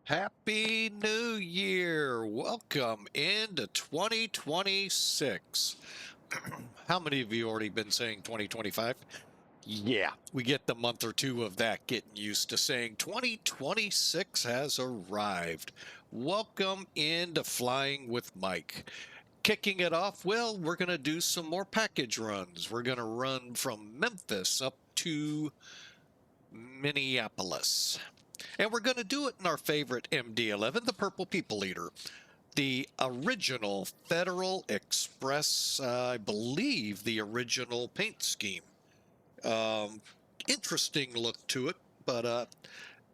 Happy New Year! Welcome into 2026. How many of you already been saying 2025? Yeah, we get the month or two of that getting used to saying 2026 has arrived. Welcome into Flying with Mike. Kicking it off, well, we're going to do some more package runs. We're going to run from Memphis up to Minneapolis. And we're going to do it in our favorite MD-11, the Purple People Eater. The original Federal Express, I believe the original paint scheme. Interesting look to it, but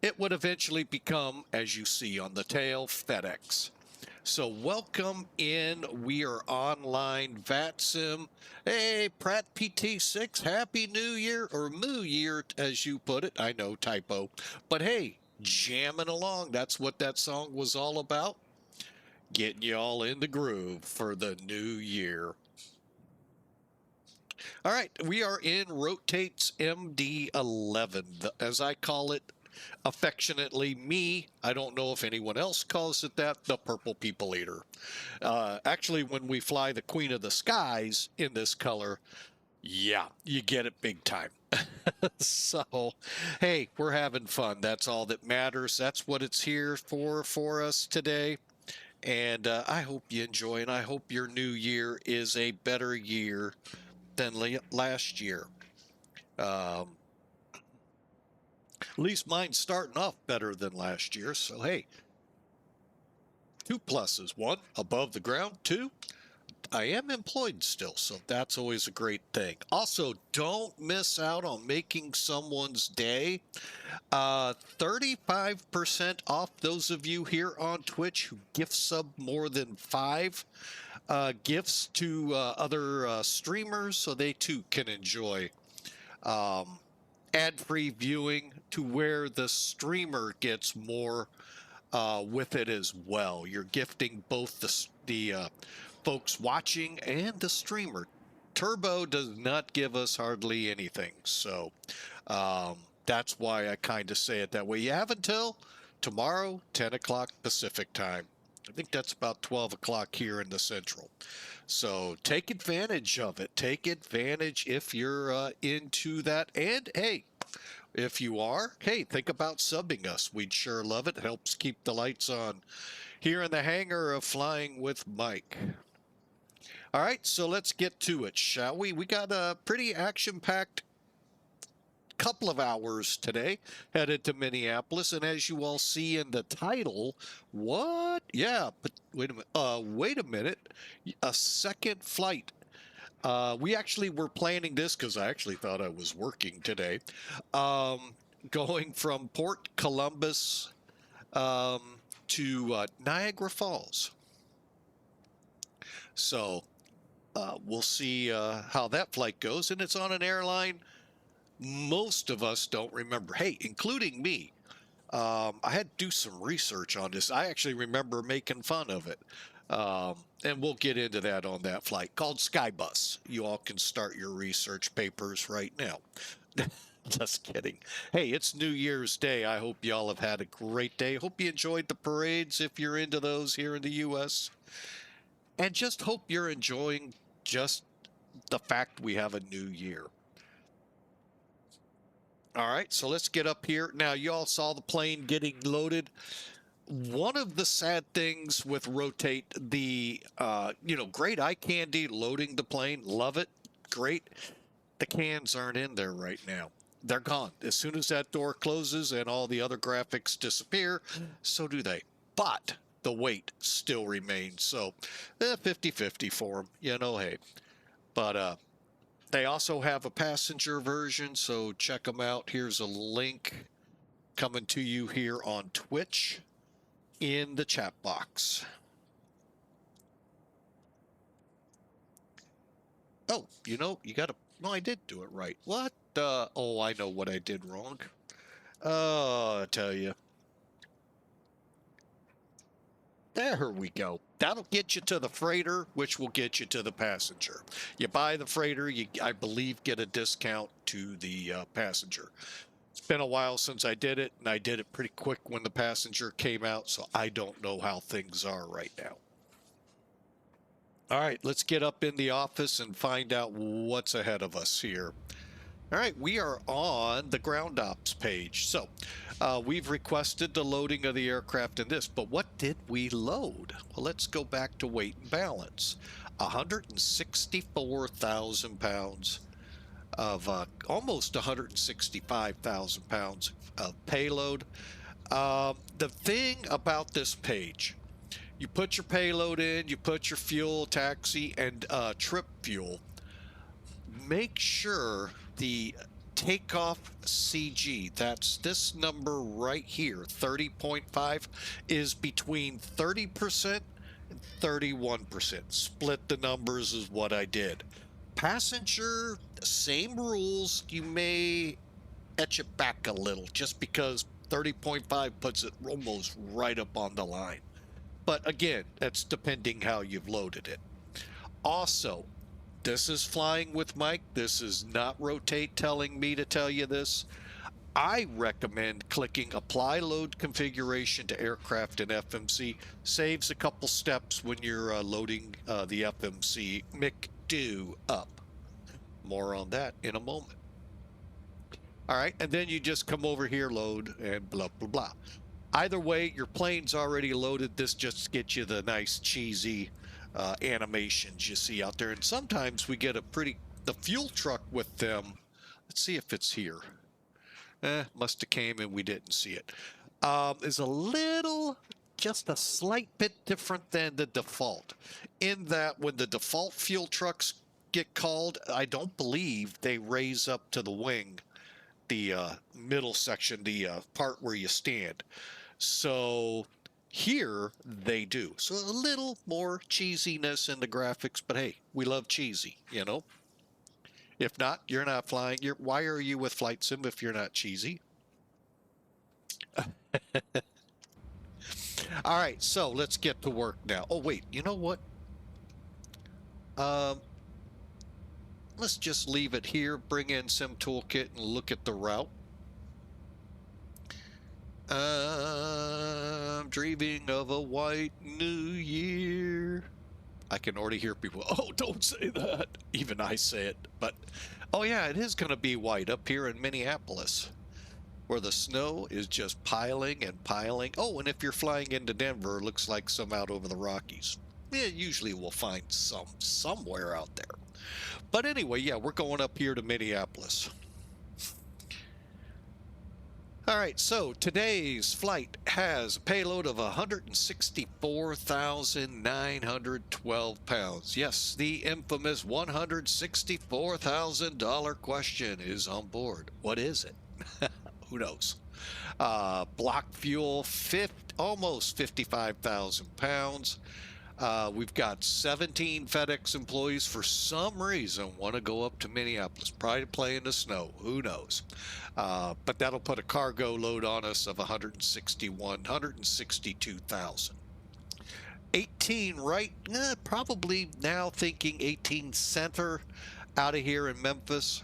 it would eventually become, as you see on the tail, FedEx. So welcome in. We are online VATSIM. Hey, Pratt PT6, Happy New Year, or Moo Year, as you put it. I know, typo. But hey, jamming along. That's what that song was all about. Getting you all in the groove for the new year. All right, we are in Rotate's MD-11, as I call it affectionately, me. I don't know if anyone else calls it that, the Purple People Eater. Actually, when we fly the Queen of the Skies in this color, yeah, you get it big time. So, hey, we're having fun. That's all that matters. That's what it's here for us today. And I hope you enjoy, and I hope your new year is a better year than last year. At least mine's starting off better than last year. So, hey, 2 pluses. 1, above the ground. 2, I am employed still, so that's always a great thing. Also, don't miss out on making someone's day. 35% off those of you here on Twitch who gift sub more than 5 gifts to other streamers, so they too can enjoy ad-free viewing, to where the streamer gets more with it as well. You're gifting both the folks watching and the streamer. Turbo does not give us hardly anything, so that's why I kind of say it that way. You have until tomorrow, 10 o'clock Pacific time. I think that's about 12 o'clock here in the Central. So take advantage of it. Take advantage if you're into that. And hey, if you are, hey, think about subbing us. We'd sure love it. It helps keep the lights on here in the hangar of Flying with Mike. All right, so let's get to it, shall we? We got a pretty action-packed couple of hours today, headed to Minneapolis, and as you all see in the title, what? Yeah, but wait a minute, a second flight. We actually were planning this because I actually thought I was working today, going from Port Columbus to Niagara Falls. So we'll see how that flight goes, and it's on an airline most of us don't remember. Hey, including me. I had to do some research on this. I actually remember making fun of it. And we'll get into that on that flight, called Skybus. You all can start your research papers right now. Just kidding. Hey, it's New Year's Day. I hope y'all have had a great day. Hope you enjoyed the parades if you're into those here in the U.S. And just hope you're enjoying just the fact we have a new year. All right, so let's get up here. Now, you all saw the plane getting loaded. One of the sad things with Rotate, the, great eye candy loading the plane. Love it. Great. The cans aren't in there right now. They're gone. As soon as that door closes and all the other graphics disappear, so do they. But the weight still remains. So 50-50 for them, hey. But they also have a passenger version, so check them out. Here's a link coming to you here on Twitch. in the chat box. Oh, you know, you got to, no, I did do it right. What? Oh, I know what I did wrong. Oh, I tell you. There we go. That'll get you to the freighter, which will get you to the passenger. You buy the freighter, you, I believe, get a discount to the passenger. It's been a while since I did it, and I did it pretty quick when the passenger came out, so I don't know how things are right now. All right, let's get up in the office and find out what's ahead of us here. All right, we are on the ground ops page. So we've requested the loading of the aircraft in this, but what did we load? Well, let's go back to weight and balance. 164,000 pounds of almost 165,000 pounds of payload. The thing about this page, you put your payload in, you put your fuel, taxi, and trip fuel. Make sure the takeoff CG, that's this number right here, 30.5, is between 30% and 31%. Split the numbers is what I did. Passenger, same rules. You may etch it back a little just because 30.5 puts it almost right up on the line. But again, that's depending how you've loaded it. Also, this is flying with Mike. This is not Rotate telling me to tell you this. I recommend clicking Apply Load Configuration to Aircraft in FMC. Saves a couple steps when you're loading the FMC McDo up. More on that in a moment. All right, and then you just come over here, load, and blah, blah, blah. Either way, your plane's already loaded. This just gets you the nice cheesy animations you see out there. And sometimes we get the fuel truck with them. Let's see if it's here. Must have came and we didn't see it. Is a little, just a slight bit different than the default, in that when the default fuel trucks get called, I don't believe they raise up to the wing, the middle section, the part where you stand. So here they do. So a little more cheesiness in the graphics, but hey, we love cheesy, you know. If not, you're not flying. Why are you with Flight Sim if you're not cheesy? All right, so let's get to work now. Oh, wait, you know what? Let's just leave it here, bring in Sim Toolkit and look at the route. I'm dreaming of a white new year. I can already hear people, oh, don't say that. Even I say it. But, oh yeah, it is going to be white up here in Minneapolis, where the snow is just piling and piling. Oh, and if you're flying into Denver, it looks like some out over the Rockies. Yeah, usually we'll find some somewhere out there. But anyway, yeah, we're going up here to Minneapolis. All right, so today's flight has a payload of 164,912 pounds. Yes, the infamous $164,000 question is on board. What is it? Who knows? Block fuel, almost 55,000 pounds. We've got 17 FedEx employees for some reason want to go up to Minneapolis, probably to play in the snow. Who knows? But that'll put a cargo load on us of 162,000. 18 right, probably now thinking 18 center out of here in Memphis.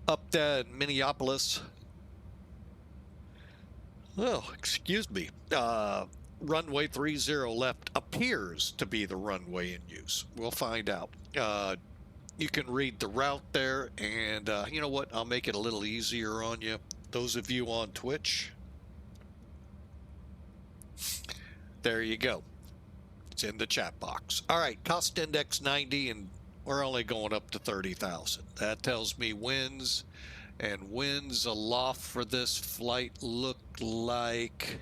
Up there in Minneapolis. Oh, excuse me. Runway 30 left appears to be the runway in use. We'll find out. You can read the route there, and you know what? I'll make it a little easier on you. Those of you on Twitch, there you go. It's in the chat box. All right, cost index 90, and we're only going up to 30,000. That tells me winds, and winds aloft for this flight look like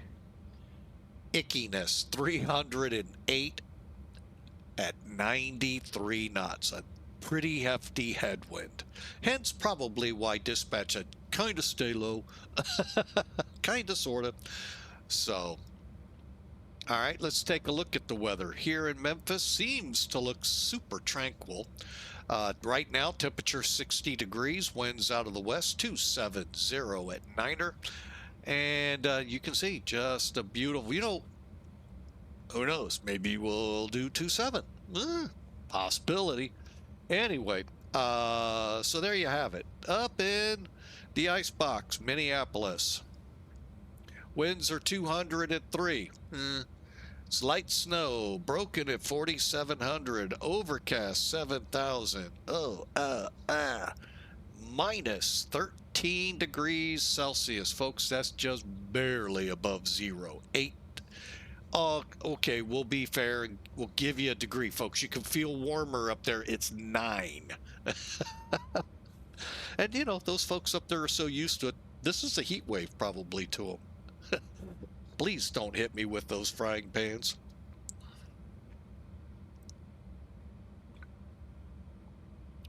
ickiness, 308 at 93 knots, a pretty hefty headwind. Hence probably why dispatch had kind of stay low, kind of, sort of. So, all right, let's take a look at the weather. Here in Memphis seems to look super tranquil. Right now, temperature 60 degrees, winds out of the west, 270 at Niner. And you can see just a beautiful, who knows, maybe we'll do 27. Possibility. Anyway, so there you have it. Up in the icebox, Minneapolis. Winds are 203. It's light snow, broken at 4,700, overcast 7,000. Minus 13 degrees Celsius, folks. That's just barely above zero. 8. Oh, okay, we'll be fair and we'll give you a degree, folks. You can feel warmer up there. It's 9. And you know, those folks up there are so used to it. This is a heat wave probably to them. Please don't hit me with those frying pans.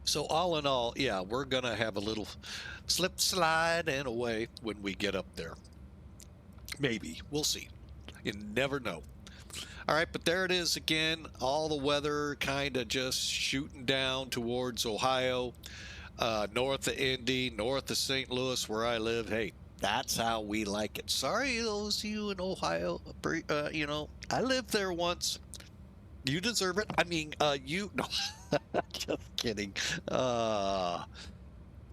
So all in all, yeah, we're going to have a little slip, slide, and away when we get up there. Maybe. We'll see. You never know. All right, but there it is again. All the weather kind of just shooting down towards Ohio, north of Indy, north of St. Louis, where I live. Hey, that's how we like it. Sorry, those of you in Ohio, you know, I lived there once. You deserve it. I mean, no, just kidding. I'm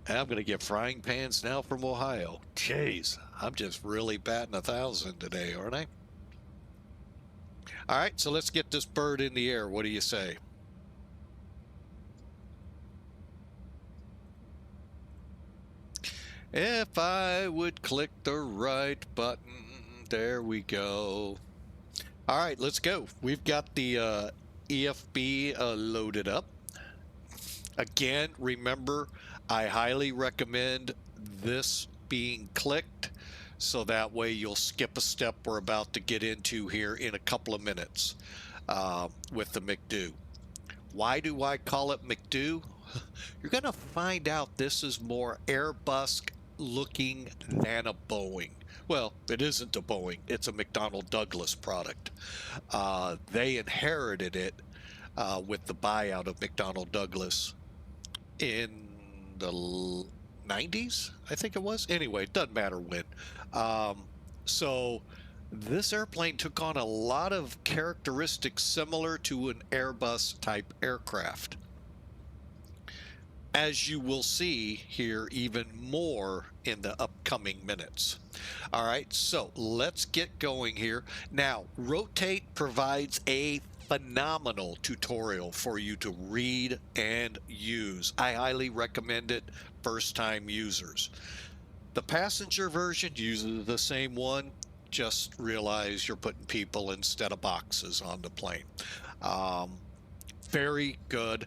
going to get frying pans now from Ohio. Jeez, I'm just really batting 1,000 today, aren't I? All right, so let's get this bird in the air. What do you say? If I would click the right button, there we go. All right, let's go. We've got the EFB loaded up. Again, remember, I highly recommend this being clicked, so that way you'll skip a step we're about to get into here in a couple of minutes with the McDo. Why do I call it McDo? You're going to find out this is more Airbus looking than a Boeing. Well, it isn't a Boeing. It's a McDonnell Douglas product. They inherited it with the buyout of McDonnell Douglas in the 90s, I think it was. Anyway, it doesn't matter when. So this airplane took on a lot of characteristics similar to an Airbus type aircraft, as you will see here even more in the upcoming minutes. All right, so let's get going here. Now, Rotate provides a phenomenal tutorial for you to read and use. I highly recommend it, first-time users. The passenger version uses the same one, just realize you're putting people instead of boxes on the plane. Very good.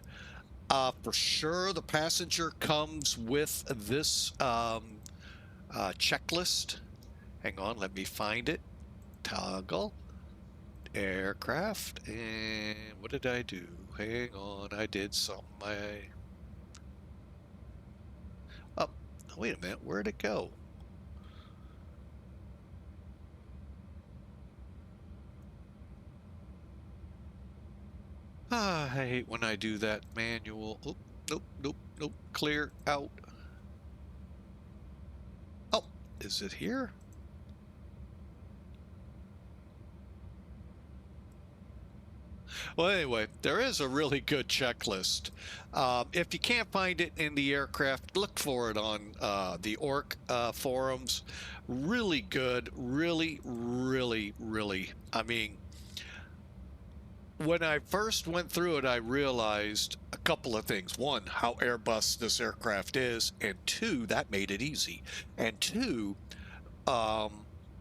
For sure, the passenger comes with this checklist. Hang on, let me find it. Toggle. Aircraft. And what did I do? Hang on, I did something. Oh, wait a minute. Where'd it go? I hate when I do that manual. Oh, nope. Clear out. Oh, is it here? Well, anyway, there is a really good checklist. If you can't find it in the aircraft, look for it on the ORC forums. Really good. Really. I mean, when I first went through it, I realized a couple of things. One, how Airbus this aircraft is, and two, that made it easy. And two,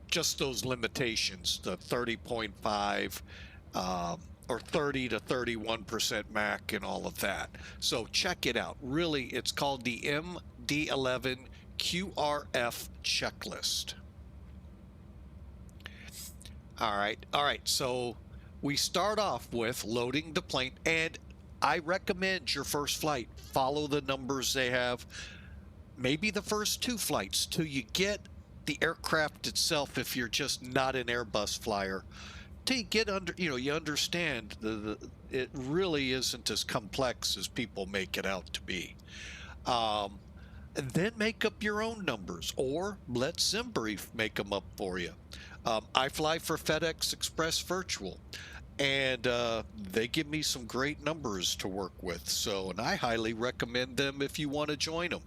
just those limitations, the 30.5 or 30 to 31% Mac and all of that. So check it out. Really, it's called the MD-11 QRF checklist. All right. So we start off with loading the plane, and I recommend your first flight, follow the numbers they have, maybe the first 2 flights till you get the aircraft itself, if you're just not an Airbus flyer, till you get under, you understand it really isn't as complex as people make it out to be. And then make up your own numbers, or let SimBrief make them up for you. I fly for FedEx Express Virtual, and they give me some great numbers to work with. So, and I highly recommend them if you want to join them.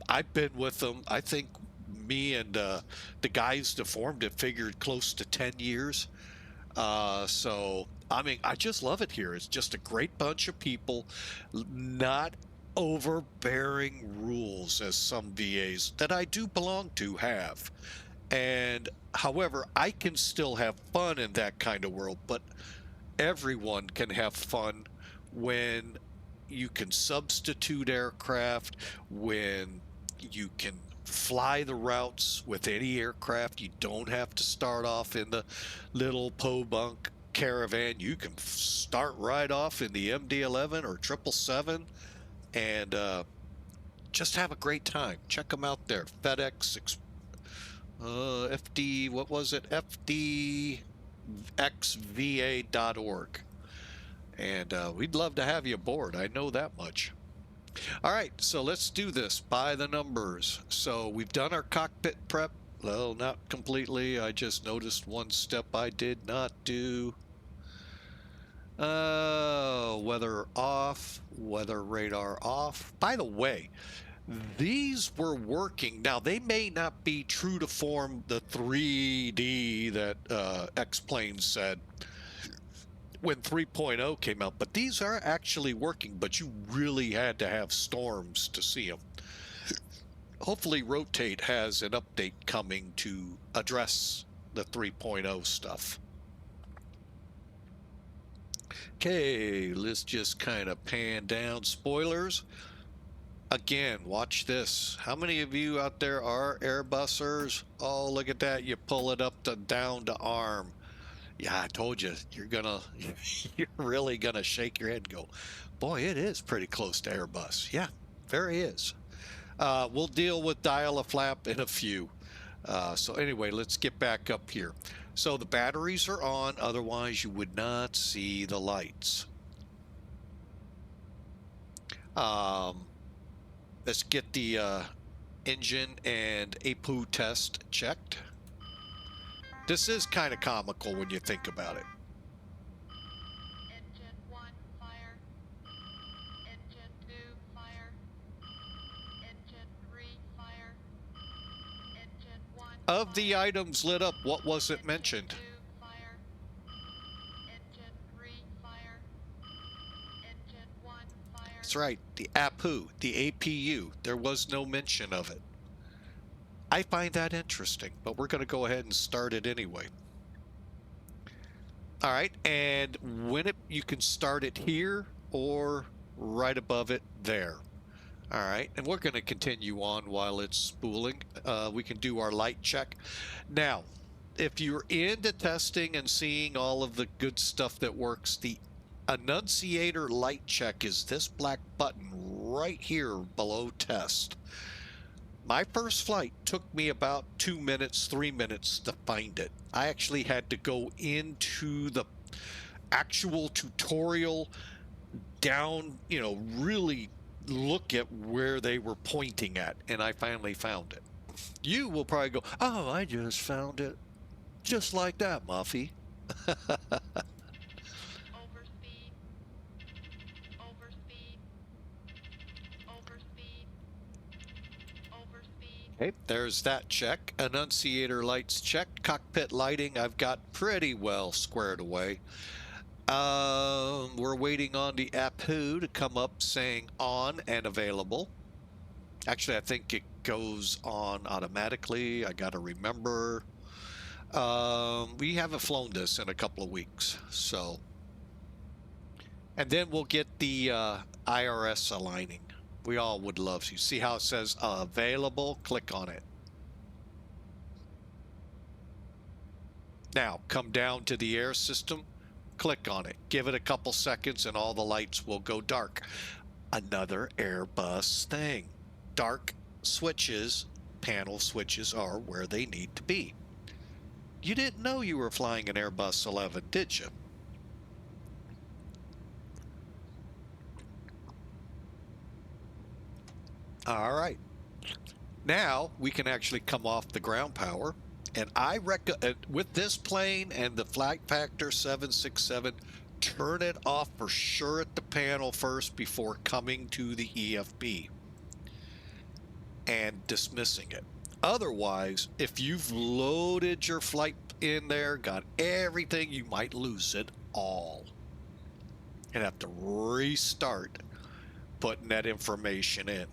I've been with them. I think me and the guys that formed it figured close to 10 years. So, I mean, I just love it here. It's just a great bunch of people, not overbearing rules as some VAs that I do belong to have. And however, I can still have fun in that kind of world, but everyone can have fun when you can substitute aircraft, when you can fly the routes with any aircraft. You don't have to start off in the little po-bunk Caravan. You can start right off in the MD-11 or 777 and just have a great time. Check them out there. FedEx, FD, what was it? FDXVA.org. And we'd love to have you aboard. I know that much. All right, so let's do this by the numbers. So we've done our cockpit prep. Well, not completely. I just noticed one step I did not do. Weather off, weather radar off. By the way, these were working. Now, they may not be true to form the 3D that X-Plane said when 3.0 came out, but these are actually working, but you really had to have storms to see them. Hopefully Rotate has an update coming to address the 3.0 stuff. Okay, let's just kind of pan down spoilers. Again, watch this. How many of you out there are Airbusers? Oh, look at that. You pull it up to down to arm. Yeah, I told you, you're really gonna shake your head and go, boy, it is pretty close to Airbus. Yeah, very is. We'll deal with dial-a-flap in a few. So anyway, let's get back up here. So the batteries are on, otherwise you would not see the lights. Let's get the engine and APU test checked. This is kind of comical when you think about it. Engine 1, fire. Engine 2, fire. Engine 3, fire. Engine 1, Of the items lit up, what wasn't mentioned? Engine 2, fire. Engine 3, fire. Engine 1, fire. That's right, the APU, the APU. There was no mention of it. I find that interesting, but we're going to go ahead and start it anyway. All right, and you can start it here or right above it there. All right, and we're going to continue on while it's spooling. We can do our light check. Now, if you're into testing and seeing all of the good stuff that works, the annunciator light check is this black button right here below test. My first flight took me about 2 minutes, 3 minutes to find it. I actually had to go into the actual tutorial down, really look at where they were pointing at, and I finally found it. You will probably go, oh, I just found it. Just like that, Muffy. Okay, there's that check. Annunciator lights checked. Cockpit lighting I've got pretty well squared away. We're waiting on the APU to come up saying on and available. Actually, I think it goes on automatically. I got to remember. We haven't flown this in a couple of weeks, so. And then we'll get the IRS aligning. We all would love to. See how it says available? Click on it. Now, come down to the air system. Click on it. Give it a couple seconds and all the lights will go dark. Another Airbus thing. Dark switches panel switches are where they need to be. You didn't know you were flying an Airbus 11, did you? All right. Now we can actually come off the ground power. And I recommend, with this plane and the flight factor 767, turn it off for sure at the panel first before coming to the EFB and dismissing it. Otherwise, if you've loaded your flight in there, got everything, you might lose it all and have to restart putting that information in.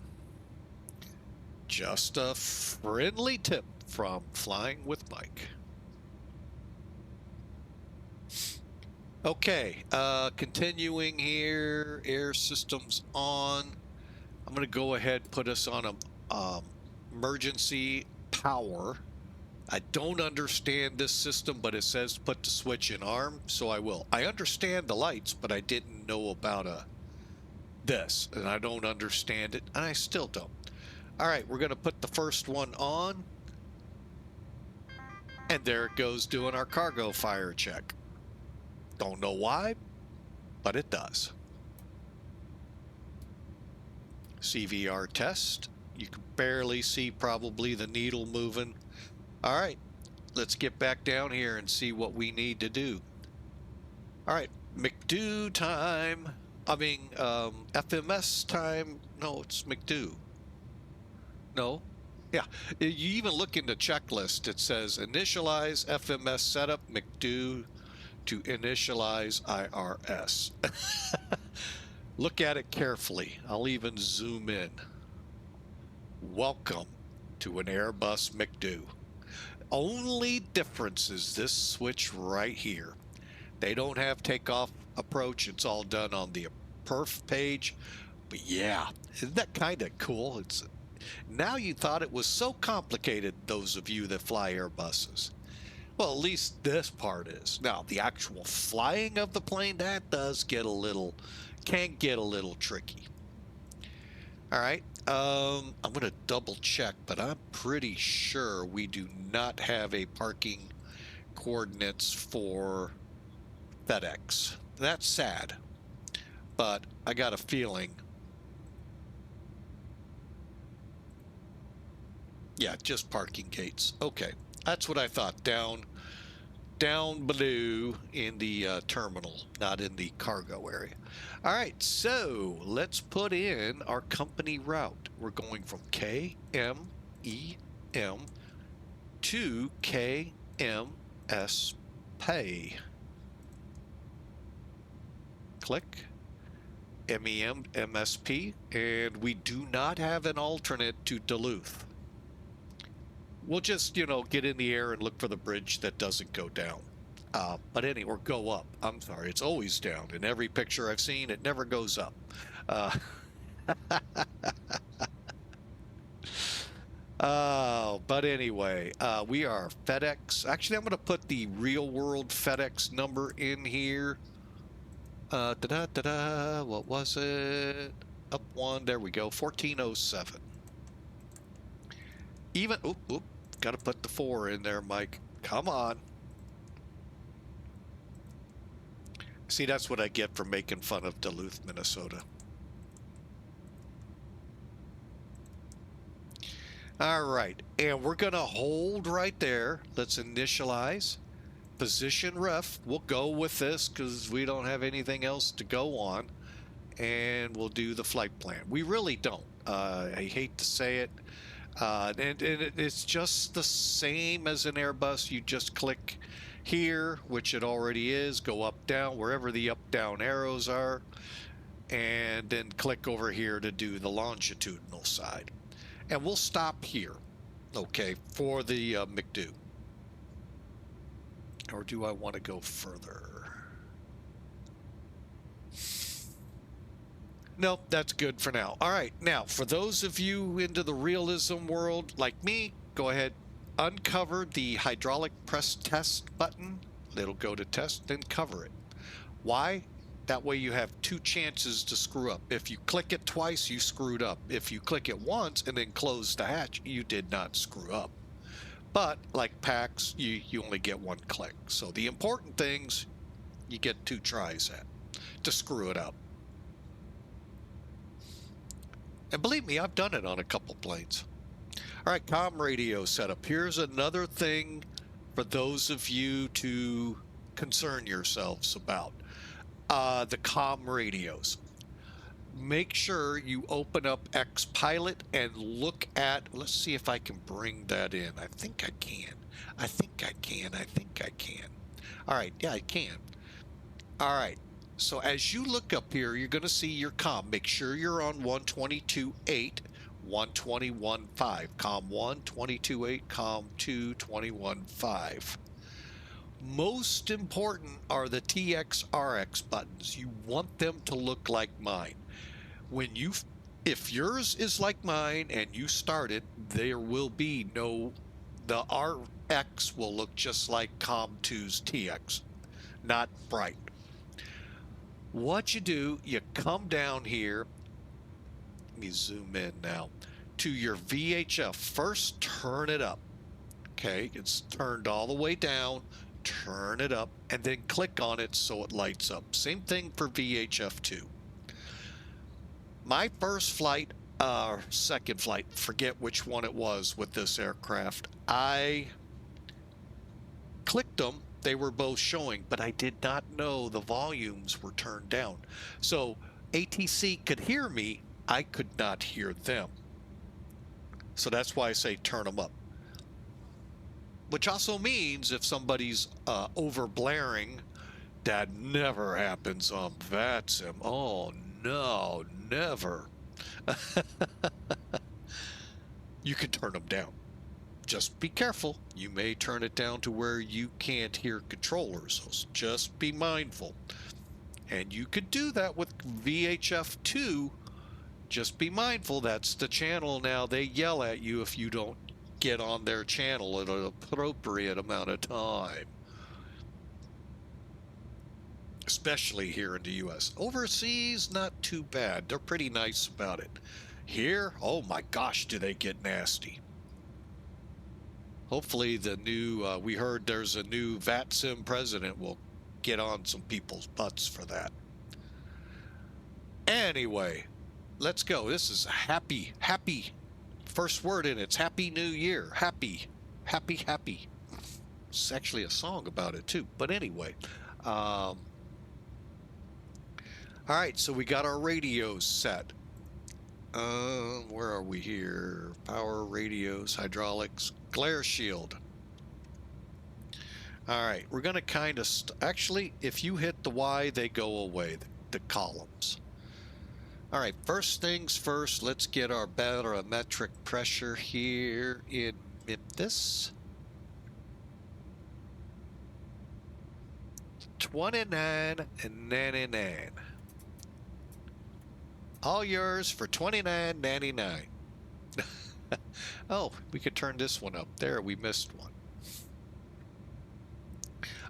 Just a friendly tip from Flying with Mike. Okay, continuing here, air systems on. I'm going to go ahead and put us on a emergency power. I don't understand this system, but it says put the switch in arm, so I will. I understand the lights, but I didn't know about this, and I don't understand it, and I still don't. All right, we're going to put the first one on, and there it goes doing our cargo fire check. Don't know why, but it does. CVR test. You can barely see probably the needle moving. All right, let's get back down here and see what we need to do. All right, McDo time. I mean, FMS time. No, it's McDo. No. Yeah, you even look in the checklist. It says initialize FMS setup McDo to initialize IRS. Look at it carefully. I'll even zoom in. Welcome to an Airbus McDo. Only difference is this switch right here. They don't have takeoff approach. It's all done on the perf page. But yeah, isn't that kind of cool? It's now you thought it was so complicated, those of you that fly Airbuses. Well, at least this part is. Now, the actual flying of the plane, that does get a little, can get a little tricky. All right, I'm going to double check, but I'm pretty sure we do not have a parking coordinates for FedEx. That's sad, but I got a feeling. Yeah, just parking gates. Okay, that's what I thought. Down below in the terminal, not in the cargo area. All right, so let's put in our company route. We're going from KMEM to KMSP. Click MEM MSP, and we do not have an alternate to Duluth. We'll just, you know, get in the air and look for the bridge that doesn't go down. But anyway, or go up. I'm sorry, it's always down. In every picture I've seen, it never goes up. But anyway, we are FedEx. Actually, I'm going to put the real world FedEx number in here. What was it? Up one. There we go. 1407. Even, oop, got to put the 4 in there, Mike. Come on. See, that's what I get for making fun of Duluth, Minnesota. All right, and we're going to hold right there. Let's initialize. Position ref. We'll go with this because we don't have anything else to go on. And we'll do the flight plan. We really don't. I hate to say it. And it's just the same as an Airbus. You just click here, which it already is, go up, down, wherever the up, down arrows are, and then click over here to do the longitudinal side. And we'll stop here, okay, for the McDo. Or do I want to go further? Nope, that's good for now. All right, now, for those of you into the realism world like me, go ahead, uncover the hydraulic press test button. It'll go to test, then cover it. Why? That way you have 2 chances to screw up. If you click it twice, you screwed up. If you click it once and then close the hatch, you did not screw up. But like PAX, you only get 1 click. So the important things, you get 2 tries at to screw it up. And believe me, I've done it on a couple planes. All right, comm radio setup. Here's another thing for those of you to concern yourselves about. The comm radios. Make sure you open up XPilot and look at, let's see if I can bring that in. I think I can. I think I can. I think I can. All right, yeah, I can. All right, so as you look up here, you're going to see your comm. Make sure you're on 122.8, 121.5, comm 1, 22.8, comm 2, 21.5. Most important are the TX RX buttons. You want them to look like mine. If yours is like mine and you start it, there will be no, the RX will look just like COM2's TX, not bright. What you do, you come down here, let me zoom in now, to your VHF. First, turn it up. Okay, it's turned all the way down, turn it up, and then click on it so it lights up. Same thing for VHF2. My first flight, second flight, forget which one it was with this aircraft, I clicked them. They were both showing, but I did not know the volumes were turned down. So ATC could hear me, I could not hear them. So that's why I say turn them up. Which also means if somebody's over blaring, that never happens on VATSIM. Oh no, never. You can turn them down. Just be careful. You may turn it down to where you can't hear controllers. So just be mindful. And you could do that with VHF2. Just be mindful. That's the channel now. They yell at you if you don't get on their channel at an appropriate amount of time. Especially here in the US. Overseas, not too bad. They're pretty nice about it. Here, oh my gosh, do they get nasty. Hopefully the new, we heard there's a new VATSIM president will get on some people's butts for that. Anyway, let's go. This is happy. First word in it's Happy New Year. Happy. It's actually a song about it too. But anyway, all right, so we got our radios set. Where are we here? Power, radios, hydraulics, glare shield. All right, we're going to kind of, actually, if you hit the Y, they go away, the columns. All right, first things first, let's get our barometric pressure here in Memphis. 29.99. All yours for $29.99. Oh, we could turn this one up. There, we missed one.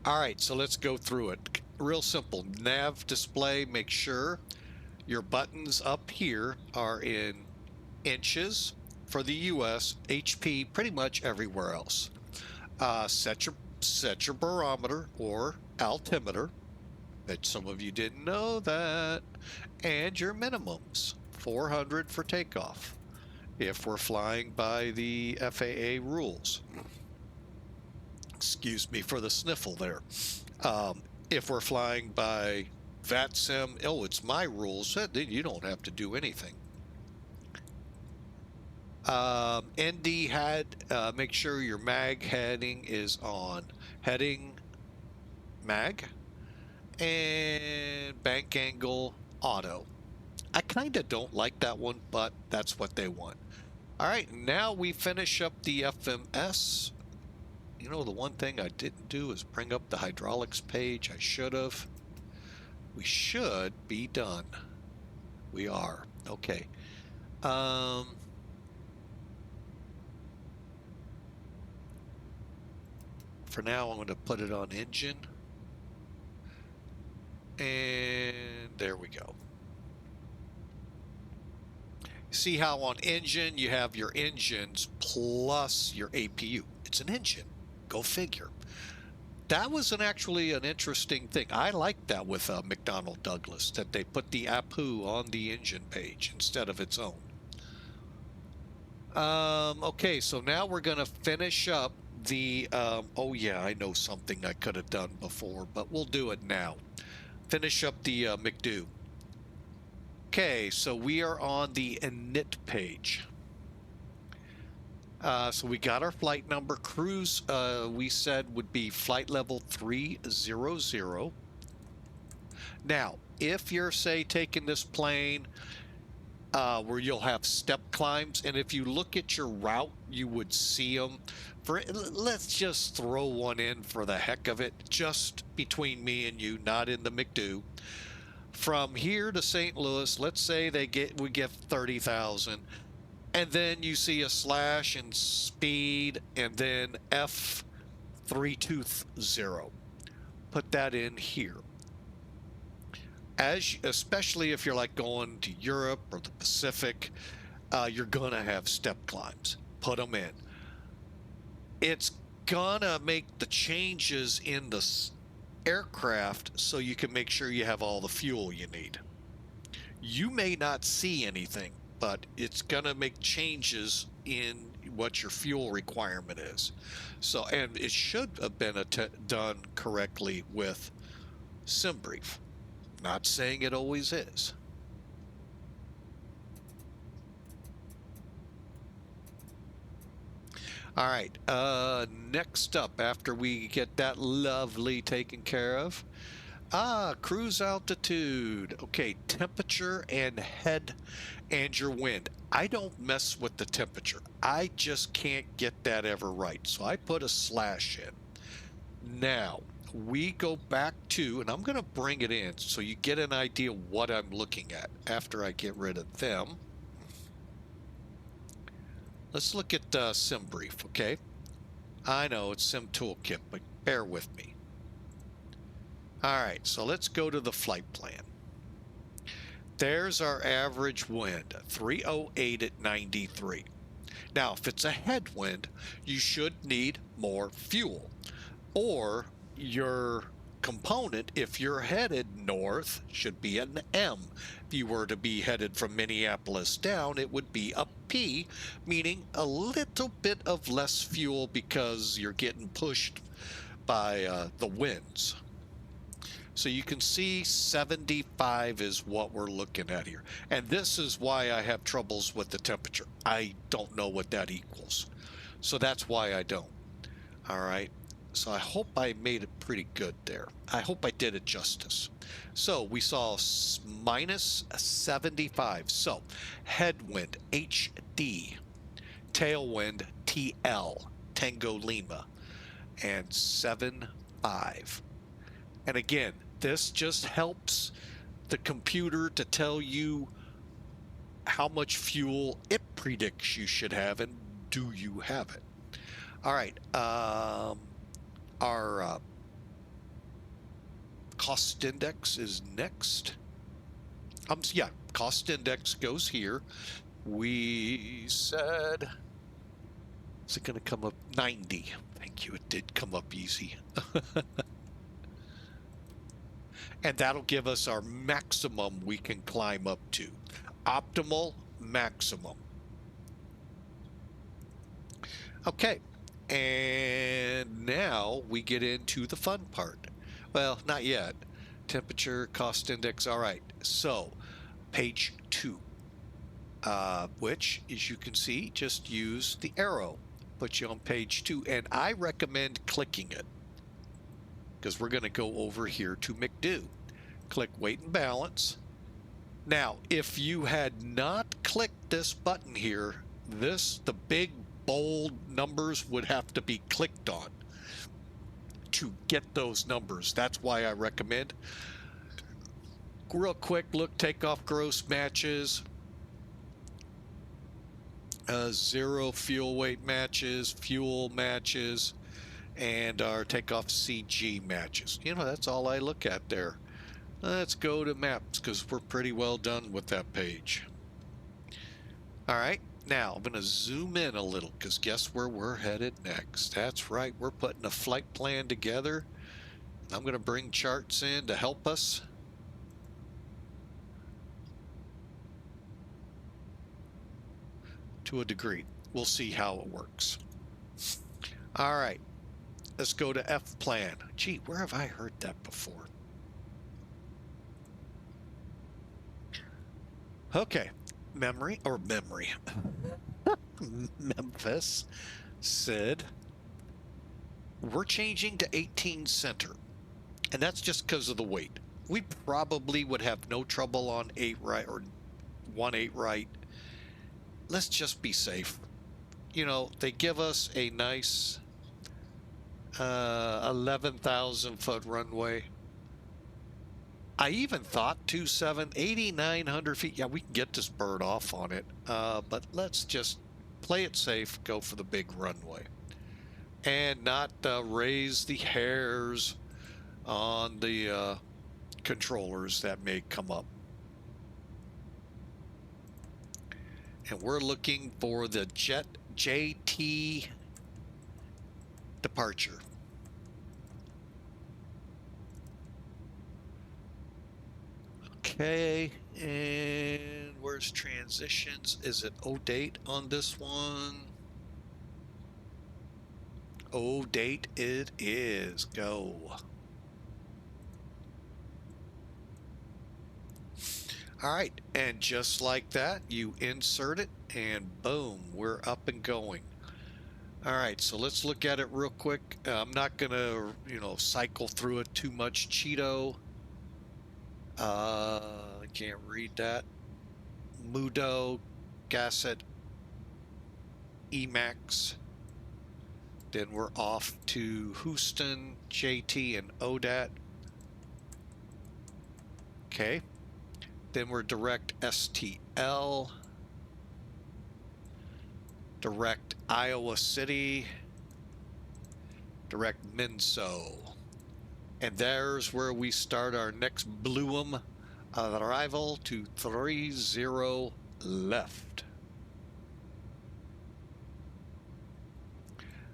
All right, so let's go through it. Real simple. Nav display, make sure your buttons up here are in inches for the US, HP pretty much everywhere else. Set your barometer or altimeter. Bet some of you didn't know that. And your minimums, 400 for takeoff, if we're flying by the FAA rules. Excuse me for the sniffle there. If we're flying by VATSIM, oh, it's my rules, then you don't have to do anything. ND had, make sure your mag heading is on heading mag, and bank angle auto. I kind of don't like that one, but that's what they want. All right, now we finish up the FMS. You know, the one thing I didn't do is bring up the hydraulics page. I should have. We should be done. We are. Okay. For now, I'm going to put it on engine. And there we go. See how on engine you have your engines plus your APU. It's an engine. Go figure. That was actually an interesting thing. I like that with McDonnell Douglas, that they put the APU on the engine page instead of its own. Okay, so now we're going to finish up the, oh yeah, I know something I could have done before, but we'll do it now. Finish up the McDo. Okay, so we are on the init page. So we got our flight number. Cruise, we said would be flight level 300. Now, if you're, say, taking this plane where you'll have step climbs, and if you look at your route, you would see them. Let's just throw one in for the heck of it, just between me and you, not in the McDo. From here to St. Louis, let's say we get 30,000, and then you see a slash in speed, and then F320. Put that in here. Especially if you're like going to Europe or the Pacific, you're gonna have step climbs. Put them in. It's gonna make the changes in the aircraft so you can make sure you have all the fuel you need. You may not see anything, but it's gonna make changes in what your fuel requirement is. So, and it should have been done correctly with SimBrief. Not saying it always is. All right, next up, after we get that lovely taken care of, cruise altitude. Okay, temperature and head and your wind. I don't mess with the temperature. I just can't get that ever right, so I put a slash in. Now, we go back to, and I'm going to bring it in so you get an idea what I'm looking at after I get rid of them. Let's look at SimBrief, okay? I know it's Sim Toolkit, but bear with me. All right, so let's go to the flight plan. There's our average wind, 308 at 93. Now, if it's a headwind, you should need more fuel. Or your component, if you're headed north, should be an M. If you were to be headed from Minneapolis down, it would be a P, meaning a little bit of less fuel because you're getting pushed by the winds. So you can see 75 is what we're looking at here. And this is why I have troubles with the temperature. I don't know what that equals. So that's why I don't. All right. So I hope I made it pretty good there. I hope I did it justice. So we saw minus 75. So headwind, HD, tailwind, TL, Tango Lima, and 7.5. And again, this just helps the computer to tell you how much fuel it predicts you should have, and do you have it? All right. Our cost index is next. Yeah, cost index goes here. We said, is it going to come up 90? Thank you. It did come up easy. And that'll give us our maximum we can climb up to. Optimal, maximum. Okay. And now we get into the fun part. Well, not yet. Temperature, cost index. All right. So, page 2, which, as you can see, just use the arrow. Put you on page 2. And I recommend clicking it, because we're going to go over here to McDo. Click weight and balance. Now, if you had not clicked this button here, the big bold numbers would have to be clicked on to get those numbers. That's why I recommend. Real quick look, takeoff gross matches. 0 fuel weight matches, fuel matches, and our takeoff CG matches. You know, that's all I look at there. Let's go to maps because we're pretty well done with that page. All right, now I'm going to zoom in a little because guess where we're headed next? That's right, we're putting a flight plan together. I'm going to bring charts in to help us. To a degree. We'll see how it works. All right, let's go to F plan. Gee, where have I heard that before? Okay, memory. Memphis said we're changing to 18 center, and that's just because of the weight. We probably would have no trouble on 8 right or 1/8 right. Let's just be safe. You know, they give us a nice 11,000 foot runway. I even thought 8,900 feet. Yeah, we can get this bird off on it. But let's just play it safe, go for the big runway. And not raise the hairs on the controllers that may come up. And we're looking for the JT departure. Okay, and where's transitions? Is it O date on this one? O date it is. Go. All right, and just like that, you insert it, and boom, we're up and going. All right, so let's look at it real quick. I'm not gonna, cycle through it too much. Cheeto. I can't read that. Mudo, Gasset, Emacs. Then we're off to Houston, JT, and ODAT. Okay. Then we're direct STL. Direct Iowa City. Direct Minso. And there's where we start our next Bloom arrival to 30 left.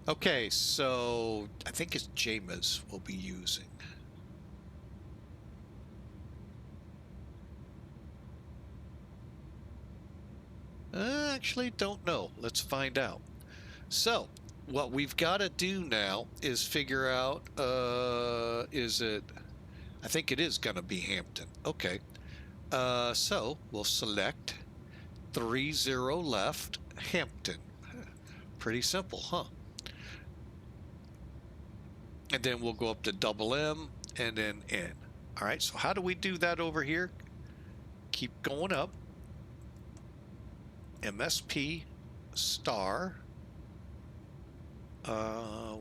Okay, so I think it's James we'll be using. Actually, don't know. Let's find out. So, what we've got to do now is figure out, is it, I think it is going to be Hampton. Okay. So, we'll select 30 left, Hampton. Pretty simple, huh? And then we'll go up to double M and then N. All right, so how do we do that over here? Keep going up. MSP star.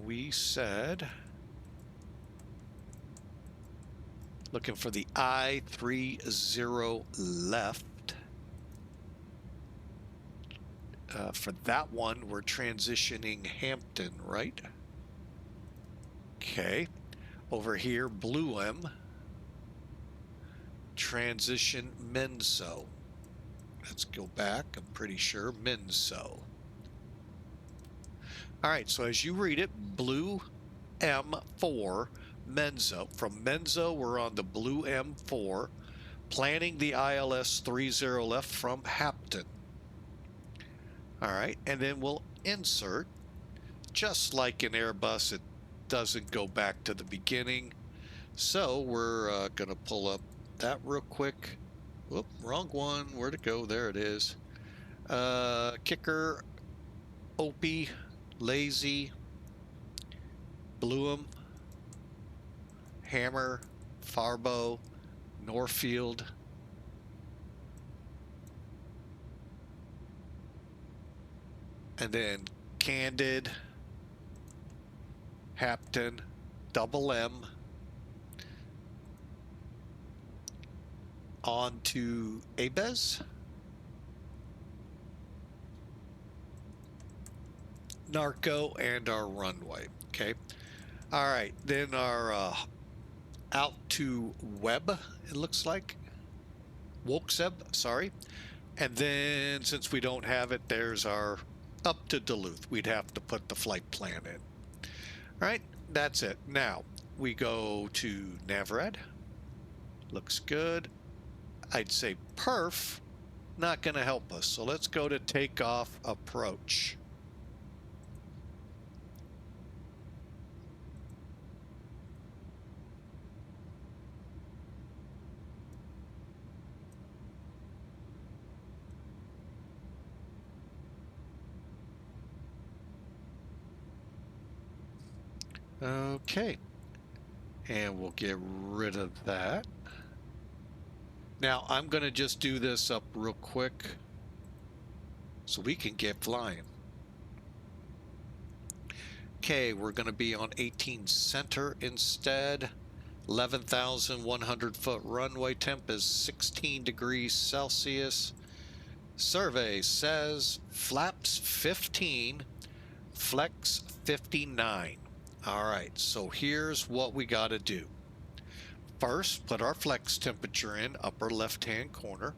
We said looking for the I30 left. For that one, we're transitioning Hampton, right? Okay. Over here, Blue M. Transition Menso. Let's go back. I'm pretty sure Menso. All right, so as you read it, Blue M4, Menzo. From Menzo, we're on the Blue M4, planning the ILS 30 left from Hampton. All right, and then we'll insert. Just like in Airbus, it doesn't go back to the beginning. So we're going to pull up that real quick. Whoop, wrong one. Where'd it go? There it is. Kicker, Opie, Lazy, Bluem, Hammer, Farbo, Norfield, and then Candid, Hampton, double M, on to Abez, Narco, and our runway. Okay. All right. Then our out to Webb, it looks like. Wolkseb, sorry. And then since we don't have it, there's our up to Duluth. We'd have to put the flight plan in. All right, that's it. Now we go to Navrad. Looks good. I'd say perf, not going to help us. So let's go to takeoff approach. Okay, and we'll get rid of that. Now I'm going to just do this up real quick so we can get flying. Okay, we're going to be on 18 center instead. 11,100 foot runway, temp is 16 degrees Celsius. Survey says flaps 15, flex 59. All right, so here's what we got to do. First, put our flex temperature in, upper left-hand corner,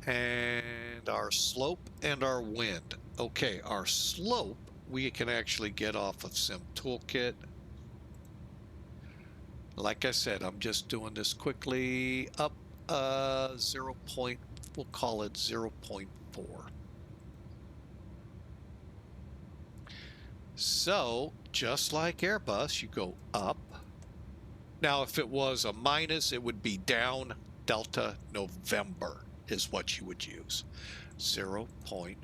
and our slope and our wind. Okay, our slope, we can actually get off of Sim Toolkit. Like I said, I'm just doing this quickly. Up 0. We'll call it 0.4. So, just like Airbus, you go up. Now, if it was a minus, it would be down. Delta November is what you would use. 0.4.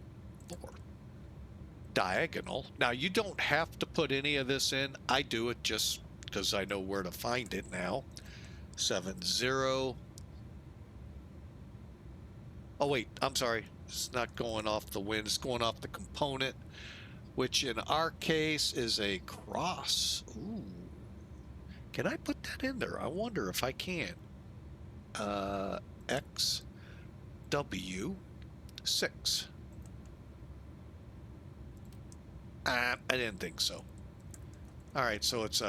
Diagonal. Now, you don't have to put any of this in. I do it just because I know where to find it now. 70. Oh, wait, I'm sorry. It's not going off the wind. It's going off the component, which in our case is a cross. Ooh. Can I put that in there? I wonder if I can. XW6. I didn't think so. All right, so it's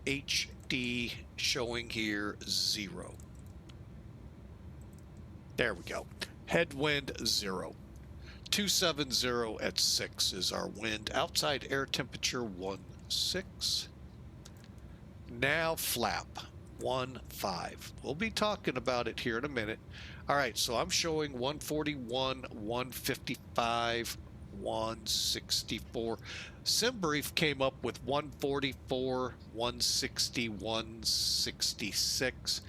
HD showing here 0. There we go. Headwind 0. 270 at 6 is our wind. Outside air temperature 16. Now flap 15. We'll be talking about it here in a minute. All right, so I'm showing 141, 155, 164. SimBrief came up with 144, 160, 166.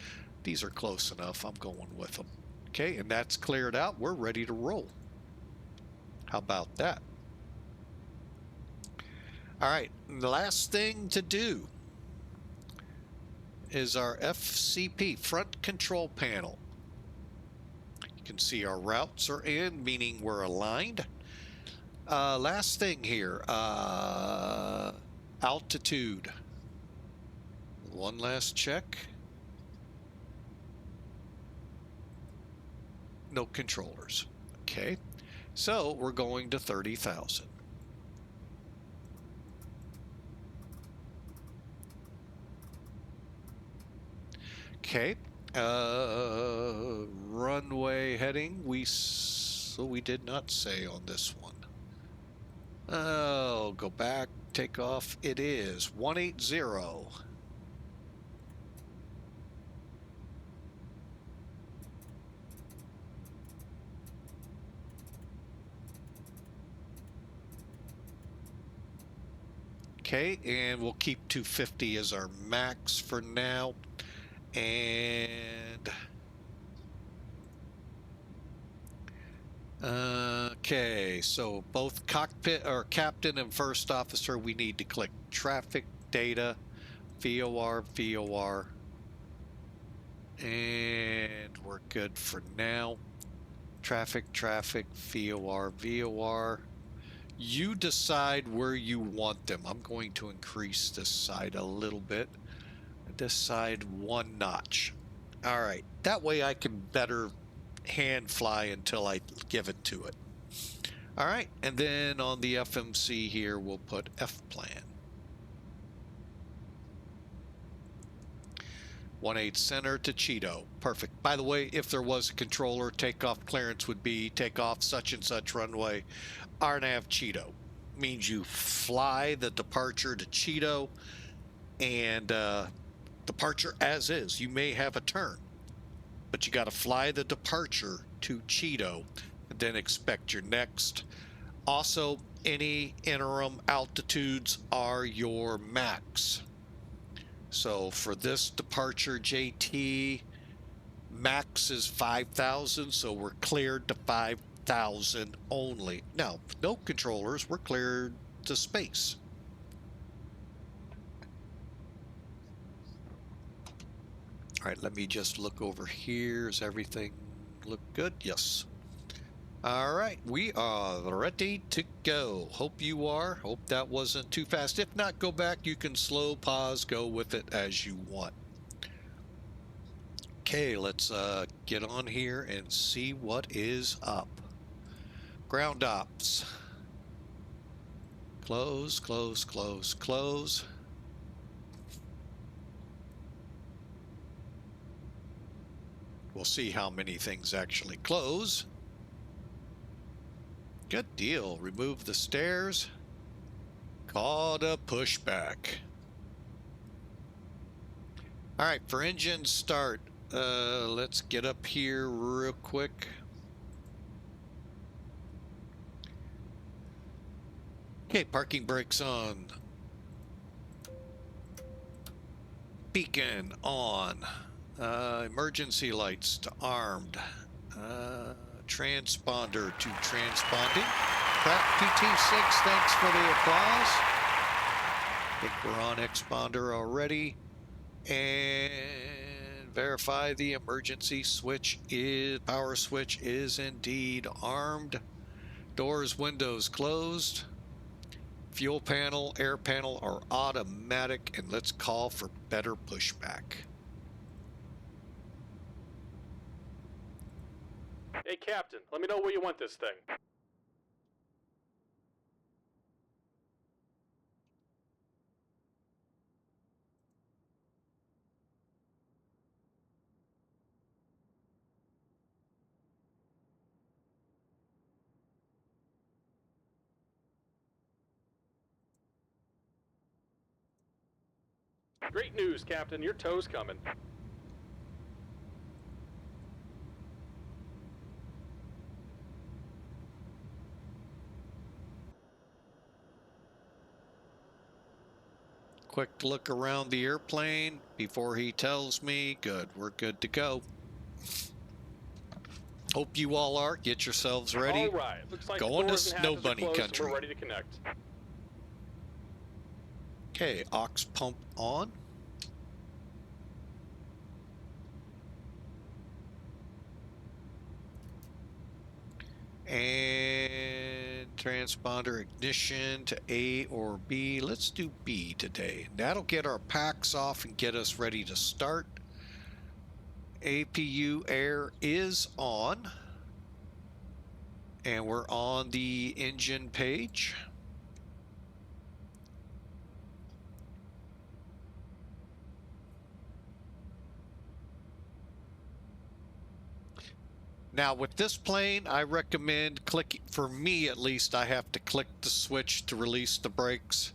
These are close enough. I'm going with them. Okay, and that's cleared out. We're ready to roll. How about that? All right, the last thing to do is our FCP, front control panel. You can see our routes are in, meaning we're aligned. Last thing here, altitude. One last check. No controllers. Okay, so we're going to 30,000. Okay, runway heading, we did not say on this one. Oh, go back, take off. It is 180. Okay, and we'll keep 250 as our max for now. And okay, so both cockpit or captain and first officer, we need to click traffic data, VOR, VOR, and we're good for now. Traffic, VOR, VOR. You decide where you want them. I'm going to increase this side a little bit. This side 1 notch. All right, that way I can better hand fly until I give it to it. All right, and then on the FMC here, we'll put F plan. 18 center to Cheeto. Perfect. By the way, if there was a controller, takeoff clearance would be takeoff such and such runway. RNAV Cheeto means you fly the departure to Cheeto and departure as is. You may have a turn, but you got to fly the departure to Cheeto and then expect your next. Also, any interim altitudes are your max. So for this departure, JT, max is 5,000, so we're cleared to 5,000 only. Now, no controllers, we're cleared to space. All right, let me just look over here. Does everything look good? Yes. All right, we are ready to go. Hope you are. Hope that wasn't too fast. If not, go back. You can slow, pause, go with it as you want. Okay, let's get on here and see what is up. Ground ops. Close, close, close, close. We'll see how many things actually close. Good deal. Remove the stairs. Called a pushback. All right, for engine start, let's get up here real quick. Okay, parking brakes on. Beacon on. Emergency lights to armed. Transponder to transponding. Pratt PT6, thanks for the applause. I think we're on exponder already. And verify the emergency switch is, power switch is indeed armed. Doors, windows closed. Fuel panel, air panel are automatic, and let's call for better pushback. Hey, Captain, let me know where you want this thing. Great news, Captain. Your tow's coming. Quick look around the airplane before he tells me. Good, we're good to go. Hope you all are. Get yourselves ready. All right. Looks like Going the to doors and Snow hatches are Bunny closed, country. We're ready to connect. Okay, aux pump on. And transponder ignition to A or B. Let's do B today. That'll get our packs off and get us ready to start. APU air is on. And we're on the engine page. Now with this plane, I recommend clicking, for me at least, I have to click the switch to release the brakes.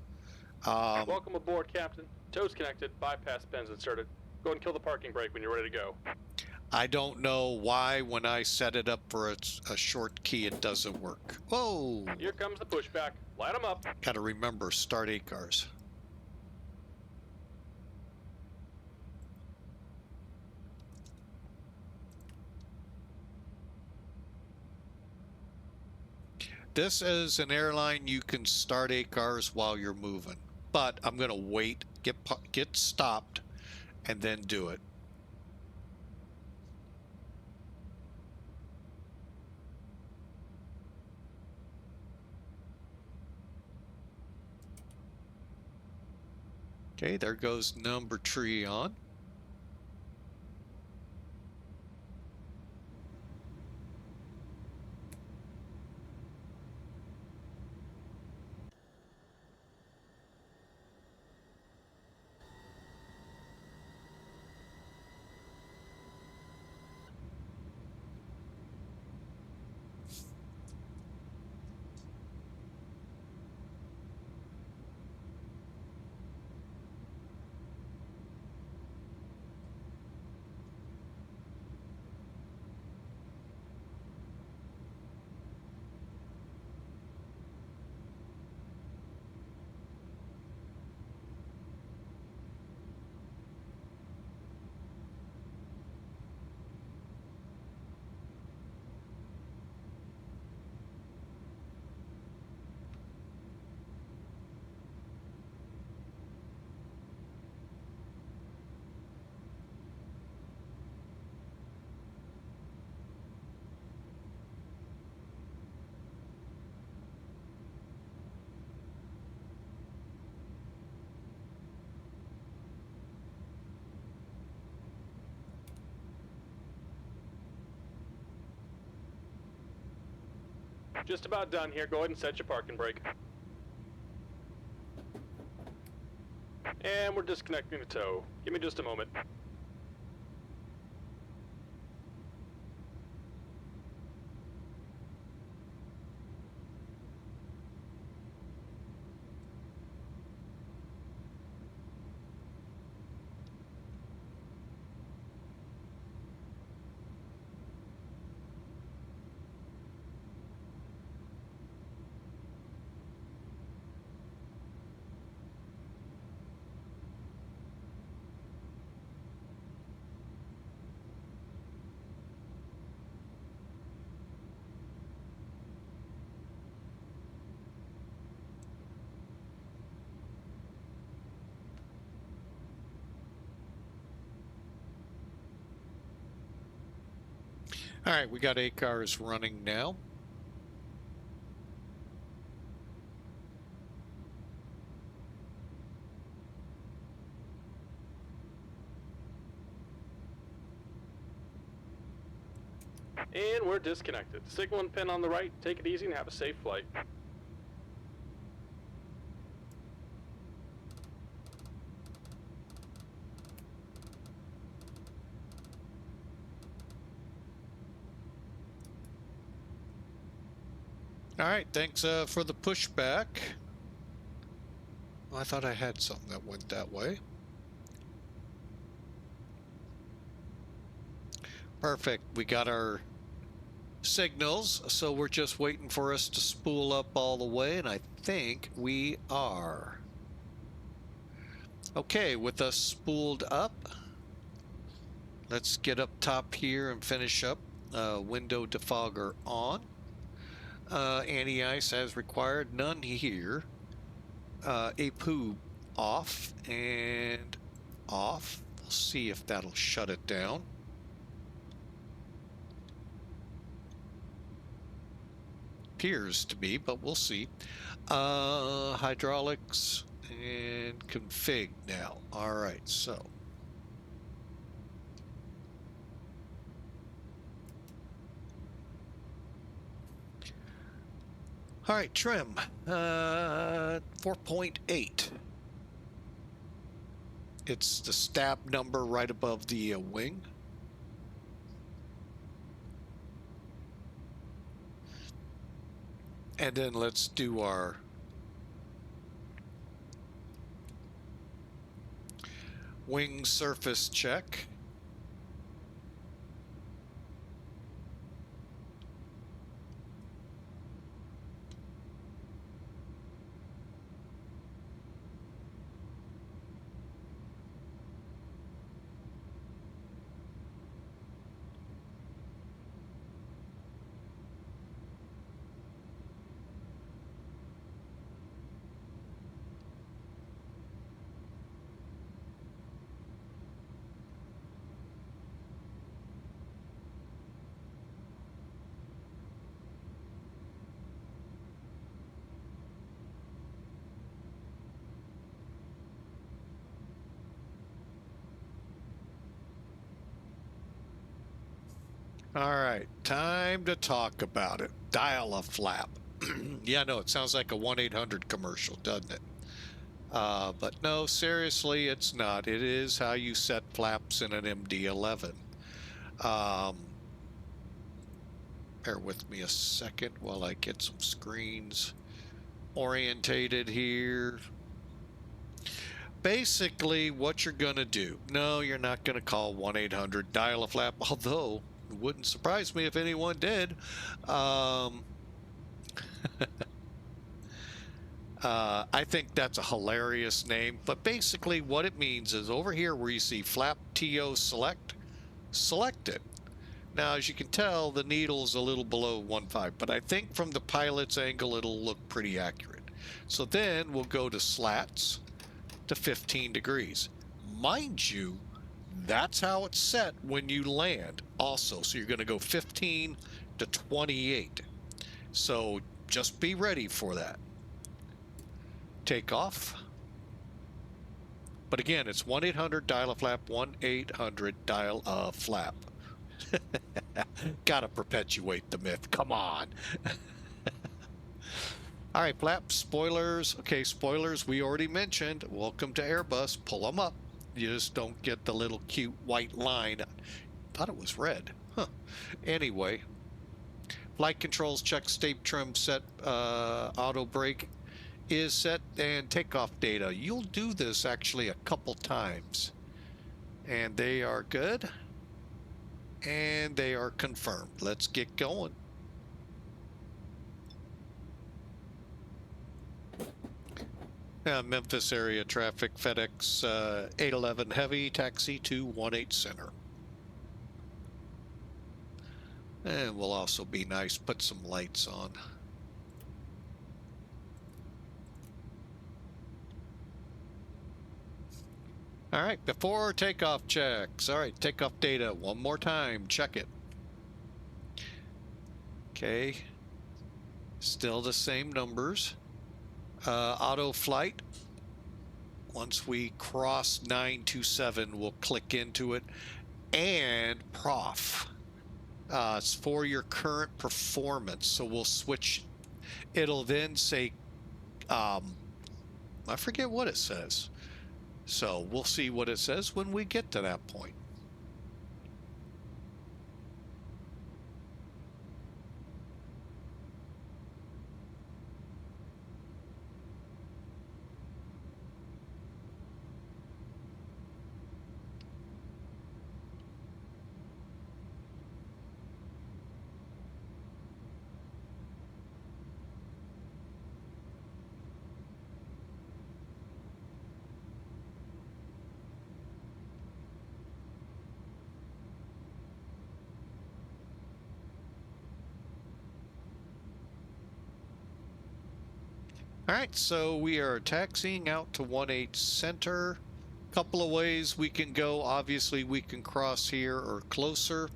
Welcome aboard, Captain. Tow's connected, bypass pins inserted. Go ahead and kill the parking brake when you're ready to go. I don't know why when I set it up for a short key, it doesn't work. Whoa! Here comes the pushback. Light them up. Gotta remember, start ACARS. This is an airline you can start ACARS while you're moving, but I'm gonna wait, get stopped, and then do it. Okay, there goes number 3 on. Just about done here. Go ahead and set your parking brake. And we're disconnecting the tow. Give me just a moment. All right, we got 8 cars running now. And we're disconnected. Signal and pin on the right. Take it easy and have a safe flight. All right, thanks for the pushback. Well, I thought I had something that went that way. Perfect. We got our signals, so we're just waiting for us to spool up all the way, and I think we are. Okay, with us spooled up, let's get up top here and finish up. Window defogger on. Anti-ice as required, none here. APU off and off. We'll see if that'll shut it down. Appears to be, but we'll see. Hydraulics and config now. All right, so. All right, trim, 4.8. It's the stab number right above the wing. And then let's do our wing surface check. All right, time to talk about it. Dial a flap. Yeah, no, it sounds like a 1-800 commercial, doesn't it? But no, seriously, it's not. It is how you set flaps in an MD-11. Bear with me a second while I get some screens orientated here. Basically, what you're going to do, no, you're not going to call 1-800 dial a flap, although it wouldn't surprise me if anyone did. I think that's a hilarious name, but basically what it means is over here where you see flap TO select, select it. Now, as you can tell, the needle's a little below 1.5, but I think from the pilot's angle, it'll look pretty accurate. So then we'll go to slats to 15 degrees. Mind you, that's how it's set when you land also. So you're going to go 15 to 28. So just be ready for that. Take off. But again, it's 1-800 dial a flap, 1-800 dial a flap. Gotta perpetuate the myth. Come on. All right, flaps, spoilers. Okay, spoilers we already mentioned. Welcome to Airbus. Pull them up. You just don't get the little cute white line. Thought it was red. Huh. Anyway, flight controls check, state trim set, auto brake is set, and takeoff data. You'll do this actually a couple times. And they are good. And they are confirmed. Let's get going. Memphis area traffic, FedEx 811 Heavy, taxi to 18 Center. And we'll also be nice, put some lights on. All right, before takeoff checks. All right, takeoff data, one more time, check it. Okay, still the same numbers. Auto flight, once we cross 927, we'll click into it. And prof, it's for your current performance, so we'll switch. It'll then say, I forget what it says. So we'll see what it says when we get to that point. All right, so we are taxiing out to 18 Center. Couple of ways we can go. Obviously, we can cross here or closer.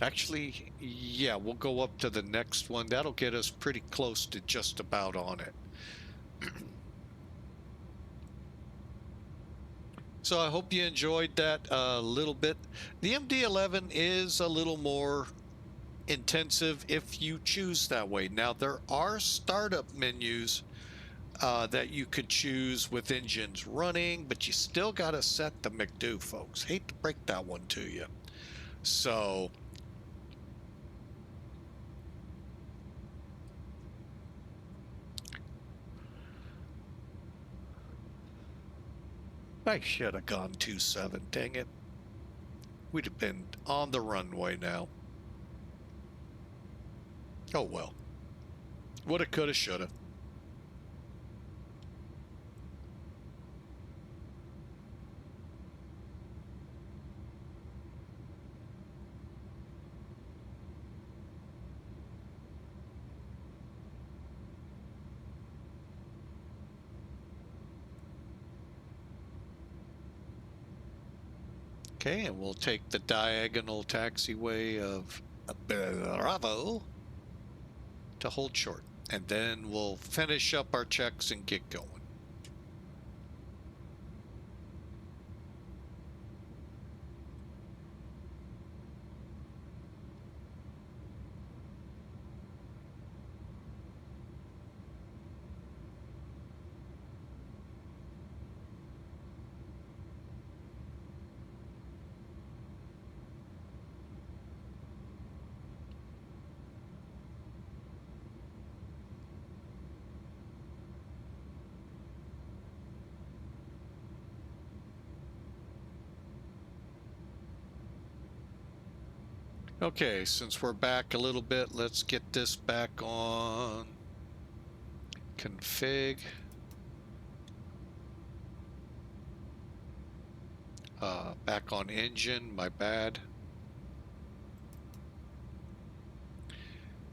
Actually, yeah, we'll go up to the next one. That'll get us pretty close to just about on it. So I hope you enjoyed that a little bit. The MD-11 is a little more intensive if you choose that way. Now, there are startup menus that you could choose with engines running, but you still got to set the McDo, folks. Hate to break that one to you. So I should have gone 2.7, dang it. We'd have been on the runway now. Oh well. Woulda, coulda, shoulda. Okay, and we'll take the diagonal taxiway of Bravo to hold short. And then we'll finish up our checks and get going. Okay, since we're back a little bit, let's get this back on config. Back on engine, my bad.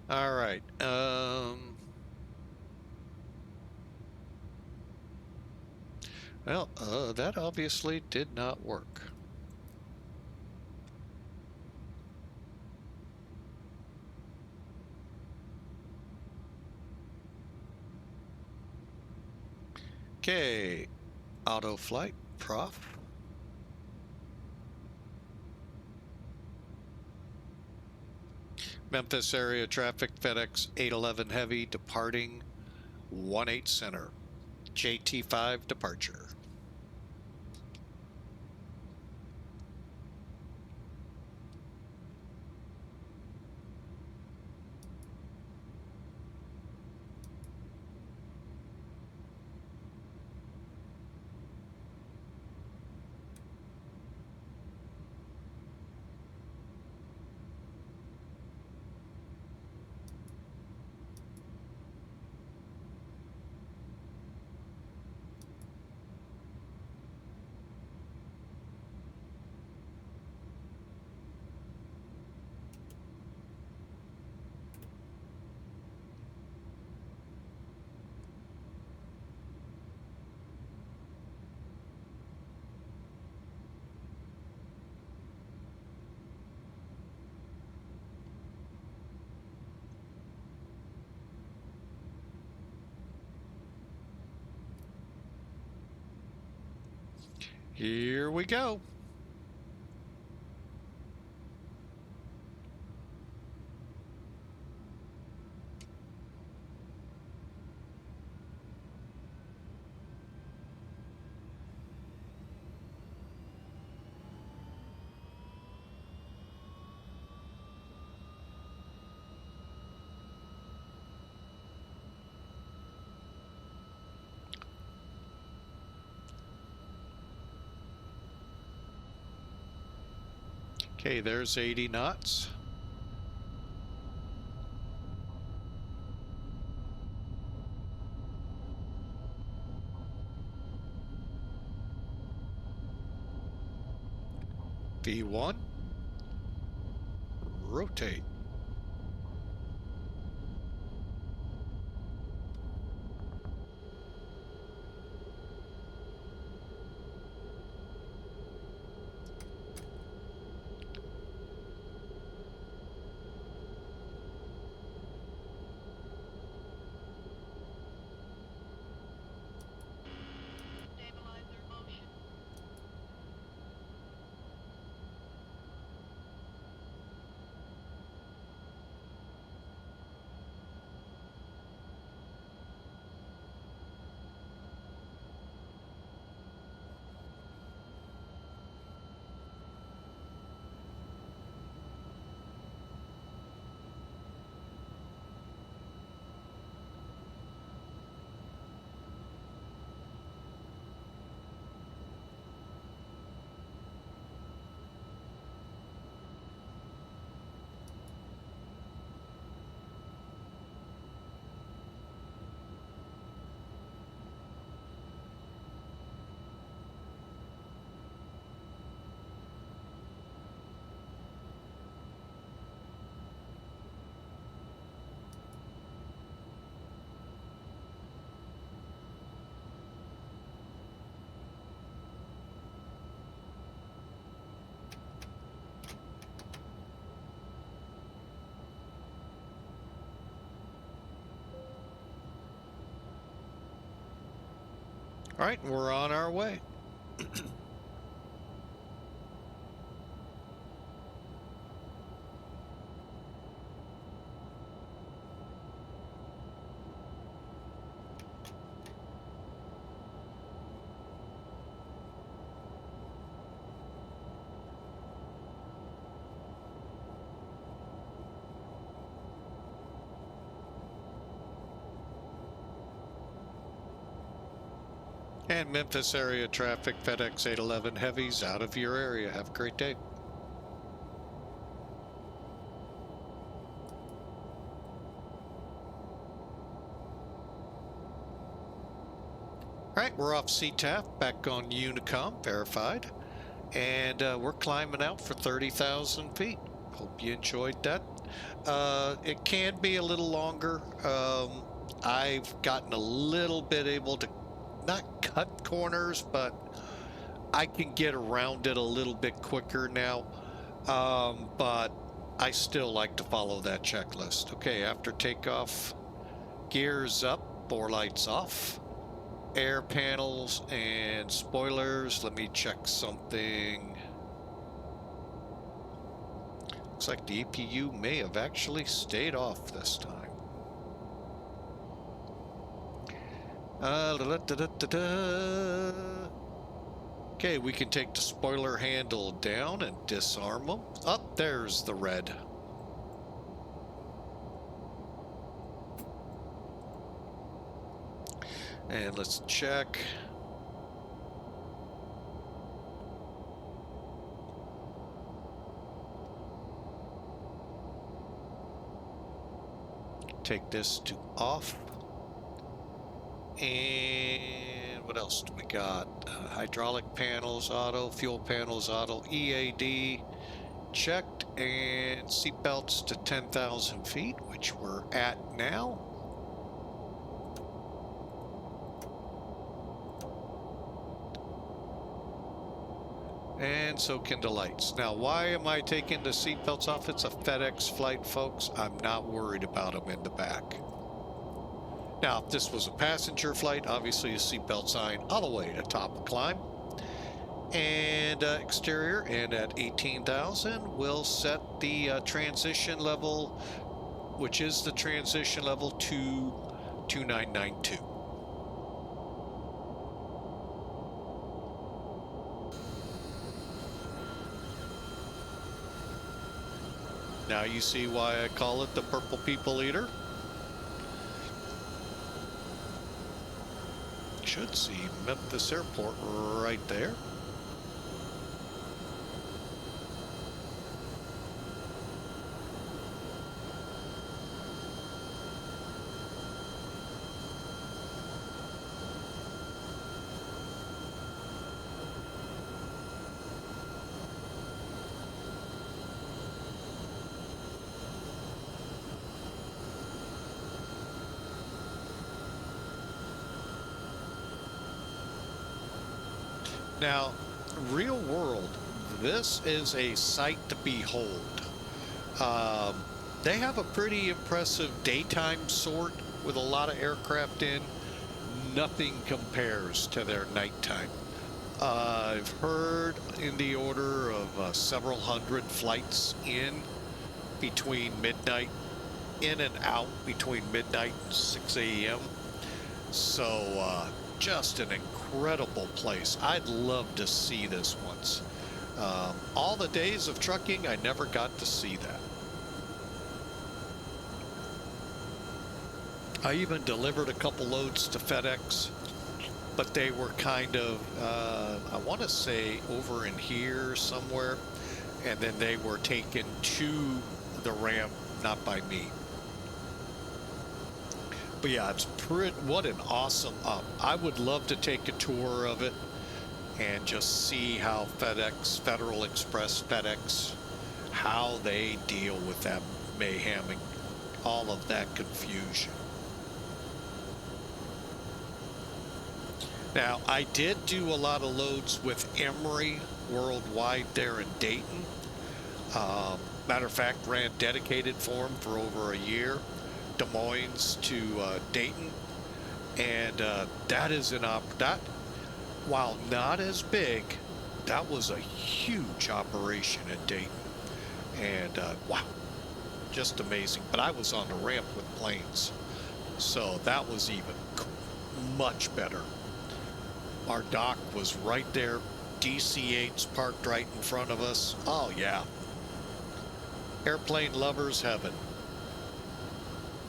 All right. Well, that obviously did not work. Okay, auto flight, prof. Memphis area traffic, FedEx 811 Heavy departing 18 Center. JT5 departure. Here we go. Okay, there's 80 knots. V1. Rotate. Stabilizer motion. All right, we're on our way. And Memphis area traffic, FedEx 811 Heavies out of your area. Have a great day. All right, we're off CTAF, back on Unicom, verified. And we're climbing out for 30,000 feet. Hope you enjoyed that. It can be a little longer. I've gotten a little bit able to not cut corners, but I can get around it a little bit quicker now. But I still like to follow that checklist. Okay, after takeoff, gears up, bore lights off, air panels and spoilers. Let me check something. Looks like the EPU may have actually stayed off this time. Okay, we can take the spoiler handle down and disarm them. Up there's the red. And let's check. Take this to off. And what else do we got? Hydraulic panels, auto, fuel panels, auto, EAD checked, and seatbelts to 10,000 feet, which we're at now. And so can the lights. Now, why am I taking the seatbelts off? It's a FedEx flight, folks. I'm not worried about them in the back. Now, if this was a passenger flight, obviously a seatbelt sign all the way to top of climb. And exterior, and at 18,000, we'll set the transition level, which is the transition level, to 2992. Now you see why I call it the Purple People Eater. Should see Memphis Airport right there. Now, real world, this is a sight to behold. They have a pretty impressive daytime sort with a lot of aircraft in. Nothing compares to their nighttime. I've heard in the order of several hundred flights in and out between midnight and 6 a.m. So, just an incredible place. I'd love to see this once. All the days of trucking, I never got to see that. I even delivered a couple loads to FedEx, but they were kind of, I want to say over in here somewhere, and then they were taken to the ramp, not by me. But yeah, it's what an awesome I would love to take a tour of it and just see how FedEx, Federal Express, FedEx, how they deal with that mayhem and all of that confusion. Now, I did do a lot of loads with Emory Worldwide there in Dayton. Matter of fact, ran dedicated for them for over a year. Des Moines to Dayton, and that is while not as big, that was a huge operation in Dayton, and wow, just amazing. But I was on the ramp with planes, so that was even much better. Our dock was right there, DC-8's parked right in front of us. Oh yeah, airplane lovers heaven.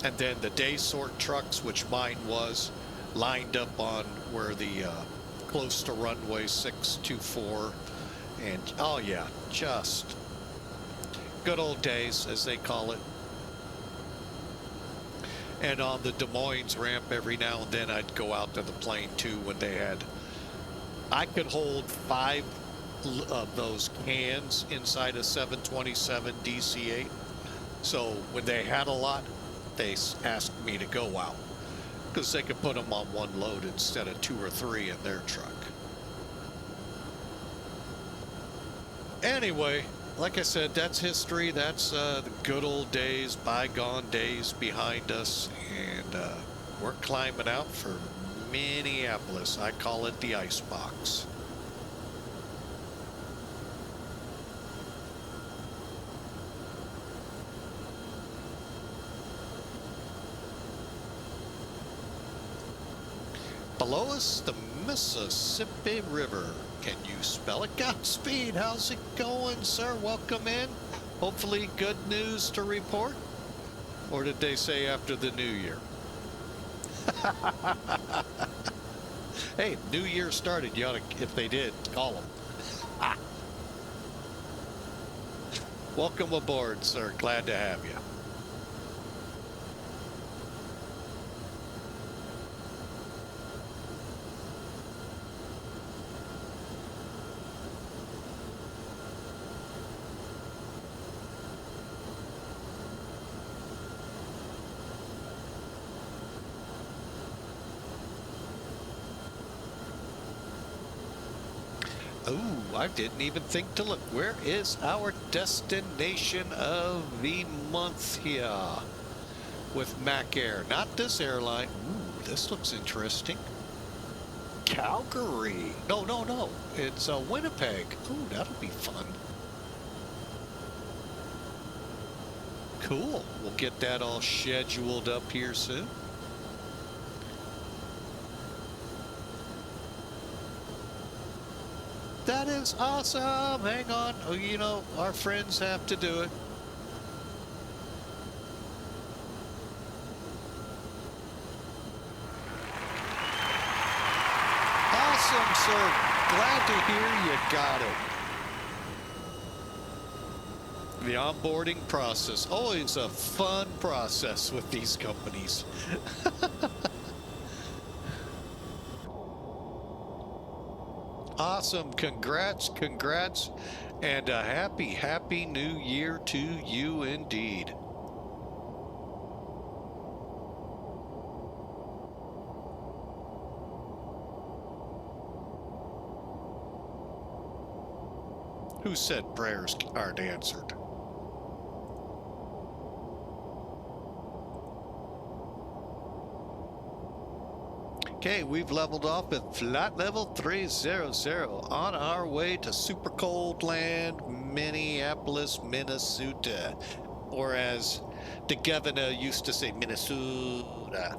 And then the day sort trucks, which mine was, lined up on where the close to runway 624, and oh yeah, just good old days, as they call it. And on the Des Moines ramp, every now and then I'd go out to the plane too when they had, I could hold 5 of those cans inside a 727 DC-8. So when they had a lot, they asked me to go out because they could put them on one load instead of 2 or 3 in their truck. Anyway, like I said, that's history. That's the good old days, bygone days behind us, and we're climbing out for Minneapolis. I call it the icebox. Below us, the Mississippi River. Can you spell it? Godspeed. How's it going, sir? Welcome in. Hopefully good news to report. Or did they say after the new year? Hey, new year started. You ought to, if they did, call them. Welcome aboard, sir. Glad to have you. Oh, I didn't even think to look. Where is our destination of the month here with Mac Air? Not this airline. Ooh, this looks interesting. Calgary. No. It's Winnipeg. Ooh, that'll be fun. Cool. We'll get that all scheduled up here soon. That is awesome. Hang on. Oh, you know, our friends have to do it. Awesome, sir. Glad to hear you got it. The onboarding process. Always a fun process with these companies. Awesome. Congrats, and a happy new year to you indeed. Who said prayers aren't answered? Okay, we've leveled off at flight level 300 on our way to super cold land, Minneapolis, Minnesota. Or as the governor used to say, Minnesota.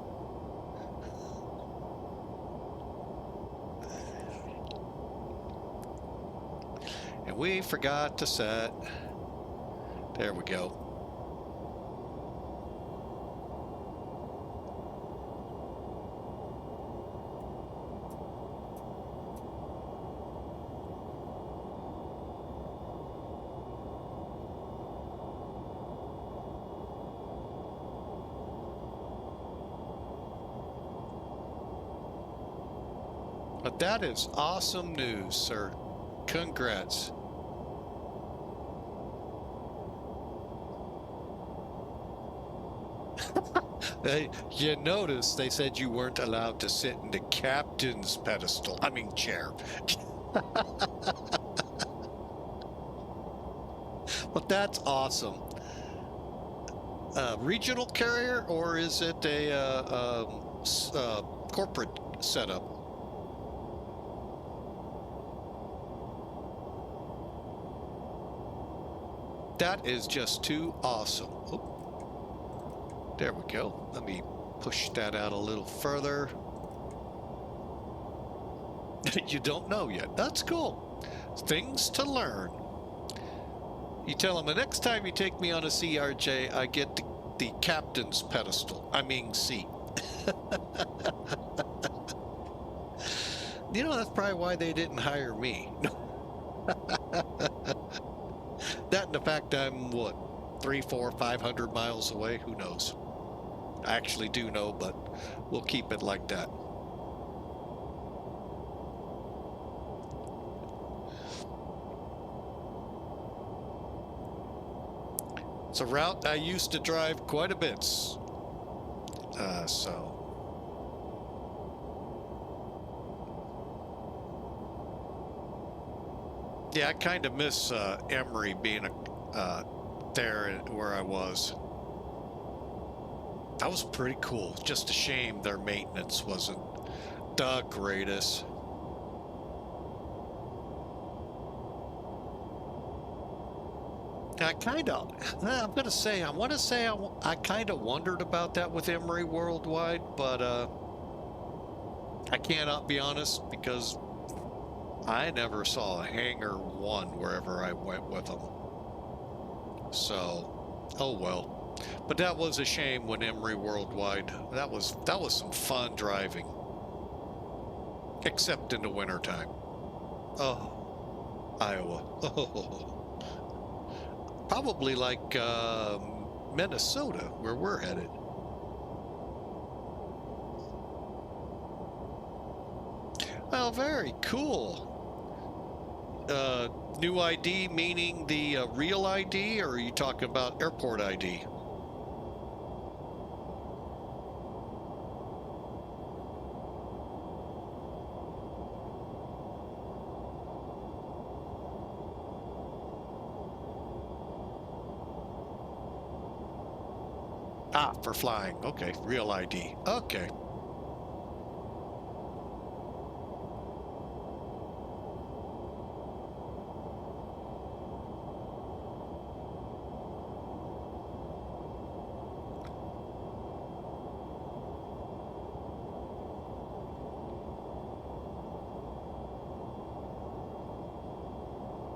And we forgot to set. There we go. But that is awesome news, sir. Congrats. You notice they said you weren't allowed to sit in the captain's pedestal. I mean, chair. But that's awesome. Regional carrier, or is it a corporate setup? That is just too awesome. Oh, there we go. Let me push that out a little further. You don't know yet. That's cool. Things to learn. You tell them the next time you take me on a CRJ, I get the captain's pedestal. I mean seat. You know, that's probably why they didn't hire me. That and the fact I'm, what, 300, 400, 500 miles away? Who knows? I actually do know, but we'll keep it like that. It's a route I used to drive quite a bit. Yeah, I kind of miss Emory being there where I was. That was pretty cool. Just a shame their maintenance wasn't the greatest. I kind of, I'm going to say, I kind of wondered about that with Emory Worldwide, but I cannot be honest because I never saw a Hangar 1 wherever I went with them. So, oh well. But that was a shame when Emory Worldwide. That was some fun driving. Except in the wintertime. Oh, Iowa. Oh. Probably like Minnesota, where we're headed. Well, very cool. New ID meaning the real ID, or are you talking about airport ID? Ah, for flying. Okay, real ID. Okay.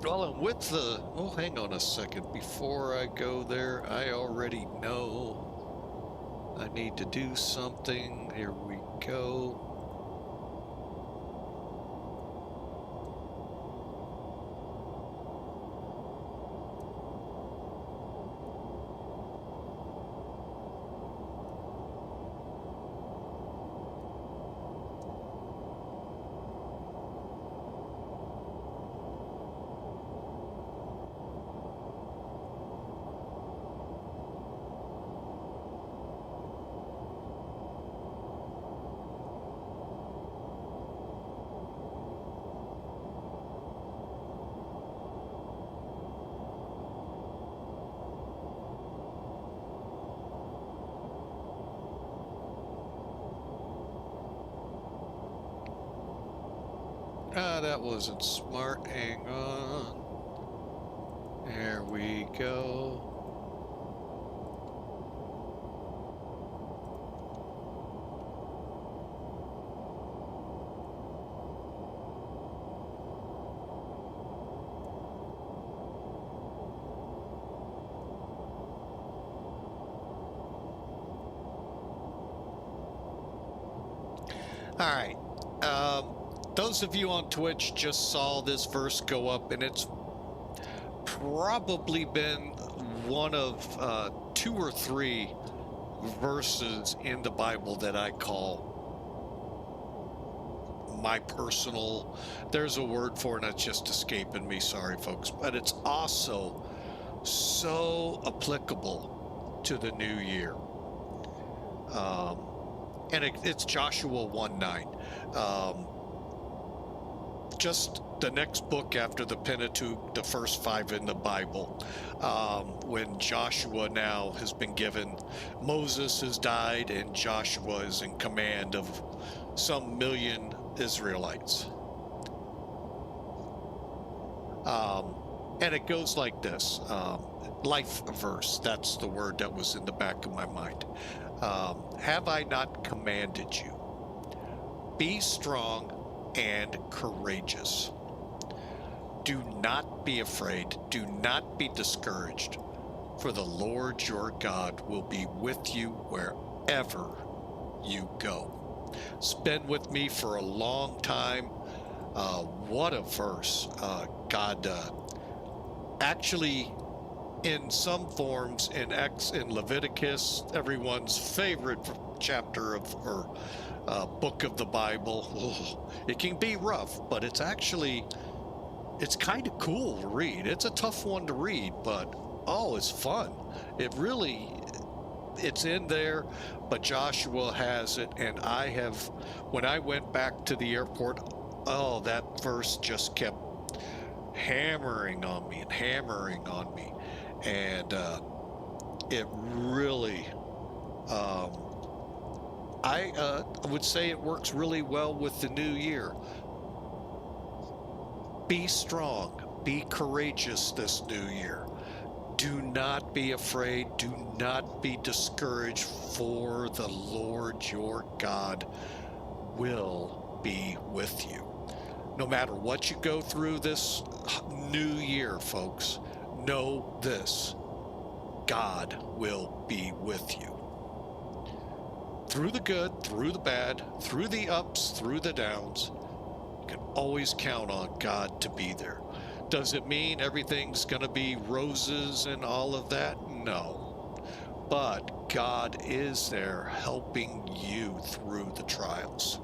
Well, and with the, oh, hang on a second. Before I go there, I already know I need to do something. Here we go. Ah, that wasn't smart. Hang on. There we go. All right. Those of you on Twitch just saw this verse go up, and it's probably been one of 2 or 3 verses in the Bible that I call my personal, there's a word for it and it's just escaping me, sorry folks, but it's also so applicable to the new year. And it's Joshua 1:9. Just the next book after the Pentateuch, the first 5 in the Bible, when Joshua now has been given, Moses has died and Joshua is in command of some million Israelites. And it goes like this, life verse, that's the word that was in the back of my mind. Have I not commanded you? Be strong and courageous. Do not be afraid. Do not be discouraged, for the Lord your God will be with you wherever you go. It's been with me for a long time. What a verse. God actually, in some forms, in Leviticus, everyone's favorite chapter of or book of the Bible. It can be rough, but it's kind of cool to read. It's a tough one to read, but it's fun. It's in there, but Joshua has it, and when I went back to the airport, that verse just kept hammering on me, and it really, I would say it works really well with the new year. Be strong, be courageous this new year. Do not be afraid, do not be discouraged, for the Lord your God will be with you. No matter what you go through this new year, folks, know this: God will be with you. Through the good, through the bad, through the ups, through the downs, you can always count on God to be there. Does it mean everything's going to be roses and all of that? No. But God is there helping you through the trials.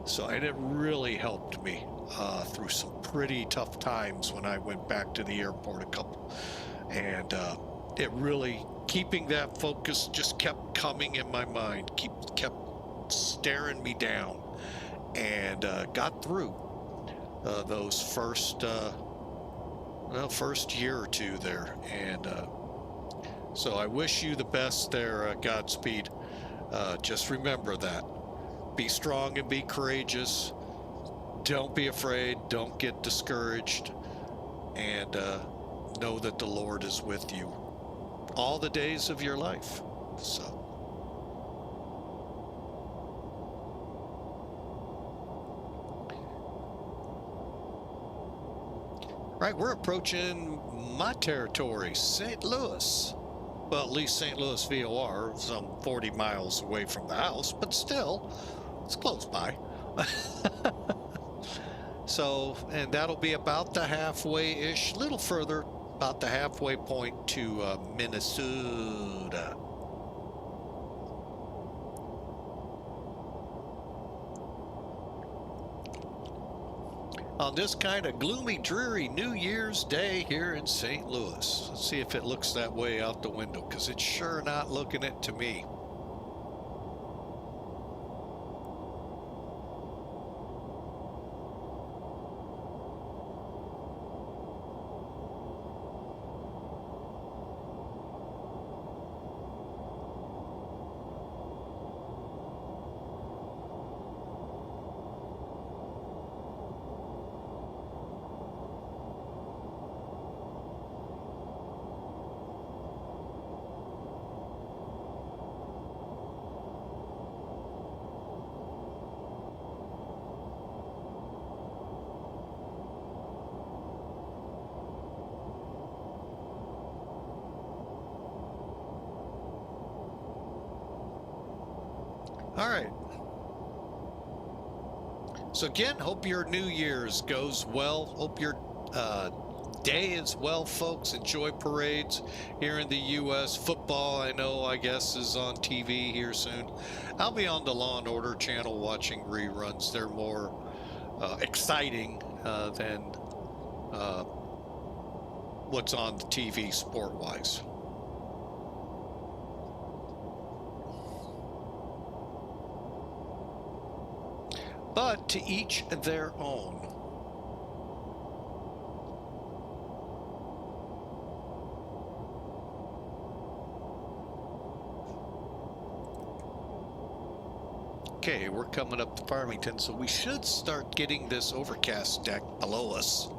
So, and it really helped me through some pretty tough times when I went back to the airport and it really, keeping that focus just kept coming in my mind, kept staring me down, and got through those first year or two there. And so I wish you the best there, Godspeed. Just remember that. Be strong and be courageous. Don't be afraid. Don't get discouraged. And know that the Lord is with you all the days of your life. So. Right, we're approaching my territory, St. Louis. Well, at least St. Louis VOR, some 40 miles away from the house, but still, it's close by. So, and that'll be about the halfway-ish, little further, about the halfway point to Minnesota. On this kind of gloomy, dreary New Year's Day here in St. Louis. Let's see if it looks that way out the window, because it's sure not looking it to me. All right. So again, hope your New Year's goes well. Hope your day is well, folks. Enjoy parades here in the U.S. Football, I guess, is on TV here soon. I'll be on the Law and Order channel watching reruns. They're more exciting than what's on the TV sport-wise. But to each their own. Okay, we're coming up to Farmington, so we should start getting this overcast deck below us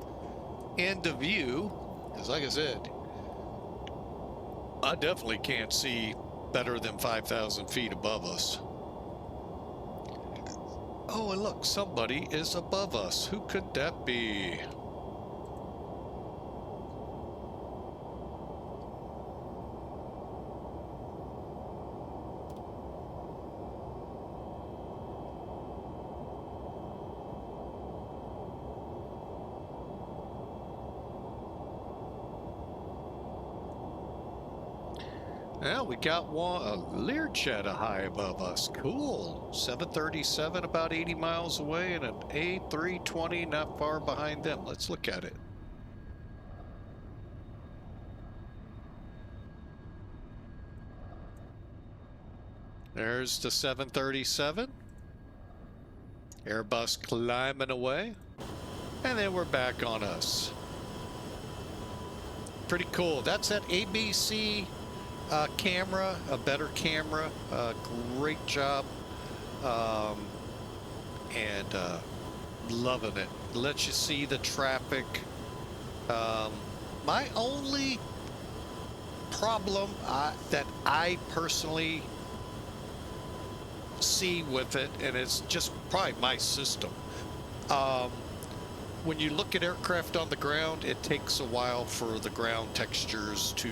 into view. Because like I said, I definitely can't see better than 5,000 feet above us. Oh, and look, somebody is above us. Who could that be? Well, we got one, a Learjet high above us. Cool. 737 about 80 miles away and an A320 not far behind them. Let's look at it. There's the 737. Airbus climbing away. And then we're back on us. Pretty cool. That's that ABC camera, a better camera, great job, and loving it. Lets you see the traffic. My only problem that I personally see with it, and it's just probably my system. When you look at aircraft on the ground, it takes a while for the ground textures to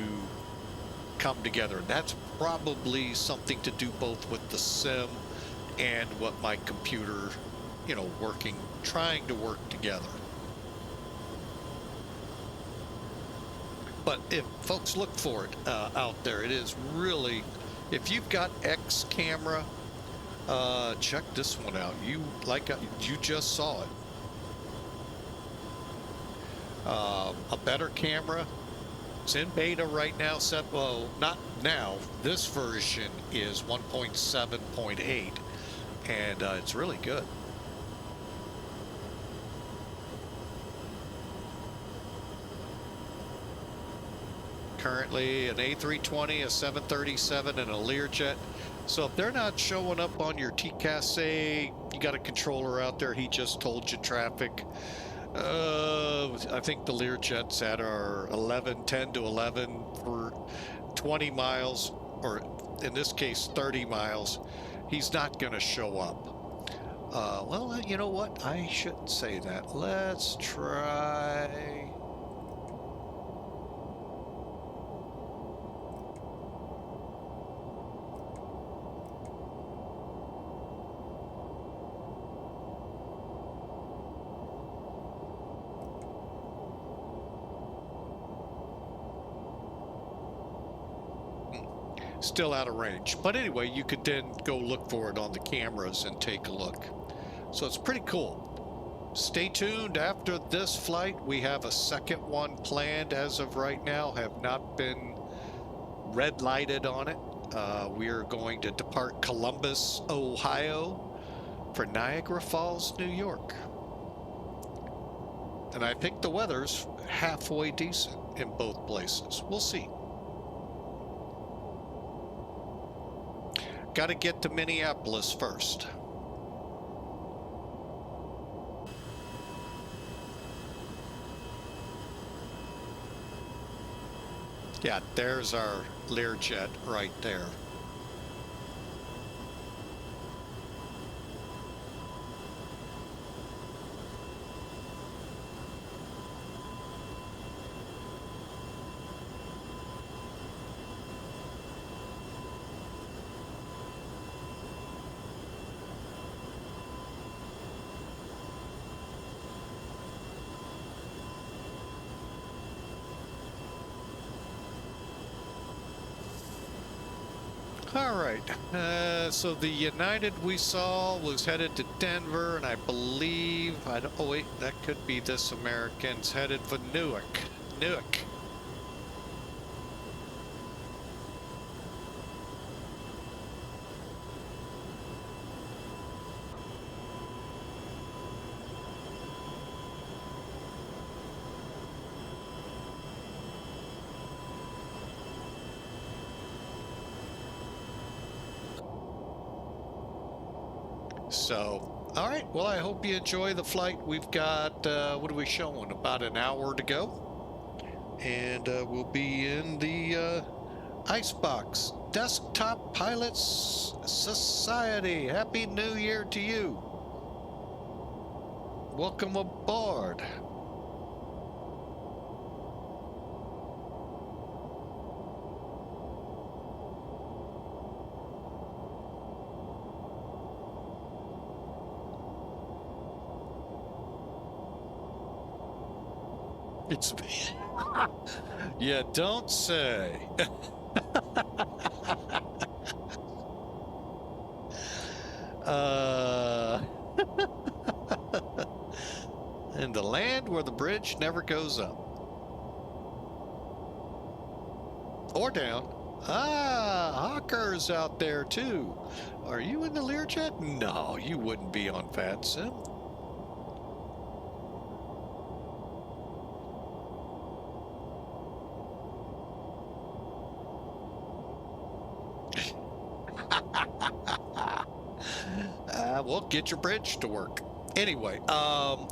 come together. That's probably something to do both with the sim and what my computer, you know, trying to work together. But if folks look for it out there, it is really, if you've got X camera, check this one out. You just saw it. A better camera. It's in beta right now. Well, not now. This version is 1.7.8, and it's really good. Currently an A320, a 737, and a Learjet. So if they're not showing up on your TCAS, say you got a controller out there, he just told you traffic. I think the Learjets at our 10 to 11 for 20 miles, or in this case 30 miles, he's not going to show up. Well, you know what? I shouldn't say that. Let's try. Still out of range, but anyway, you could then go look for it on the cameras and take a look. So it's pretty cool. Stay tuned. After this flight, we have a second one planned. As of right now, have not been red lighted on it. We are going to depart Columbus, Ohio for Niagara Falls, New York, and I think the weather's halfway decent in both places. We'll see. Got to get to Minneapolis first. Yeah, there's our Learjet right there. All right, so the United we saw was headed to Denver, and I believe, oh wait, that could be this American's headed for Newark. So, all right, well, I hope you enjoy the flight. We've got, what are we showing? About an hour to go. And we'll be in the Icebox Desktop Pilots Society. Happy New Year to you. Welcome aboard. It's yeah, don't say. In the land where the bridge never goes up or down. Hawker's out there too. Are you in the Learjet? No, you wouldn't be on VATSIM. Well, get your bridge to work. Anyway, well,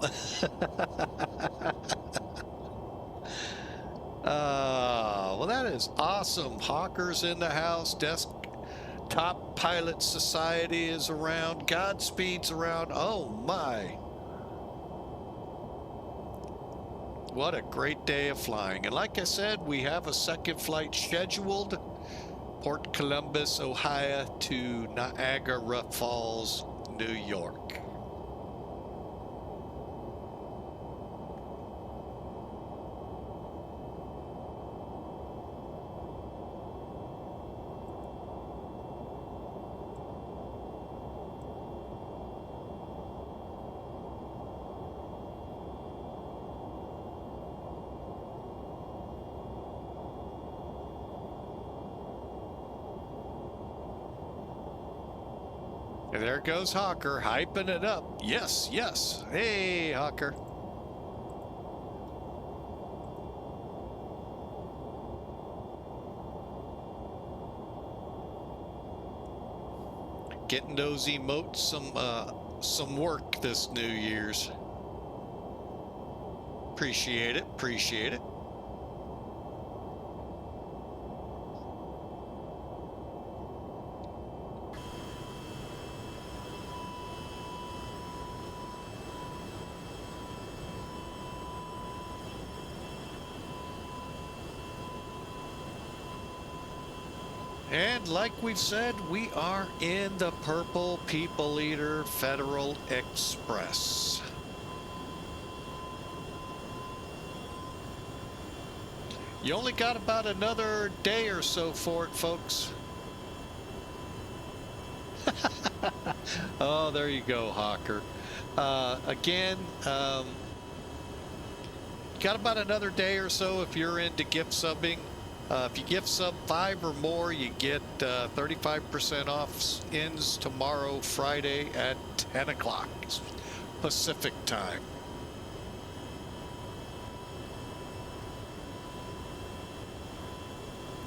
that is awesome. Hawker's in the house. Top Pilot Society is around. Godspeed's around. Oh my. What a great day of flying. And like I said, we have a second flight scheduled. Port Columbus, Ohio to Niagara Falls, New York. And there goes Hawker, hyping it up. Yes, yes. Hey, Hawker. Getting those emotes some work this New Year's. Appreciate it, appreciate it. And like we've said, we are in the Purple People Eater Federal Express. You only got about another day or so for it, folks. Oh, there you go, Hawker. Again, got about another day or so if you're into gift subbing. If you gift sub 5 or more, you get 35% off. Ends tomorrow, Friday at 10 o'clock Pacific time.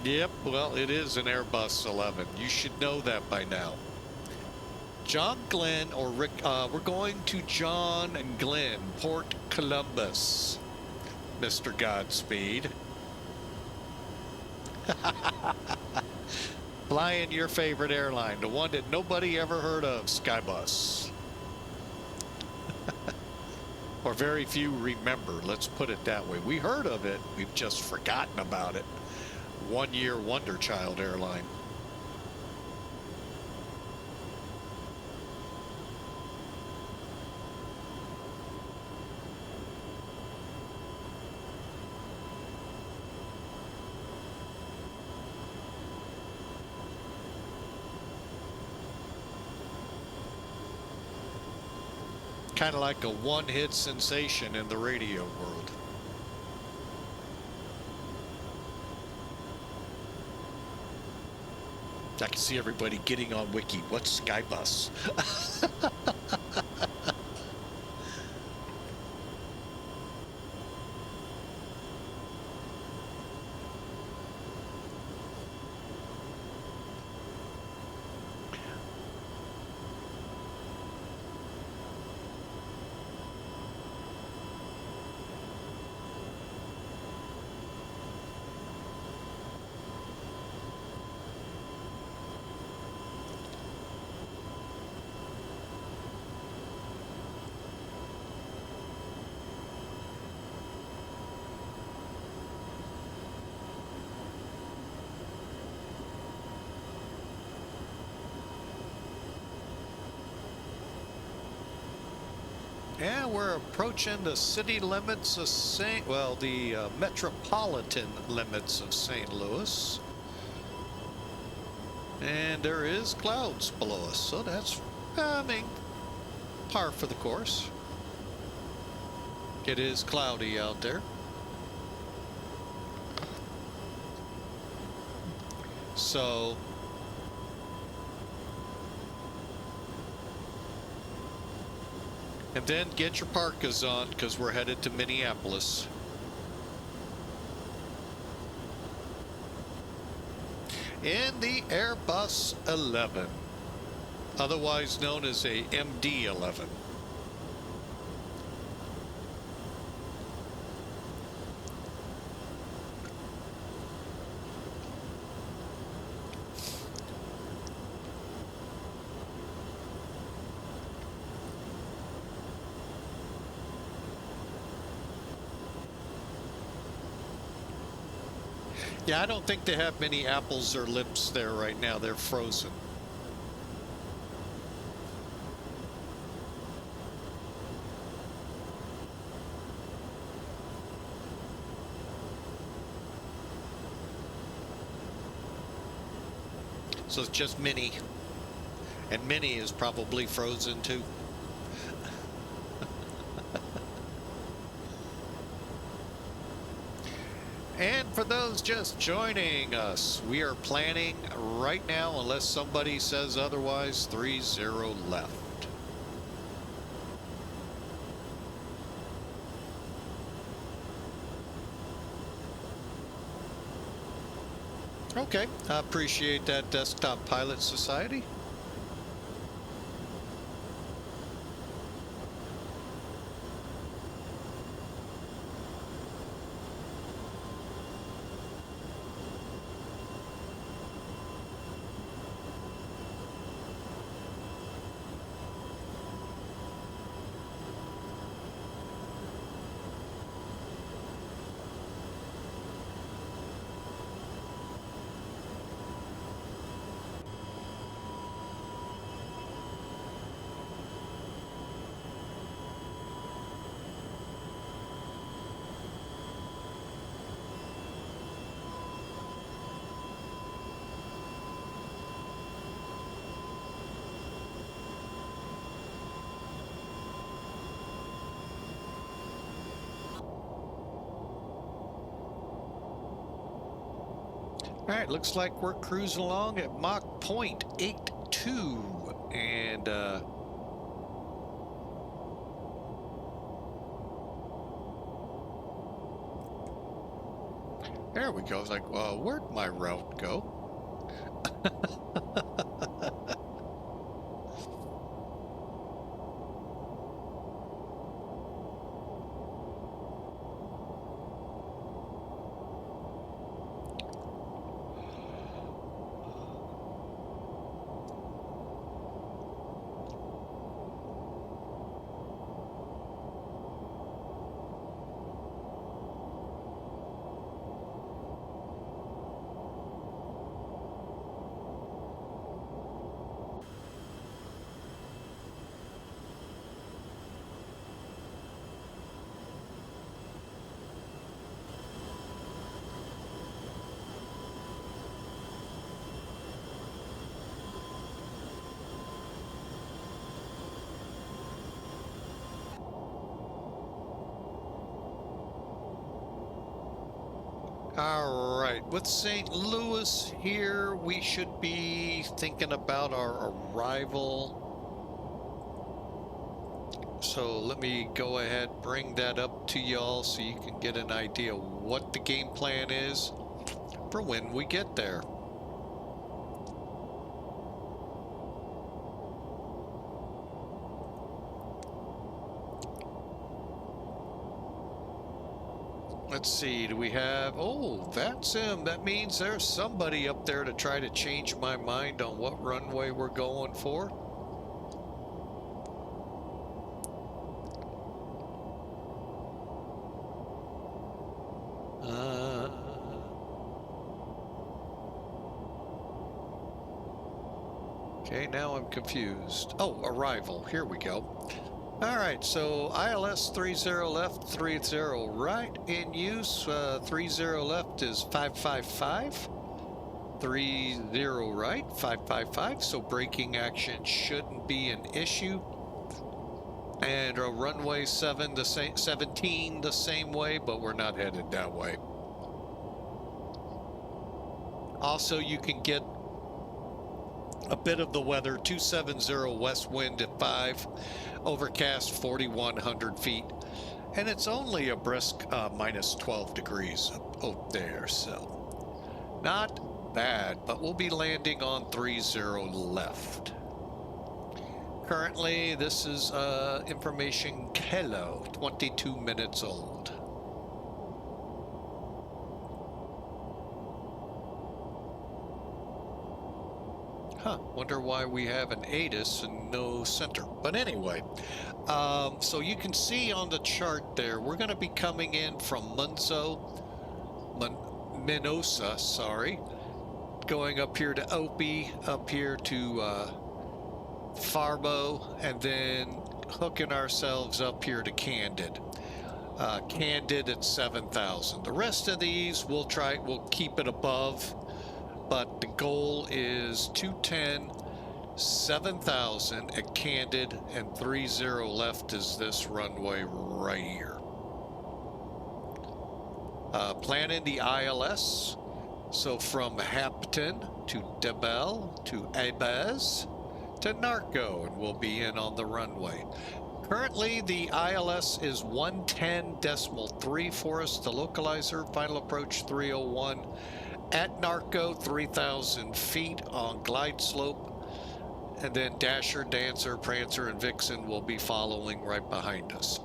Yep, well, it is an Airbus 11. You should know that by now. John Glenn or Rick, we're going to John and Glenn, Port Columbus, Mr. Godspeed. Flying your favorite airline, the one that nobody ever heard of, Skybus. Or very few remember, let's put it that way. We heard of it, we've just forgotten about it. One-year wonder child airline. Kind of like a one-hit sensation in the radio world. I can see everybody getting on Wiki. What's Skybus? Yeah, we're approaching the city limits of the metropolitan limits of St. Louis. And there is clouds below us, so that's, I mean, par for the course. It is cloudy out there. So and then get your parkas on because we're headed to Minneapolis. In the Airbus 11, otherwise known as a MD-11. Yeah, I don't think they have many apples or lips there right now. They're frozen. So it's just Minnie. And Minnie is probably frozen too. And for those just joining us, we are planning right now, unless somebody says otherwise, 30 left. Okay, I appreciate that, Desktop Pilot Society. All right, looks like we're cruising along at Mach 0.82, and there we go. It's like, well, where'd my route go? All right, with St. Louis here, we should be thinking about our arrival. So let me go ahead, bring that up to y'all so you can get an idea what the game plan is for when we get there. Let's see, do we have, oh, VATSIM, that means there's somebody up there to try to change my mind on what runway we're going for. Okay, now I'm confused. Oh, arrival, here we go. All right, so ILS 30 left, 30 right in use. 30 left is 555. 30 right, 555. So braking action shouldn't be an issue. And runway 17 the same way, but we're not headed that way. Also, you can get a bit of the weather, 270 west wind at 5, overcast 4,100 feet, and it's only a brisk minus 12 degrees up there, so not bad, but we'll be landing on 30 left. Currently, this is information Kilo, 22 minutes old. Huh, wonder why we have an ATIS and no center. But anyway, so you can see on the chart there, we're going to be coming in from Munzo, Minosa, sorry. Going up here to Opie, up here to Farbo, and then hooking ourselves up here to Candid. Candid at 7,000. The rest of these we'll keep it above, but the goal is 210, 7,000 at Candid, and 30 left is this runway right here. Planning the ILS, so from Hapton to Debel to Abez to Narco, and we'll be in on the runway. Currently, the ILS is 110.3 for us, the localizer, final approach 301. At Narco, 3,000 feet on glide slope. And then Dasher, Dancer, Prancer, and Vixen will be following right behind us.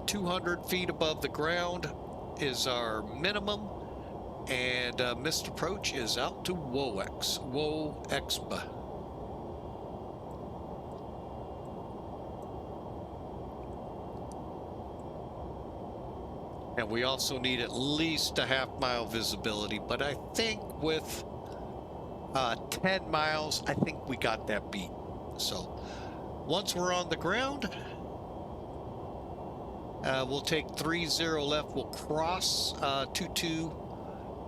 200 feet above the ground is our minimum. And missed approach is out to Woexba. And we also need at least a half-mile visibility, but I think with 10 miles, I think we got that beat. So once we're on the ground, we'll take 30 left, we'll cross 22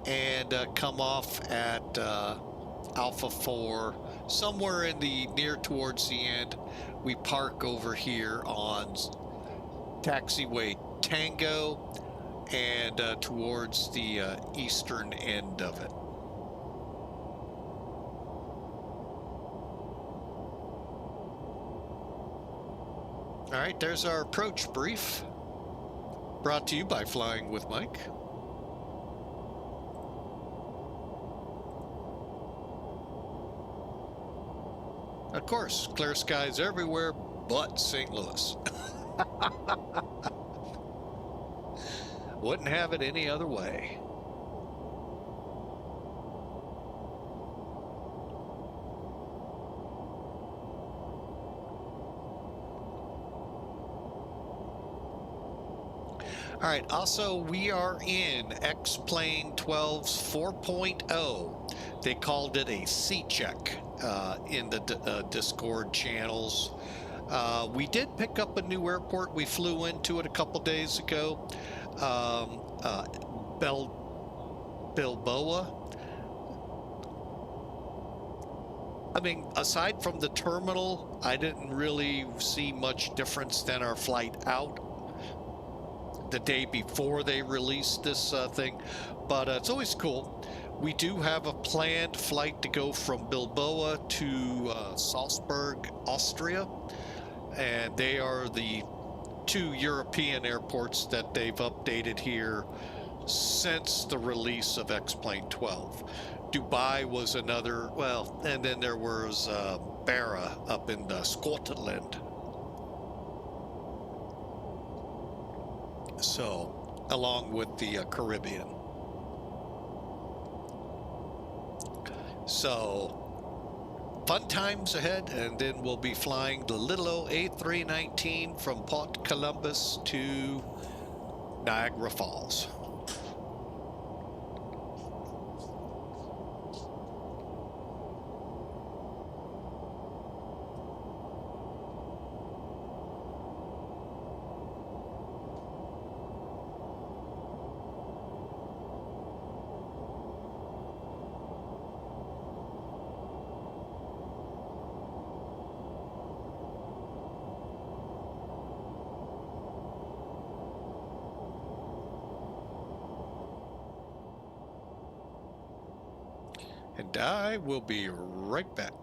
and come off at Alpha 4, somewhere in the near towards the end. We park over here on taxiway Tango and towards the eastern end of it. All right, there's our approach brief, brought to you by Flying with Mike. Of course, clear skies everywhere but St. Louis. Wouldn't have it any other way. All right, also we are in X-Plane 12's 4.0. They called it a C-check in the Discord channels. We did pick up a new airport. We flew into it a couple days ago. Bilboa. I mean, aside from the terminal, I didn't really see much difference than our flight out the day before they released this thing, but it's always cool. We do have a planned flight to go from Bilboa to Salzburg, Austria, and they are the two European airports that they've updated here since the release of X-Plane 12. Dubai was another, well, and then there was Barra up in Scotland. So, along with the Caribbean. So, fun times ahead, and then we'll be flying the little old A319 from Port Columbus to Niagara Falls. And I will be right back.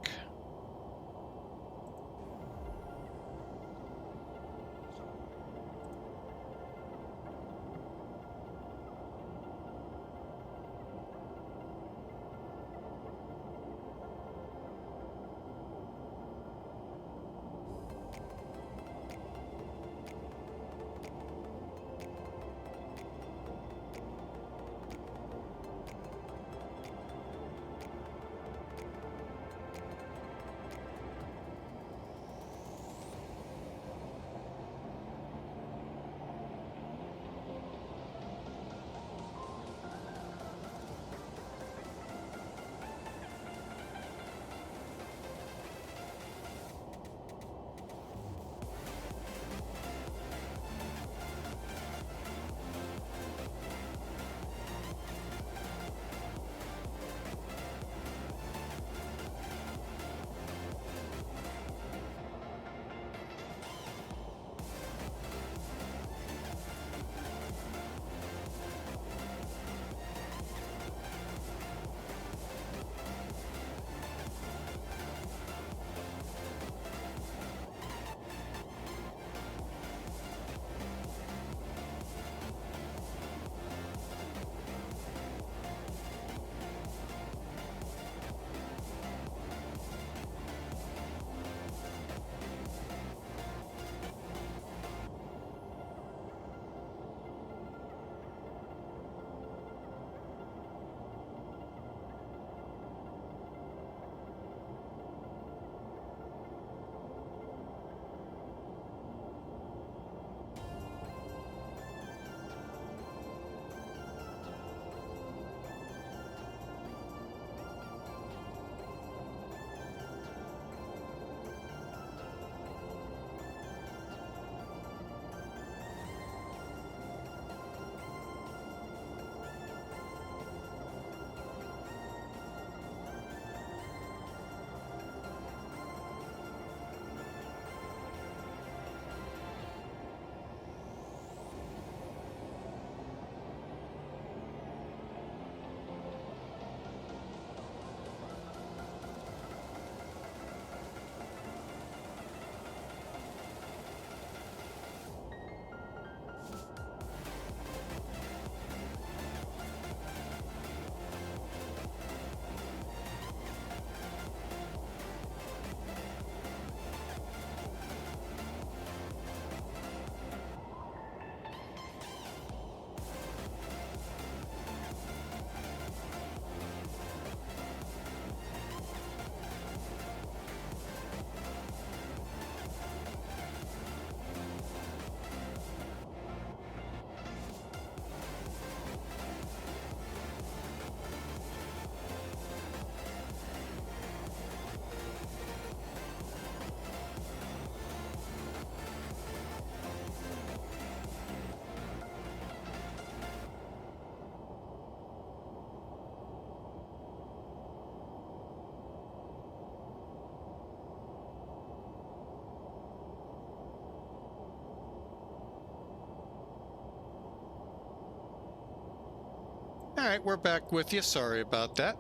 All right, we're back with you. Sorry about that.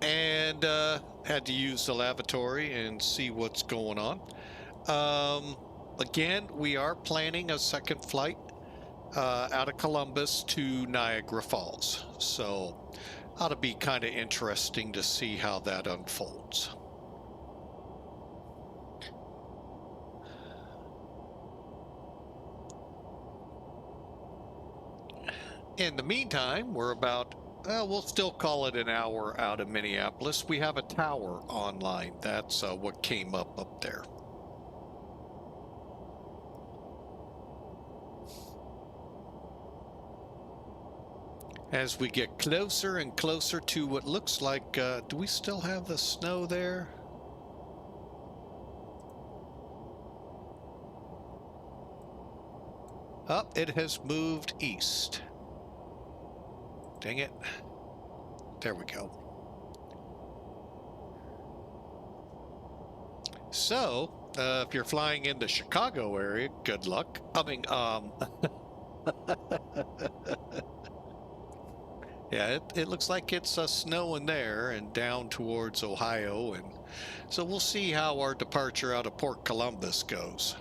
And had to use the lavatory and see what's going on. Again, we are planning a second flight out of Columbus to Niagara Falls. So ought to be kind of interesting to see how that unfolds. In the meantime, we're about, we'll still call it an hour out of Minneapolis. We have a tower online. That's what came up there. As we get closer and closer to what looks like, do we still have the snow there? Oh, it has moved east. Dang it. There we go. So, if you're flying in the Chicago area, good luck. I mean, yeah, it looks like it's snowing there and down towards Ohio, and so we'll see how our departure out of Port Columbus goes.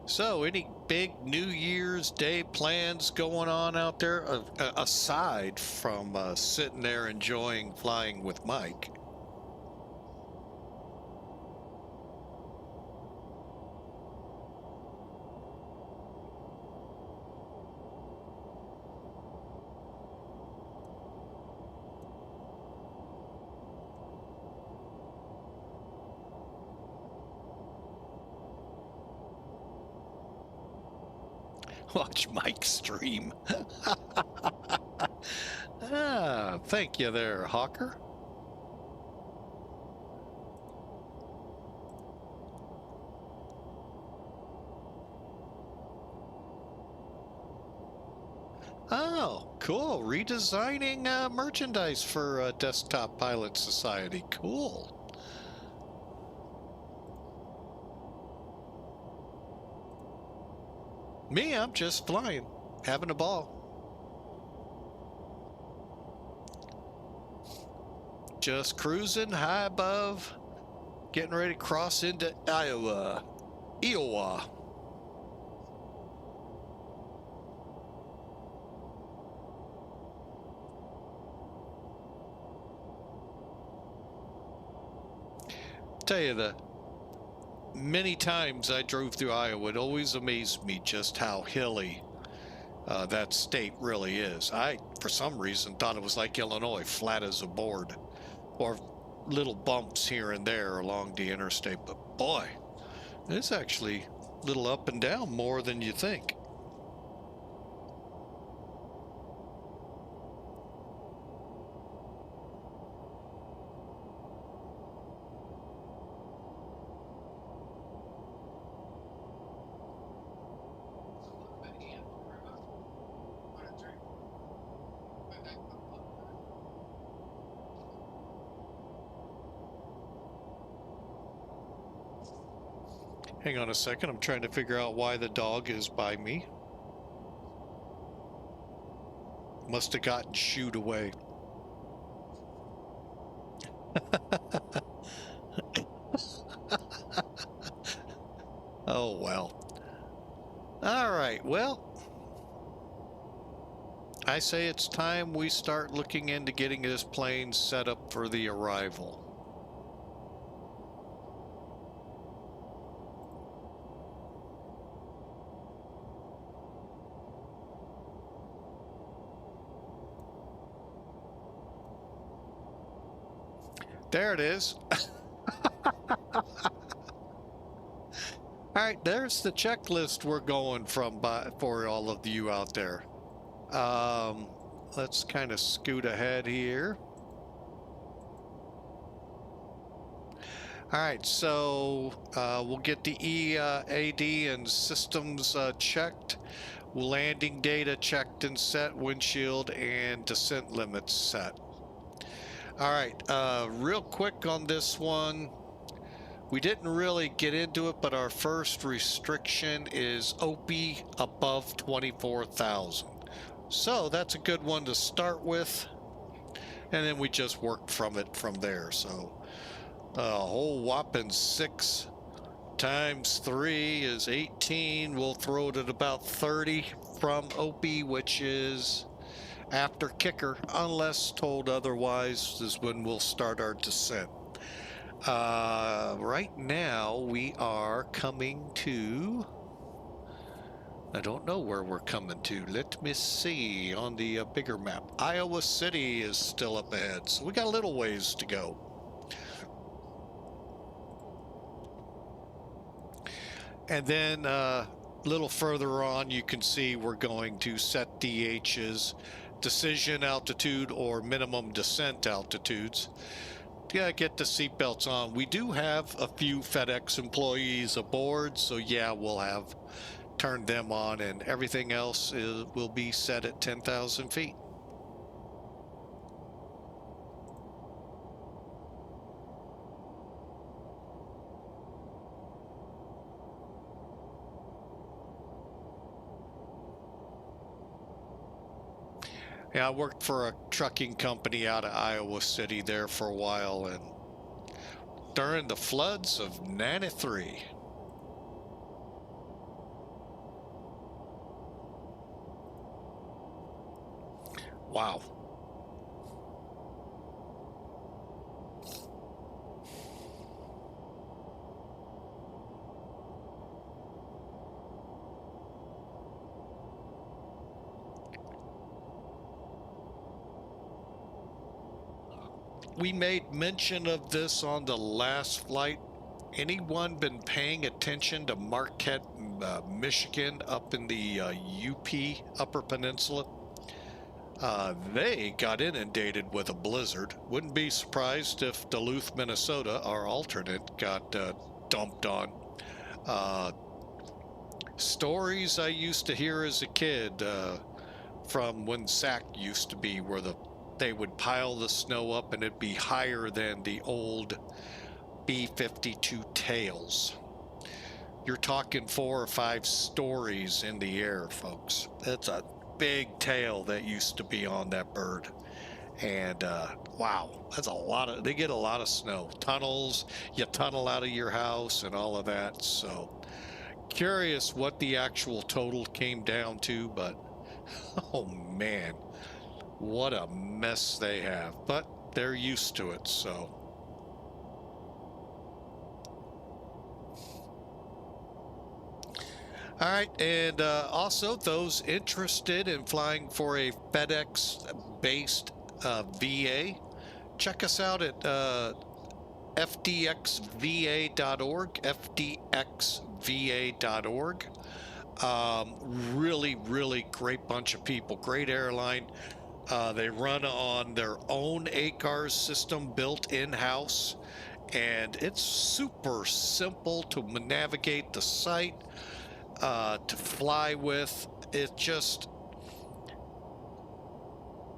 So, any big New Year's Day plans going on out there, aside from sitting there enjoying flying with Mike? Watch Mike stream. Ah, thank you there, Hawker. Oh, cool. Redesigning merchandise for Desktop Pilot Society. Cool. Me, I'm just flying, having a ball. Just cruising high above, getting ready to cross into Iowa. Tell you, the many times I drove through Iowa, it always amazed me just how hilly that state really is. I, for some reason, thought it was like Illinois, flat as a board, or little bumps here and there along the interstate. But boy, it's actually a little up and down more than you think. Hang on a second, I'm trying to figure out why the dog is by me. Must have gotten shooed away. Oh, well. All right, well, I say it's time we start looking into getting this plane set up for the arrival. There it is. All right, there's the checklist we're going from for all of you out there. Let's kind of scoot ahead here. All right, so we'll get the EAD and systems checked, landing data checked and set, windshield and descent limits set. All right, real quick on this one. We didn't really get into it, but our first restriction is OPI above 24,000. So that's a good one to start with. And then we just work from it from there. So a whole whopping 6 times 3 is 18. We'll throw it at about 30 from OPI, which is after kicker, unless told otherwise, is when we'll start our descent. Right now we are coming to, I don't know where we're coming to. Let me see on the bigger map. Iowa City is still up ahead, so we got a little ways to go. And then a little further on, you can see we're going to set DH's decision altitude or minimum descent altitudes. Yeah, get the seatbelts on. We do have a few FedEx employees aboard, so yeah, we'll have turned them on, and everything else will be set at 10,000 feet. Yeah, I worked for a trucking company out of Iowa City there for a while, and during the floods of '93. Wow. We made mention of this on the last flight. Anyone been paying attention to Marquette, Michigan, up in the UP, Upper Peninsula? They got inundated with a blizzard. Wouldn't be surprised if Duluth, Minnesota, our alternate, got dumped on. Stories I used to hear as a kid from when SAC used to be, where they would pile the snow up and it'd be higher than the old B-52 tails. You're talking 4 or 5 stories in the air, folks. That's a big tail that used to be on that bird. And wow, that's a lot of, they get a lot of snow. Tunnels, you tunnel out of your house and all of that. So curious what the actual total came down to, but oh man, what a mess they have. But they're used to it, so. All right, and also those interested in flying for a FedEx-based VA, check us out at fdxva.org, fdxva.org. Really great bunch of people, great airline. They run on their own ACARS system built in-house, and it's super simple to navigate the site, to fly with. It just,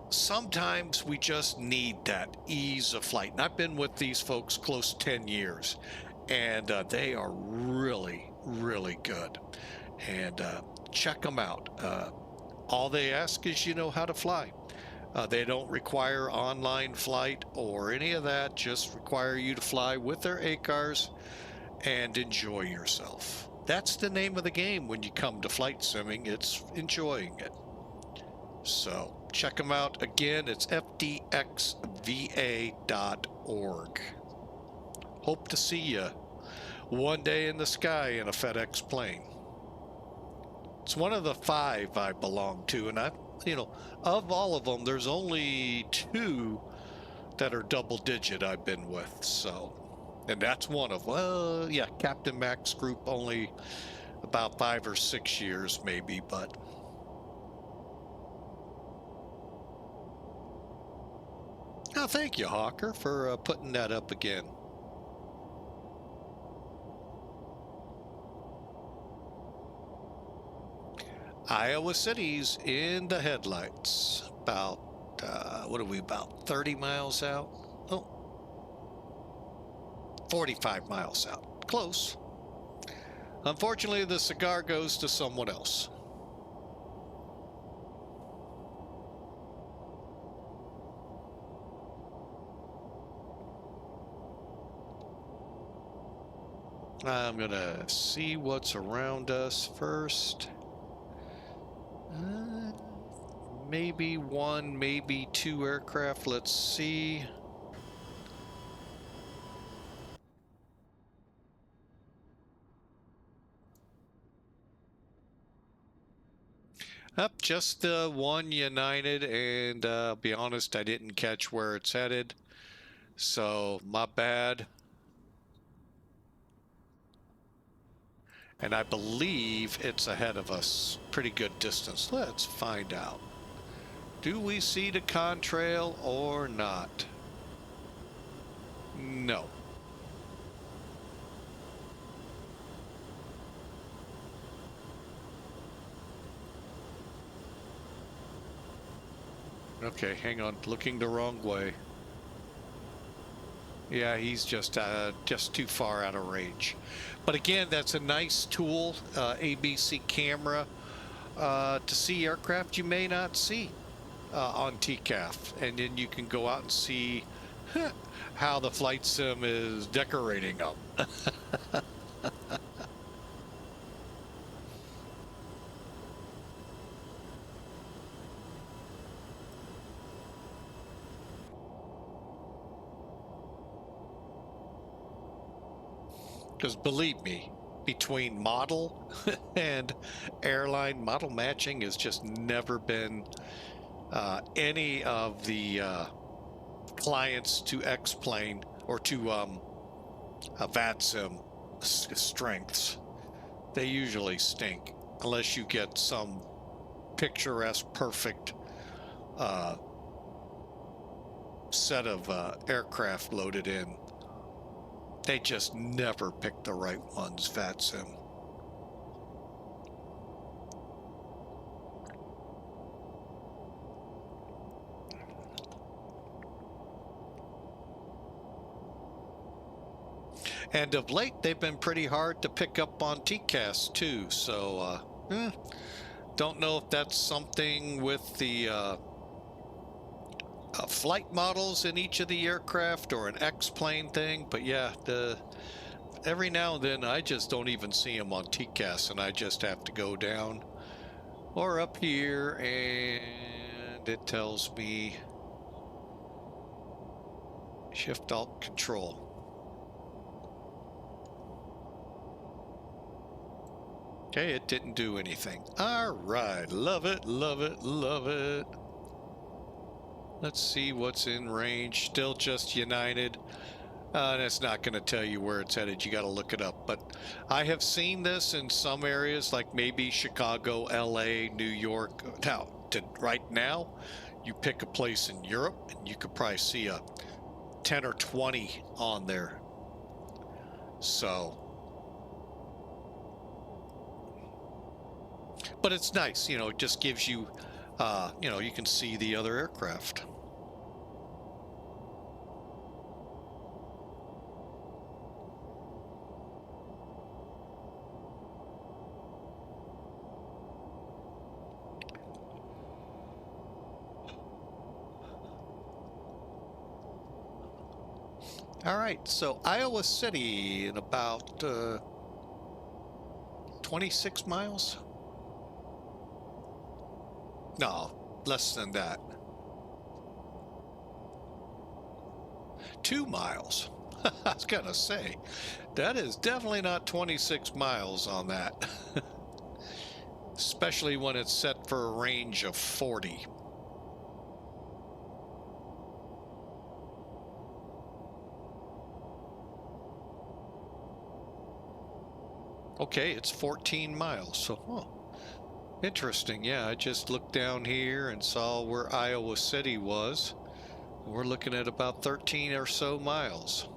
sometimes we just need that ease of flight. And I've been with these folks close to 10 years, and they are really good. And check them out. All they ask is you know how to fly. They don't require online flight or any of that, just require you to fly with their ACARS and enjoy yourself. That's the name of the game when you come to flight simming. It's enjoying it. So check them out. Again, it's fdxva.org. Hope to see you one day in the sky in a FedEx plane. It's one of the 5 I belong to, and of all of them, there's only 2 that are double digit I've been with, so. And that's one of, well, yeah, Captain Max group, only about 5 or 6 years maybe, but. Oh, thank you, Hawker, for putting that up again. Iowa City's in the headlights. About, what are we, about 30 miles out? Oh. 45 miles out. Close. Unfortunately, the cigar goes to someone else. I'm gonna see what's around us first. Maybe one, maybe two aircraft. Let's see. Up just the one United, and I'll be honest, I didn't catch where it's headed, so my bad. And I believe it's ahead of us, pretty good distance. Let's find out. Do we see the contrail or not? No. Okay, hang on, looking the wrong way. Yeah, he's just too far out of range. But again, that's a nice tool, ABC camera, to see aircraft you may not see on TCAF. And then you can go out and see how the flight sim is decorating them. Because believe me, between model and airline, model matching has just never been any of the clients to X-plane or to a VATSIM strengths. They usually stink unless you get some picturesque, perfect set of aircraft loaded in. They just never pick the right ones, VATSIM. And of late, they've been pretty hard to pick up on TCAS too. So, don't know if that's something with the flight models in each of the aircraft or an X-plane thing. But yeah, every now and then I just don't even see them on TCAS, and I just have to go down or up here, and it tells me Shift Alt Control. Okay, it didn't do anything. All right, love it, love it, love it. Let's see what's in range. Still just United. That's not going to tell you where it's headed. You got to look it up. But I have seen this in some areas, like maybe Chicago, LA, New York. Now, right now, you pick a place in Europe, and you could probably see a 10 or 20 on there. So, but it's nice, you know, it just gives you, you know, you can see the other aircraft. All right, so Iowa City in about 26 miles? No, less than that. 2 miles. I was gonna say, that is definitely not 26 miles on that. Especially when it's set for a range of 40. Okay, it's 14 miles, so interesting. Yeah, I just looked down here and saw where Iowa City was. We're looking at about 13 or so miles.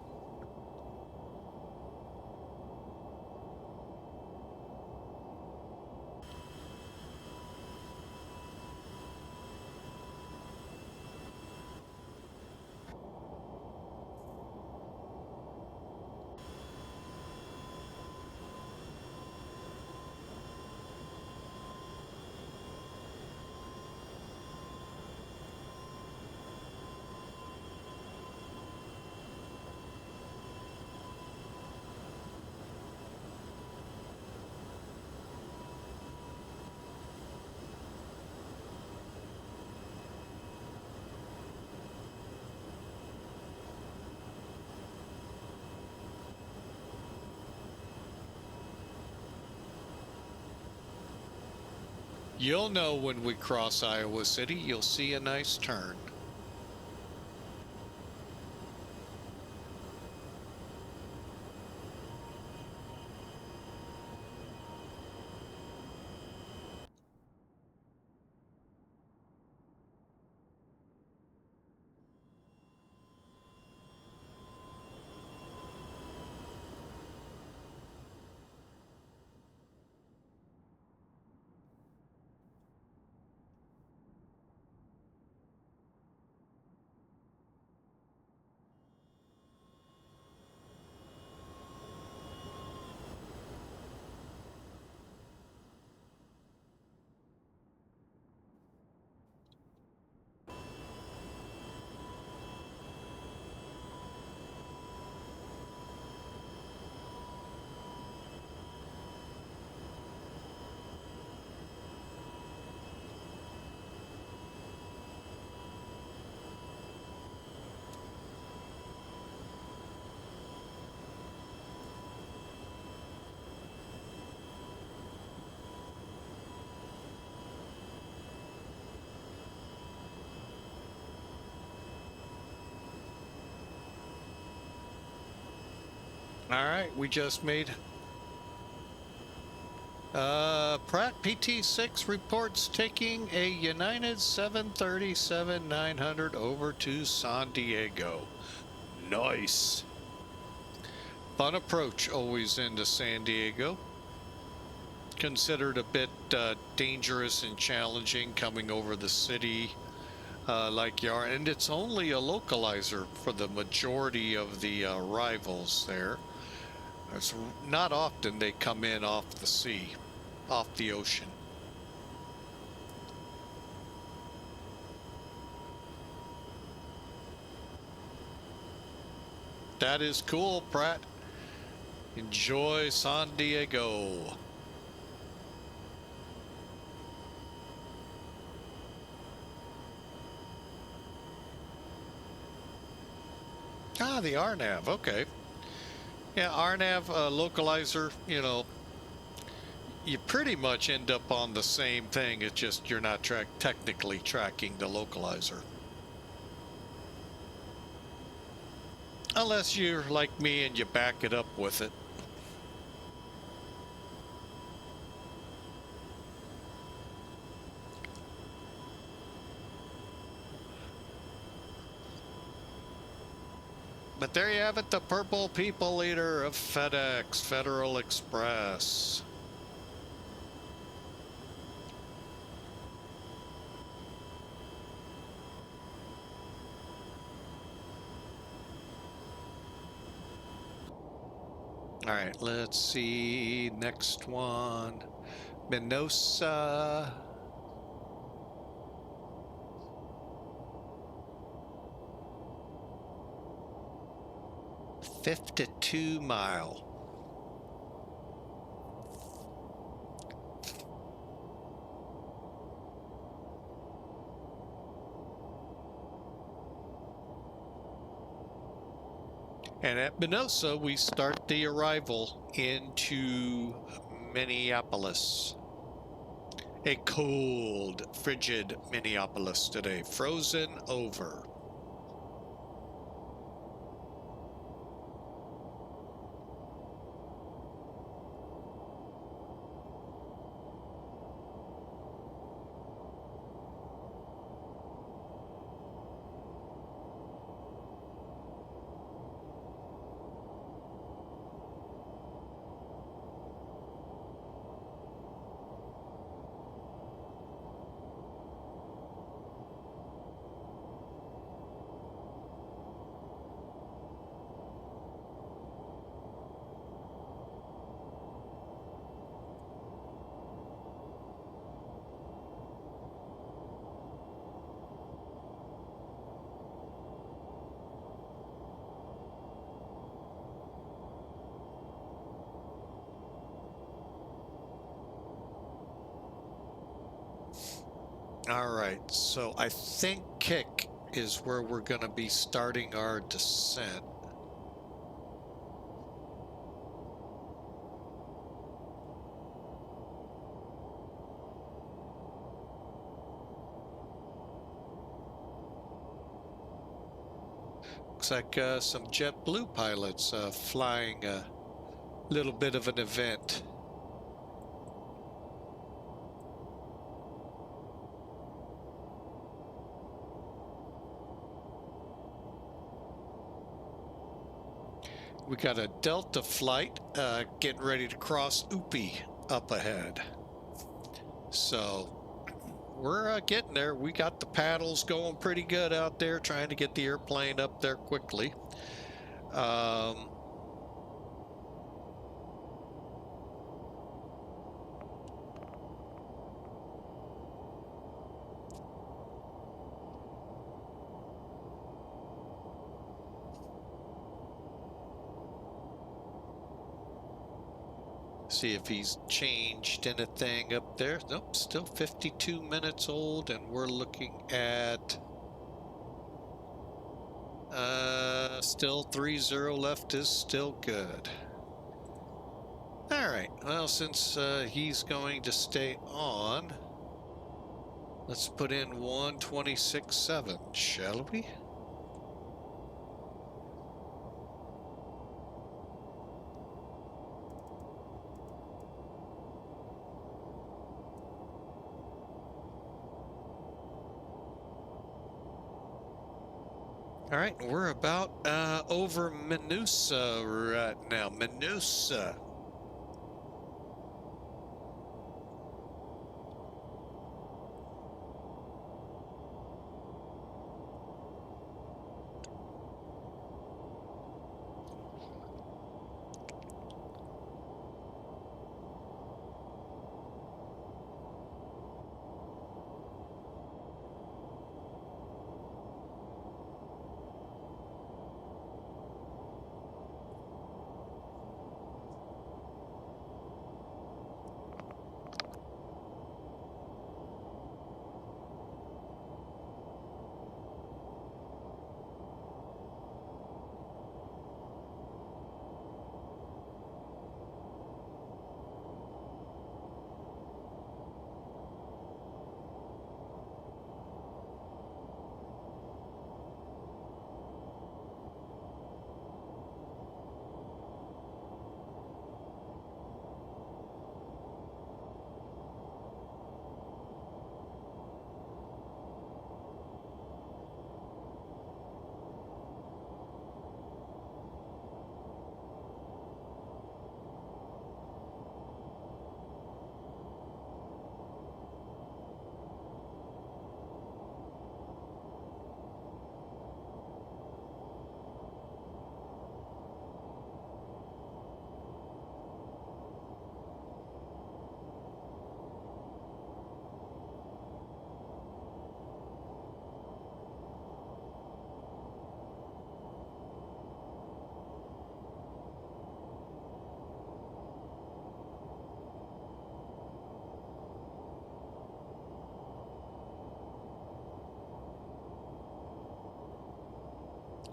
You'll know when we cross Iowa City. You'll see a nice turn. All right, we just made Pratt PT6 reports taking a United 737-900 over to San Diego. Nice. Fun approach always into San Diego. Considered a bit dangerous and challenging coming over the city like you are, and it's only a localizer for the majority of the arrivals there. It's not often they come in off the sea, off the ocean. That is cool, Pratt. Enjoy San Diego. Ah, the RNAV, okay. Yeah, RNAV localizer, you know, you pretty much end up on the same thing. It's just you're not technically tracking the localizer. Unless you're like me and you back it up with it. But there you have it, the purple people eater of FedEx, Federal Express. All right, let's see, next one, Minosa. 52 mile. And at Minosa, we start the arrival into Minneapolis. A cold, frigid Minneapolis today, frozen over. All right, so I think Kick is where we're going to be starting our descent. looks like some JetBlue pilots flying a little bit of an event. We got a Delta flight getting ready to cross Upi up ahead. So we're getting there. We got the paddles going pretty good out there, trying to get the airplane up there quickly. See if he's changed anything up there. Nope, still 52 minutes old, and we're looking at still 30 left is still good. All right, well, since he's going to stay on, let's put in 126.7, shall we? All right, we're about over Menusa right now. Menusa.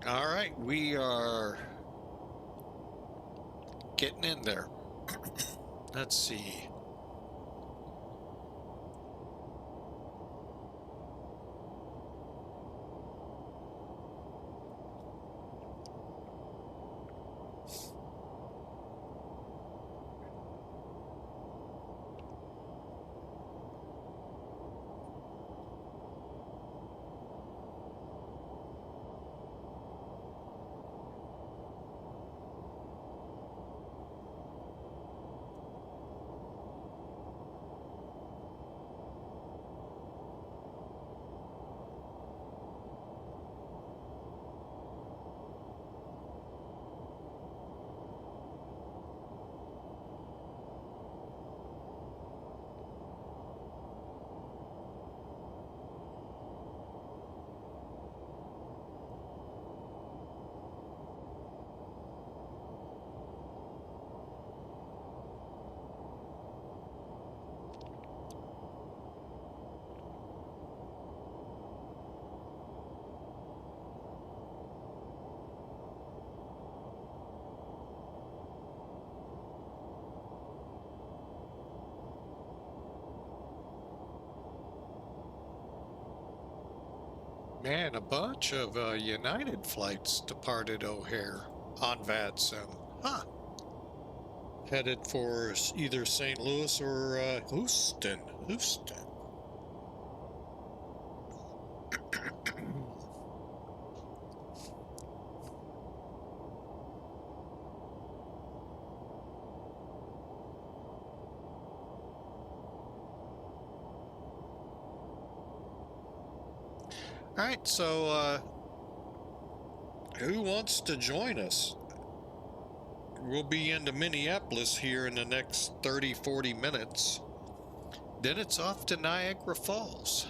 All right, we are getting in there. Let's see. Man, a bunch of United flights departed O'Hare on VATSIM. Huh. Headed for either St. Louis or Houston. Houston. All right, so who wants to join us? We'll be into Minneapolis here in the next 30-40 minutes. Then it's off to Niagara Falls.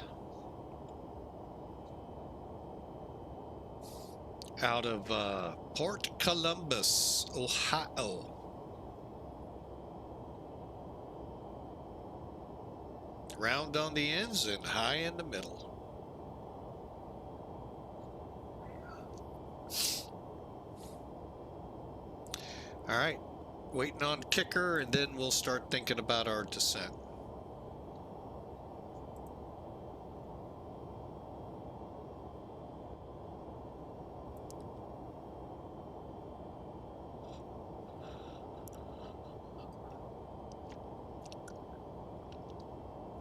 Out of Port Columbus, Ohio. Round on the ends and high in the middle. All right, waiting on kicker, and then we'll start thinking about our descent.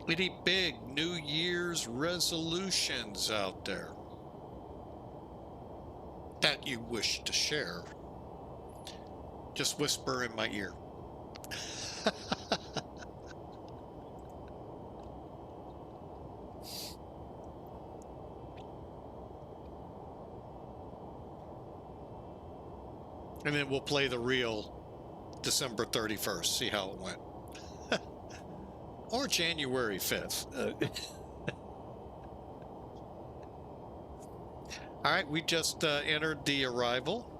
Any big New Year's resolutions out there that you wish to share? Just whisper in my ear. And then we'll play the real December 31st, see how it went. Or January 5th. All right, we just entered the arrival.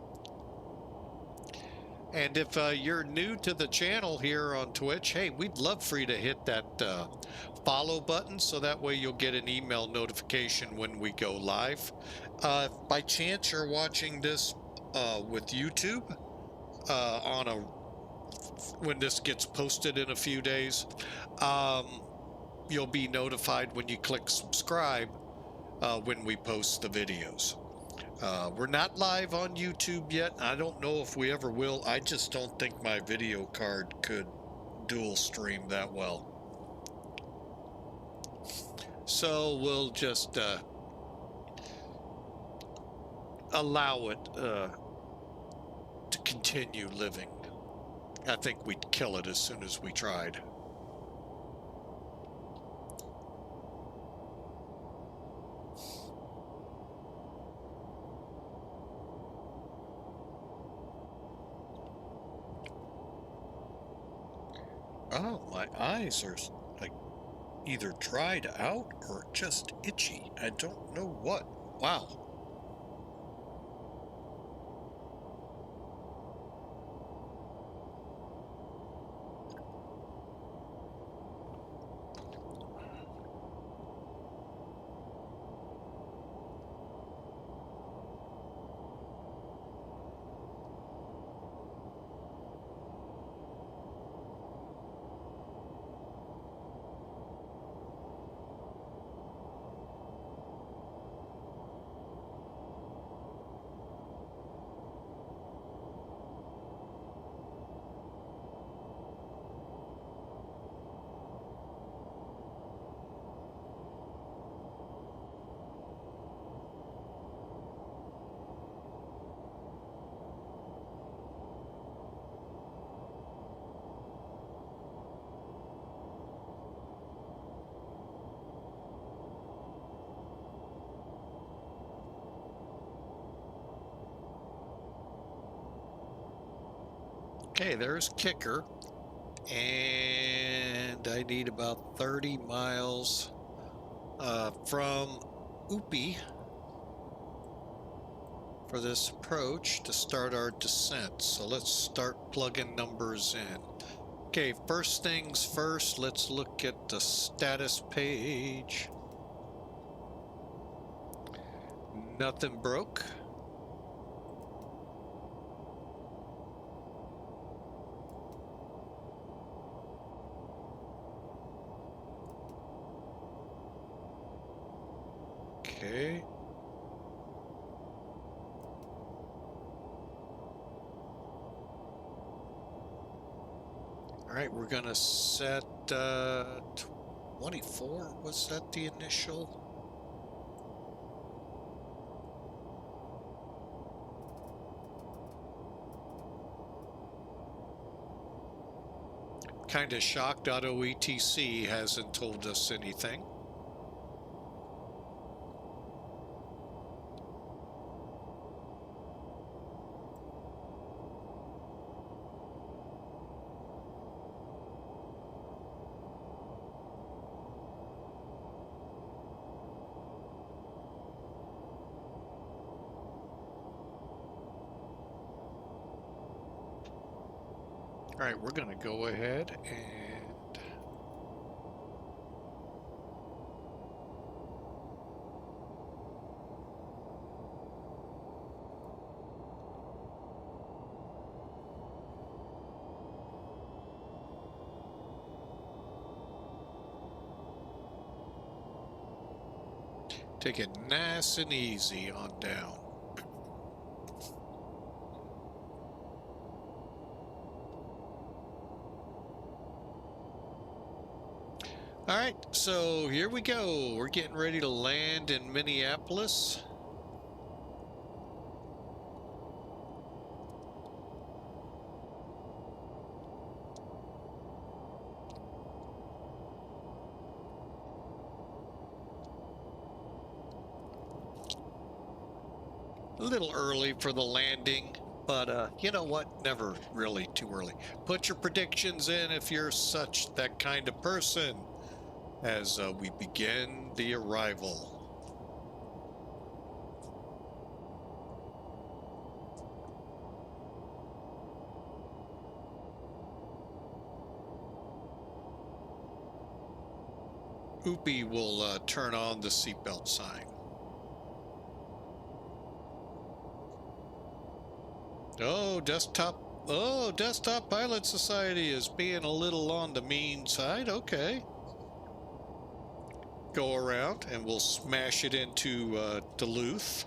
And if you're new to the channel here on Twitch, hey, we'd love for you to hit that follow button so that way you'll get an email notification when we go live. If by chance you're watching this with YouTube when this gets posted in a few days, you'll be notified when you click subscribe when we post the videos. We're not live on YouTube yet. I don't know if we ever will. I just don't think my video card could dual stream that well. So we'll just allow it to continue living. I think we'd kill it as soon as we tried. Oh, my eyes are like either dried out or just itchy. I don't know what. Wow. Okay, there's kicker, and I need about 30 miles from Upi for this approach to start our descent. So let's start plugging numbers in. Okay, first things first, let's look at the status page. Nothing broke. Okay. All right, we're gonna set 24. Was that the initial? Kind of shocked ATC hasn't told us anything. All right, we're going to go ahead and take it nice and easy on down. All right, so here we go. We're getting ready to land in Minneapolis. A little early for the landing, but you know what? Never really too early. Put your predictions in if you're that kind of person. As we begin the arrival. Oopie will turn on the seatbelt sign. Oh, Desktop Pilot Society is being a little on the mean side. Okay. Go around and we'll smash it into Duluth.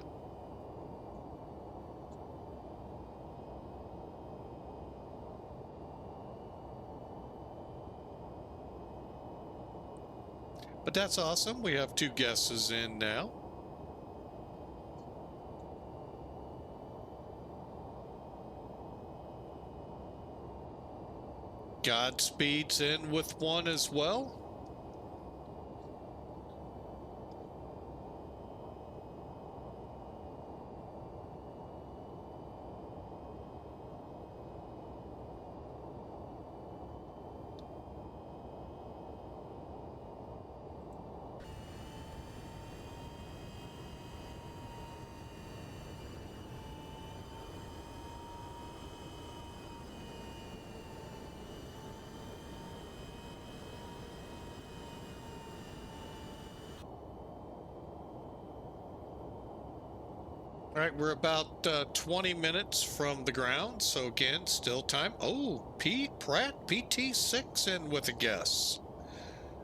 But that's awesome. We have 2 guesses in now. Godspeed's in with 1 as well. All right, we're about 20 minutes from the ground, so again, still time. Oh, Pratt PT6 in with a guess.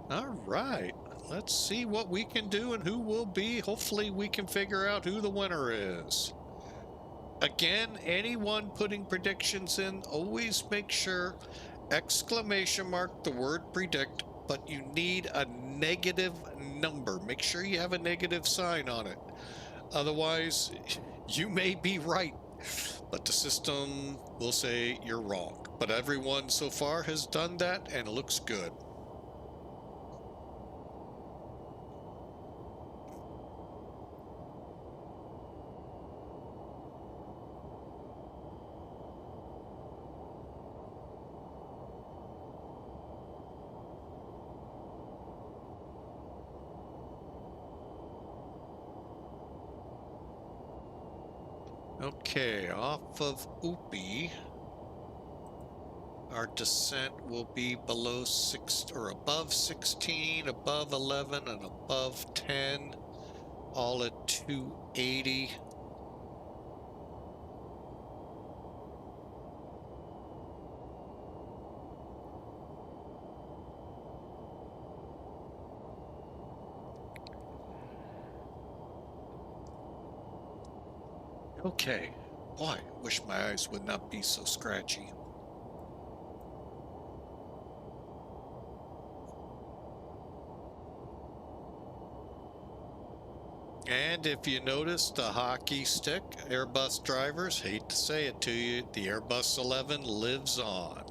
All right, let's see what we can do and who will be. Hopefully we can figure out who the winner is. Again, anyone putting predictions in, always make sure, exclamation mark, the word predict, but you need a negative number. Make sure you have a negative sign on it. Otherwise, you may be right, but the system will say you're wrong. But everyone so far has done that, and it looks good. Okay, off of Oopie, our descent will be below 6 or above 16, above 11, and above 10, all at 280. Okay. Boy, wish my eyes would not be so scratchy. And if you notice the hockey stick, Airbus drivers, hate to say it to you, the Airbus 11 lives on.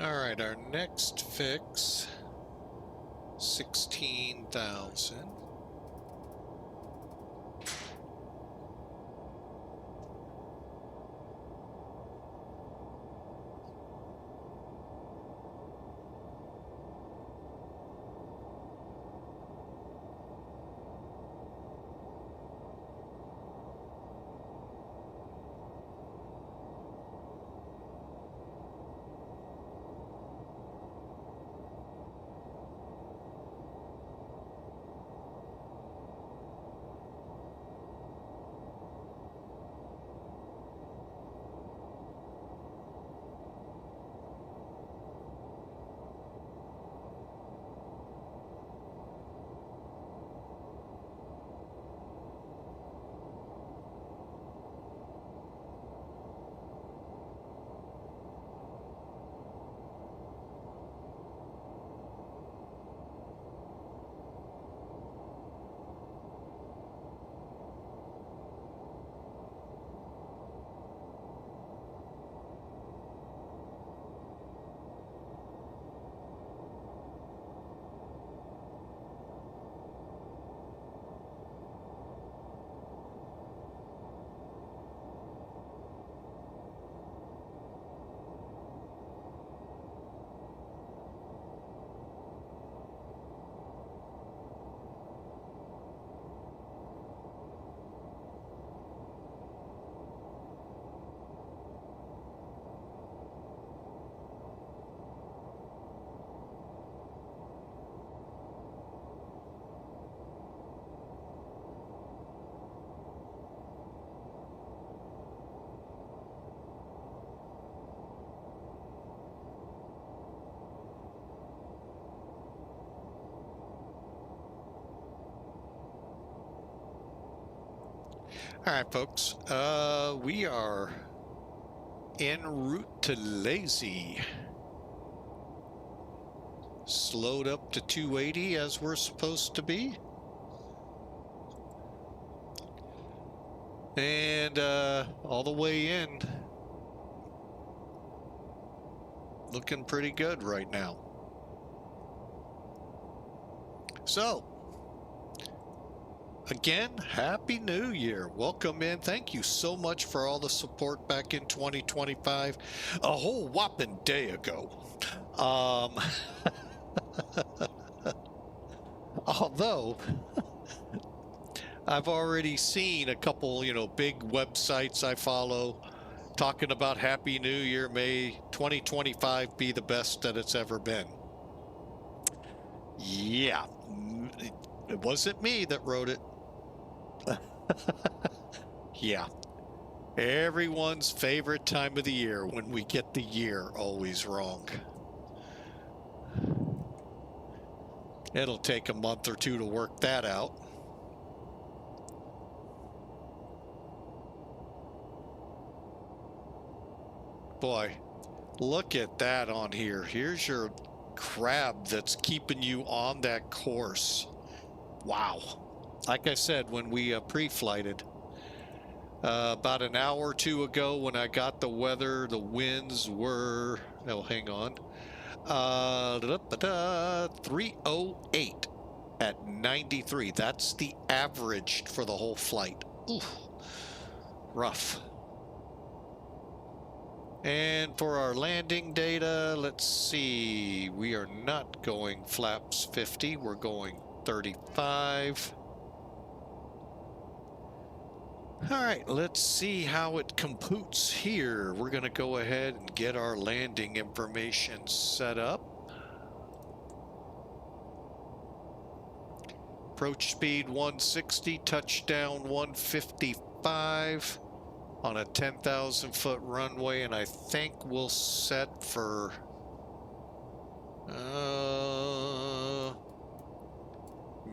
All right, our next fix, 16,000. All right, folks, we are en route to Lazy. Slowed up to 280 as we're supposed to be. And all the way in, looking pretty good right now. So, again, Happy New Year. Welcome in. Thank you so much for all the support back in 2025. A whole whopping day ago. Although, I've already seen a couple, big websites I follow talking about Happy New Year. May 2025 be the best that it's ever been. Yeah, it wasn't me that wrote it. Yeah, everyone's favorite time of the year when we get the year always wrong. It'll take a month or two to work that out. Boy, look at that on here. Here's your crab that's keeping you on that course. Wow. Like I said, when we pre-flighted about an hour or two ago, when I got the weather, the winds were No, hang on. 308 at 93. That's the average for the whole flight. Oof, rough. And for our landing data, let's see. We are not going flaps 50. We're going 35. All right, let's see how it computes here. We're going to go ahead and get our landing information set up. Approach speed 160, touchdown 155 on a 10,000 foot runway, and I think we'll set for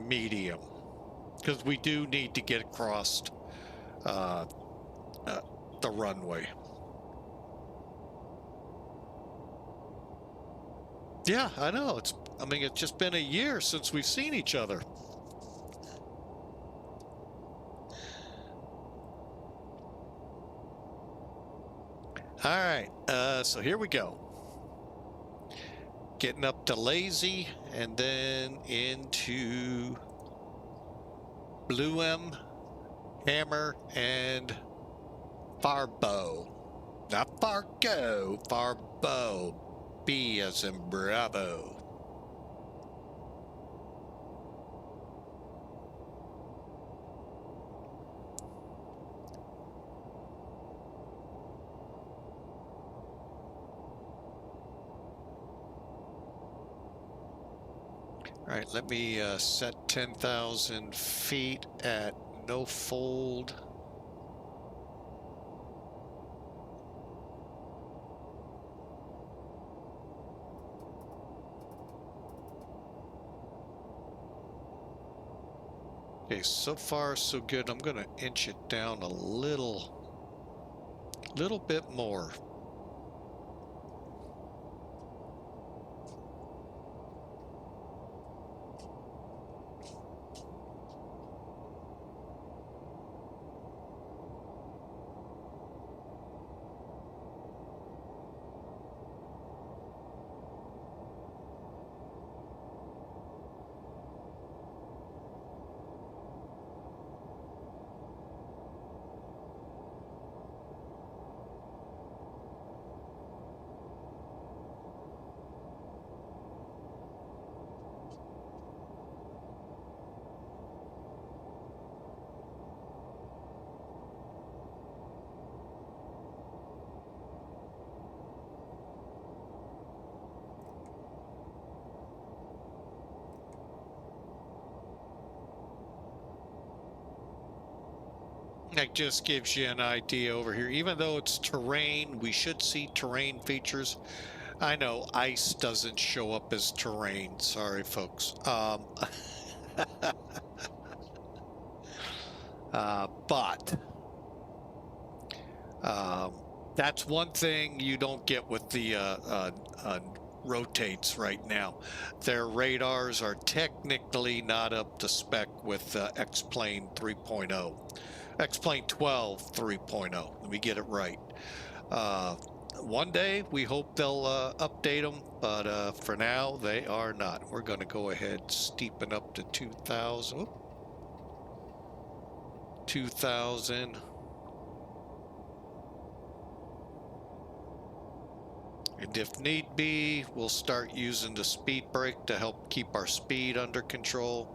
medium, because we do need to get across the runway. Yeah, I know. It's just been a year since we've seen each other. All right, so here we go. Getting up to Lazy and then into Blue M, Hammer, and Farbo. Not Fargo, Farbo. B as in Bravo. All right, let me set 10,000 feet at no fold. Okay, so far so good. I'm gonna inch it down a little bit more. That just gives you an idea over here. Even though it's terrain, we should see terrain features. I know ice doesn't show up as terrain. Sorry, folks. But that's one thing you don't get with the rotates right now. Their radars are technically not up to spec with X-Plane 3.0. X-Plane 12 3.0. Let me get it right. One day we hope they'll update them, but for now they are not. We're going to go ahead steepen up to 2,000. 2,000. And if need be, we'll start using the speed brake to help keep our speed under control.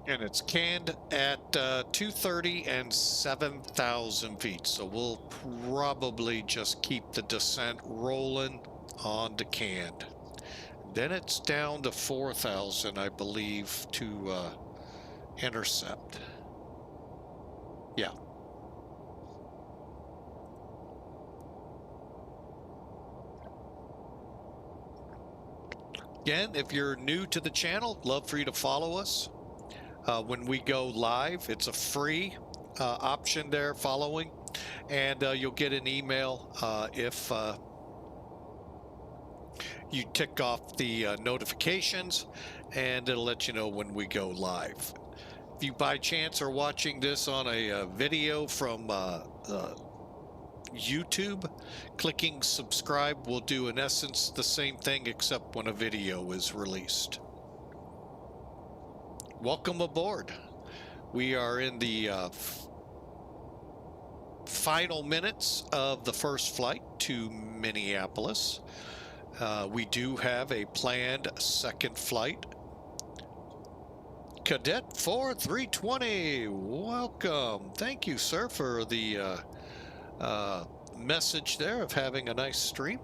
And it's canned at 230 and 7,000 feet. So we'll probably just keep the descent rolling on the canned. Then it's down to 4,000, I believe, to intercept. Yeah. Again, if you're new to the channel, love for you to follow us when we go live. It's a free option there, following, and you'll get an email if you tick off the notifications, and it'll let you know when we go live. If you by chance are watching this on a video from YouTube, clicking subscribe will do in essence the same thing, except when a video is released. Welcome aboard. We are in the final minutes of the first flight to Minneapolis. We do have a planned second flight. Cadet 4320, welcome. Thank you, sir, for the message there of having a nice stream.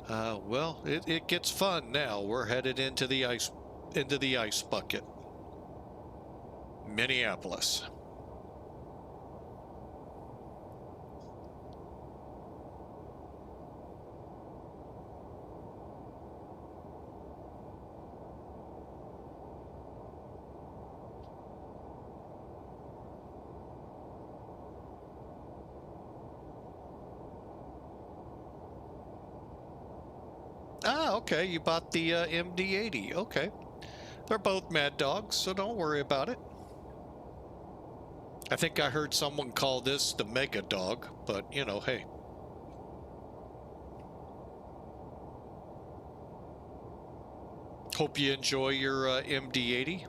Well, it gets fun now. We're headed into the ice bucket. Minneapolis. Ah, okay, you bought the MD-80. Okay. They're both mad dogs, so don't worry about it. I think I heard someone call this the mega dog, but, you know, hey. Hope you enjoy your MD-80.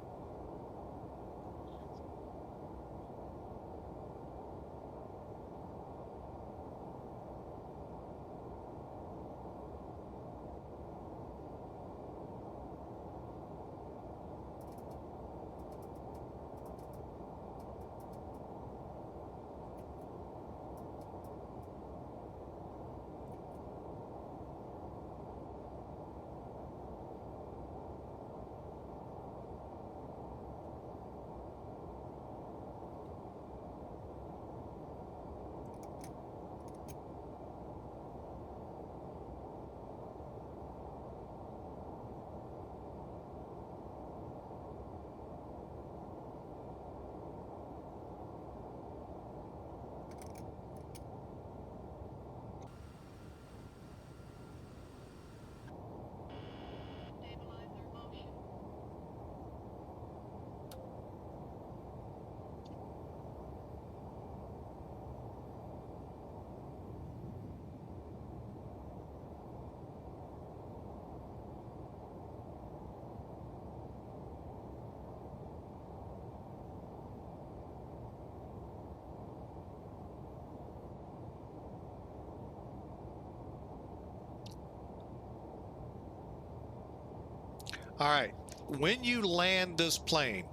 All right, when you land this plane,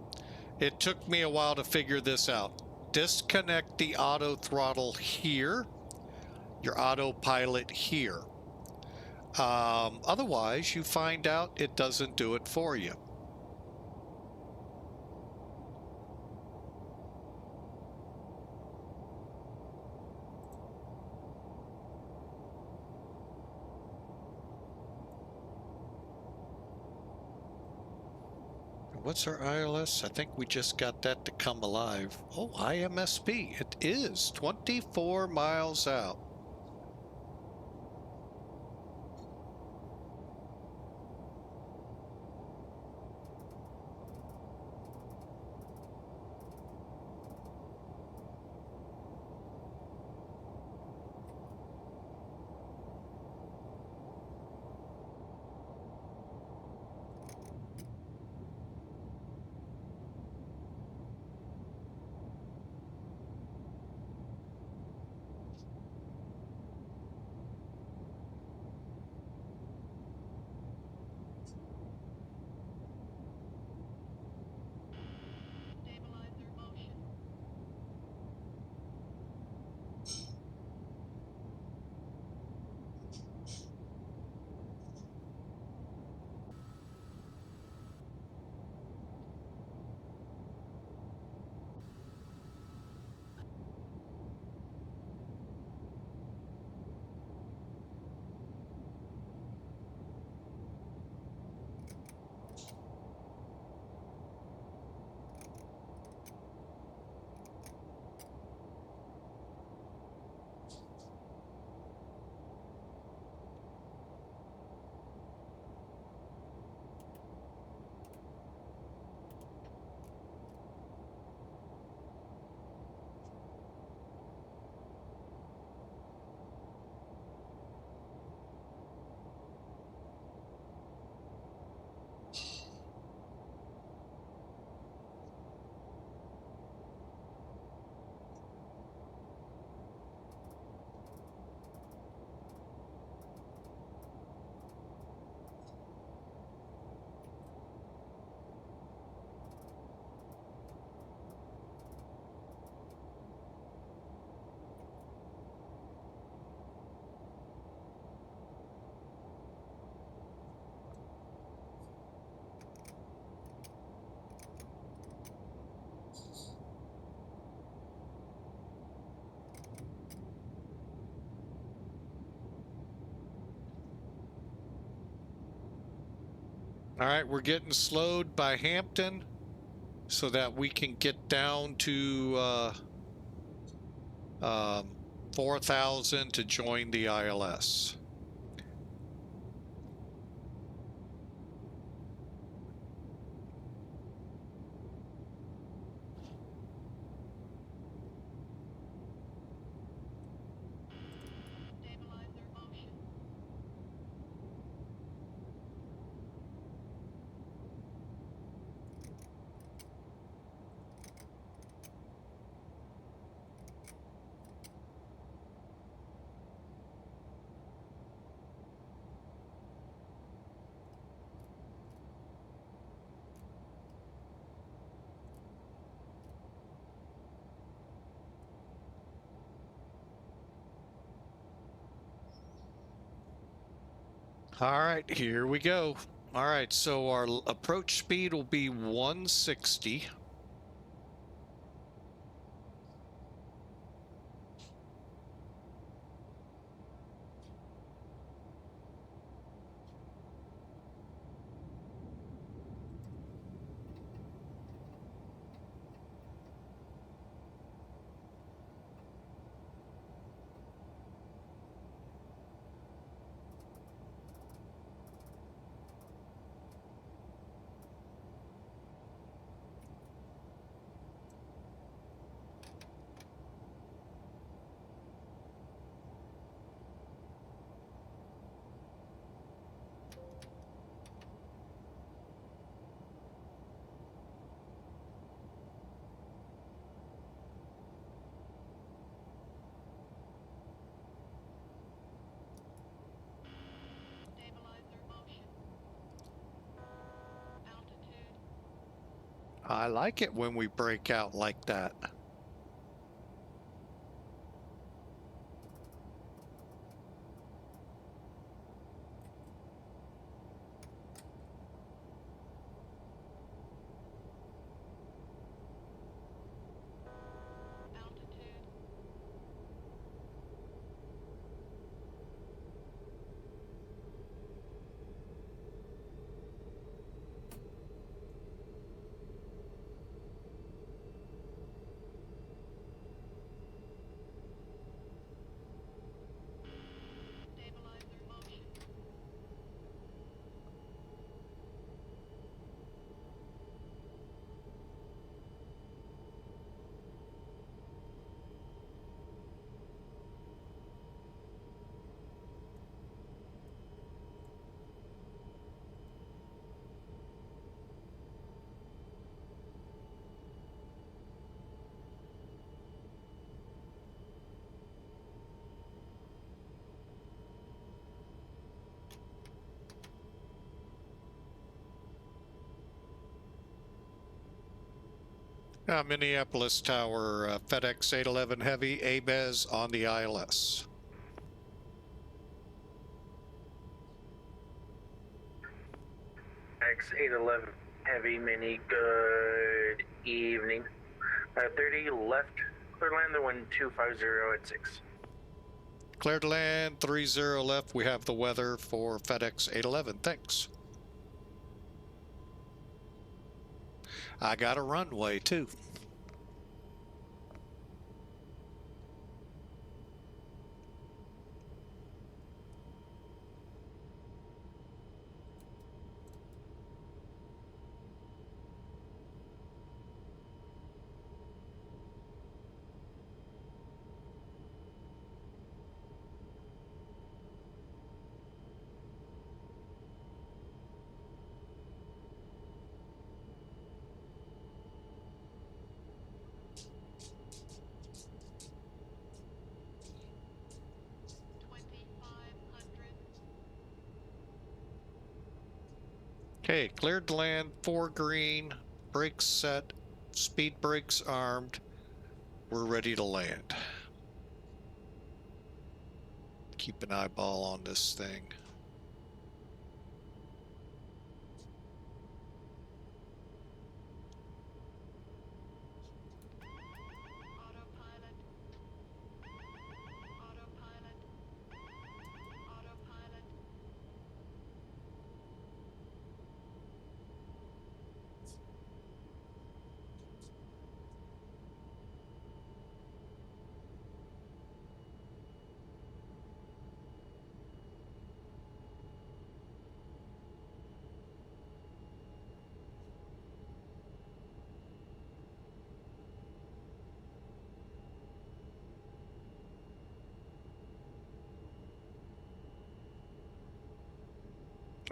it took me a while to figure this out. Disconnect the auto throttle here, your autopilot here. Otherwise, you find out it doesn't do it for you. What's our ILS? I think we just got that to come alive. Oh, IMSP. It is 24 miles out. All right, we're getting slowed by Hampton so that we can get down to 4,000 to join the ILS. All right, here we go. All right, so our approach speed will be 160. I like it when we break out like that. Minneapolis Tower, FedEx 811 Heavy, ABES on the ILS. X811 Heavy Mini, good evening. 30 left, clear land, the 1250 at 6. Clear to land, 30 left. We have the weather for FedEx 811. Thanks. I got a runway too. Okay, cleared to land, 4 green, brakes set, speed brakes armed. We're ready to land. Keep an eyeball on this thing.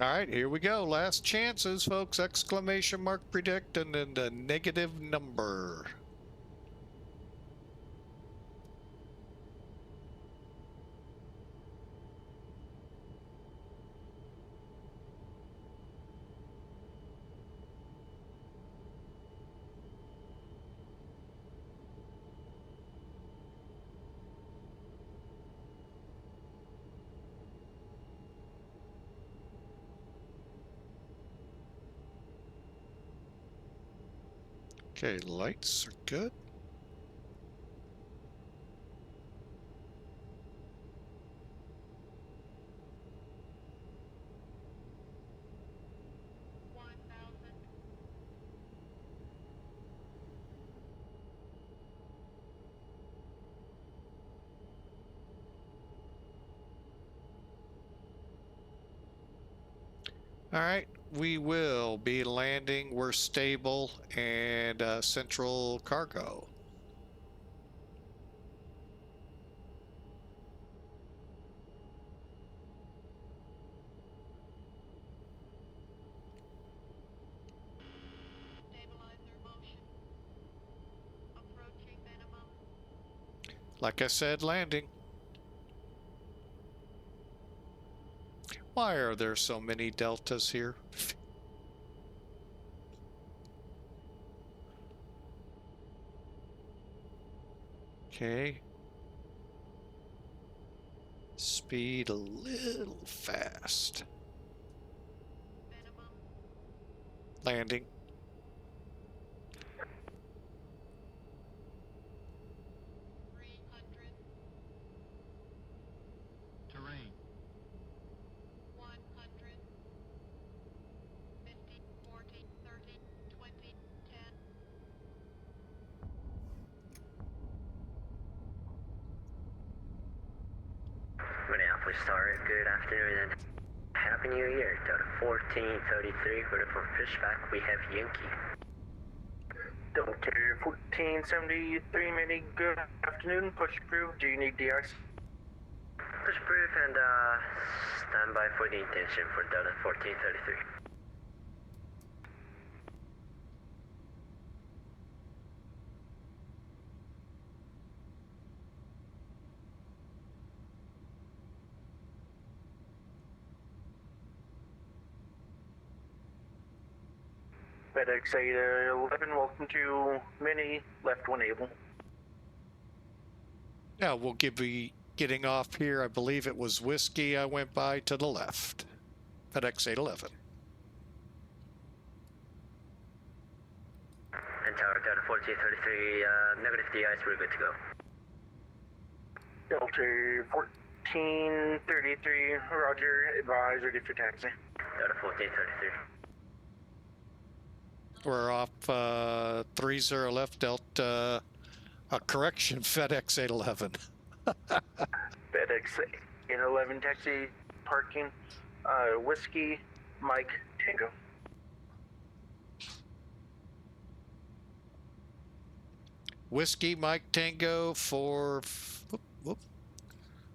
All right, here we go. Last chances, folks. Exclamation mark predict and then the negative number. Okay, lights are good. All right, we will be landing. We're stable and central cargo. Like I said, landing. Why are there so many deltas here? Okay. Speed a little fast. Landing. Terrain. 100, 50, 40, 30, 20, 10. Minneapolis Star, good afternoon and Happy New Year. Delta 1433, for the pushback, we have Yankee. Delta 1473, many good afternoon. Push approved. Do you need DRs? Push brief and stand by for the intention for Delta 1433. FedEx 811, welcome to Mini, left one able. Yeah, we'll be getting off here. I believe it was Whiskey I went by to the left. FedEx 811. And Tower Delta 1433, negative DIs, we're good to go. Delta 1433, roger, advise, ready for taxi. Delta 1433. We're off 30 left Delta, correction, FedEx 811. FedEx 811 taxi parking, Whiskey, Mike, Tango. Whiskey Mike Tango for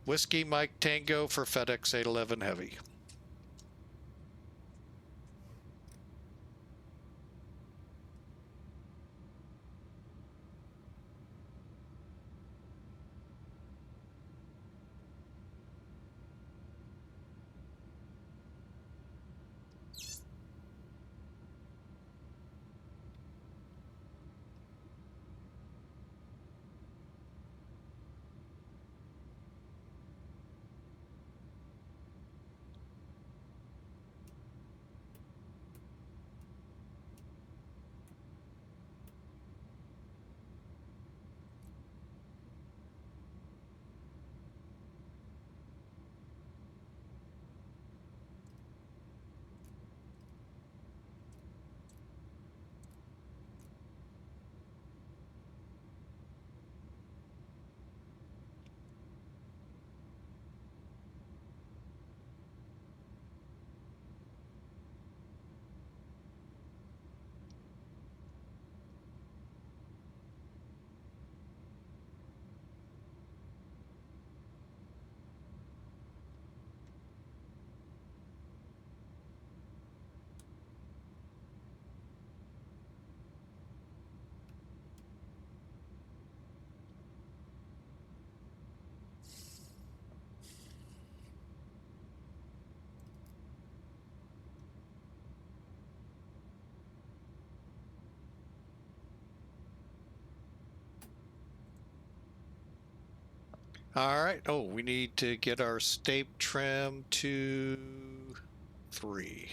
Whiskey Mike Tango for FedEx 811 Heavy. All right. Oh, we need to get our stape trim to 3.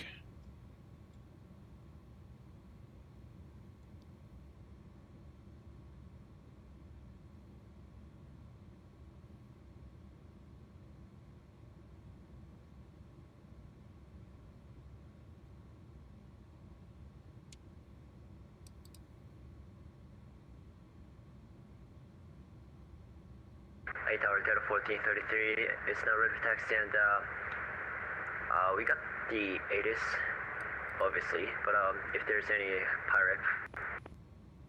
Tower Delta 1433 is now ready for taxi, and we got the ATIS, obviously, but if there's any pirate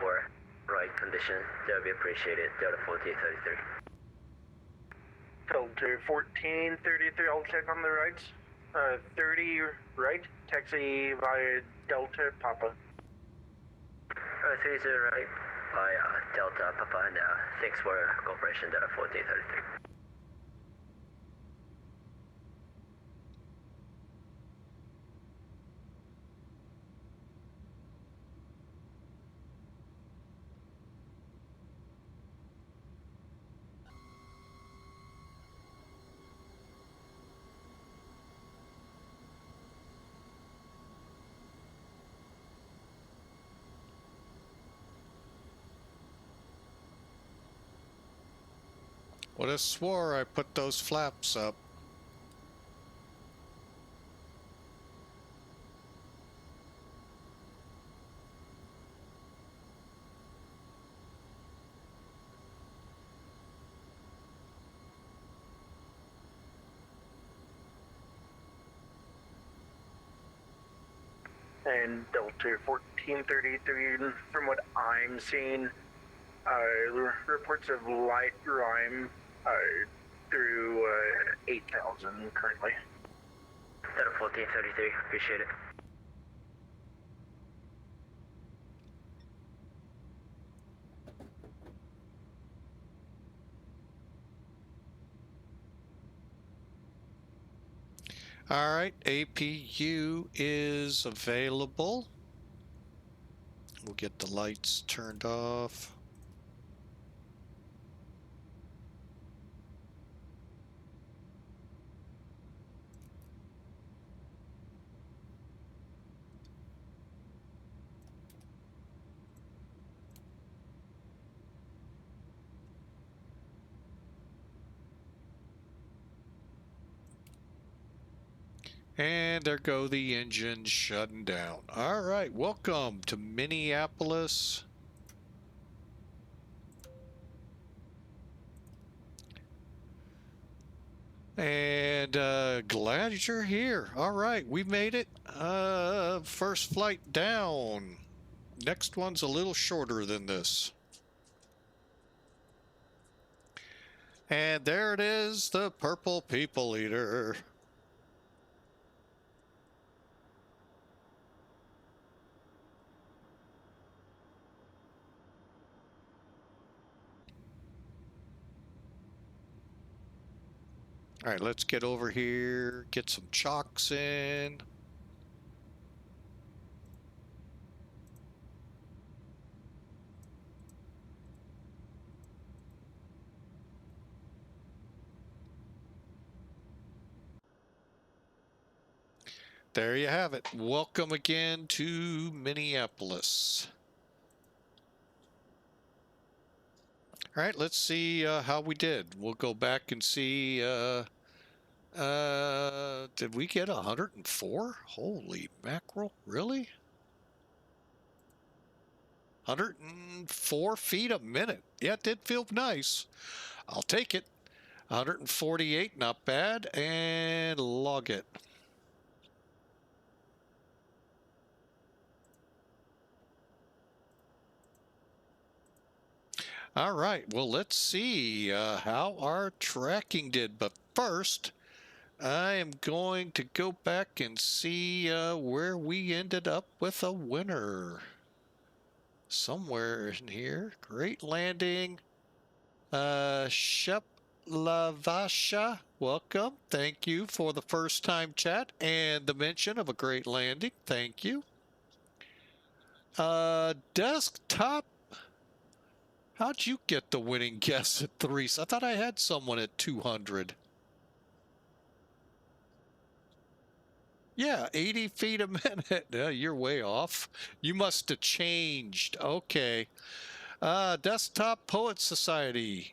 or right condition, that would be appreciated. Delta 1433. Delta 1433, I'll check on the rights. 30 right, taxi via Delta Papa. 30 right by Delta Papa, and thanks for cooperation, Delta 1433. Would have swore I put those flaps up. And Delta 1433, from what I'm seeing, reports of light rime through 8,000 currently. Delta 1433, appreciate it. All right, APU is available. We'll get the lights turned off. And there go the engines shutting down. All right, welcome to Minneapolis. And glad you're here. All right, we made it. First flight down. Next one's a little shorter than this. And there it is, the Purple People Eater. All right, let's get over here, get some chocks in. There you have it. Welcome again to Minneapolis. All right, let's see how we did. We'll go back and see. Did we get 104? Holy mackerel, really? 104 feet a minute. Yeah, it did feel nice. I'll take it. 148, not bad. And log it. All right, well, let's see how our tracking did. But first, I am going to go back and see where we ended up with a winner. Somewhere in here. Great landing. Shep Lavasha, welcome. Thank you for the first time chat and the mention of a great landing. Thank you. Desktop How'd you get the winning guess at 3? I thought I had someone at 200. Yeah, 80 feet a minute. No, you're way off. You must have changed. Okay. Desktop Poet Society.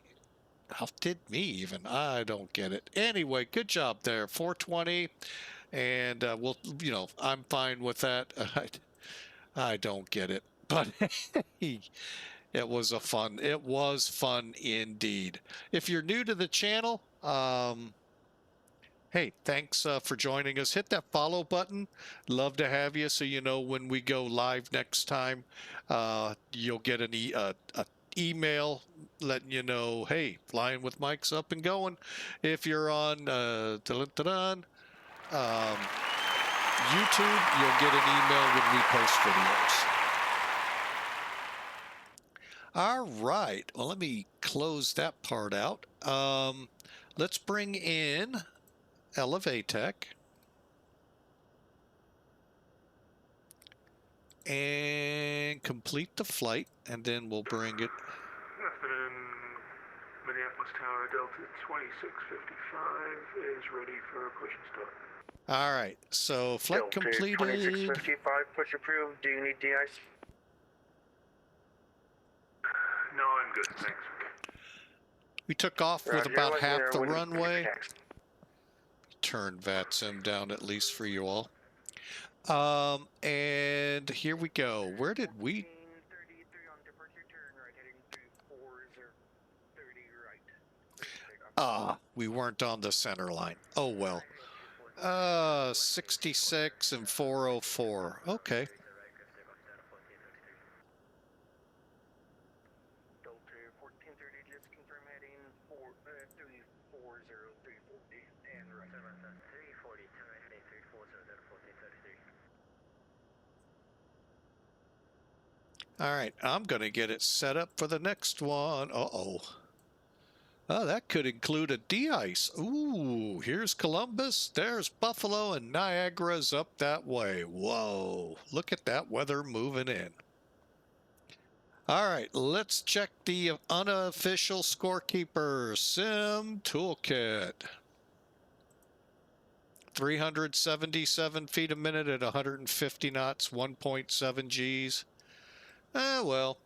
Outdid me even. I don't get it. Anyway, good job there. 420. And we'll, you know, I'm fine with that. I don't get it. But it was fun indeed. If you're new to the channel, hey, thanks for joining us. Hit that follow button. Love to have you, so you know when we go live next time. You'll get an email letting you know, hey, Flying with Mike's up and going. If you're on YouTube, you'll get an email when we post videos. All right. Well, let me close that part out. Let's bring in Elevatech and complete the flight, and then we'll bring it. Afternoon, Minneapolis Tower, Delta 2655 is ready for push and start. All right, so flight Delta completed. 2655, push approved. Do you need de-ice? No, I'm good, thanks. We took off with Roger, about half the when runway. Turn VATSIM down at least for you all. And here we go. Where did we? 33 on departure, turn right, heading to 4030 right. We weren't on the center line. Oh well. 66 and 404. Okay. Delta 1430, just confirm heading 340340 and right. 340, turn right heading 340, 1433. All right, I'm going to get it set up for the next one. Uh-oh. Oh, that could include a de-ice. Ooh, here's Columbus. There's Buffalo, and Niagara's up that way. Whoa, look at that weather moving in. All right, let's check the unofficial scorekeeper, Sim Toolkit. 377 feet a minute at 150 knots, 1.7 Gs. Well,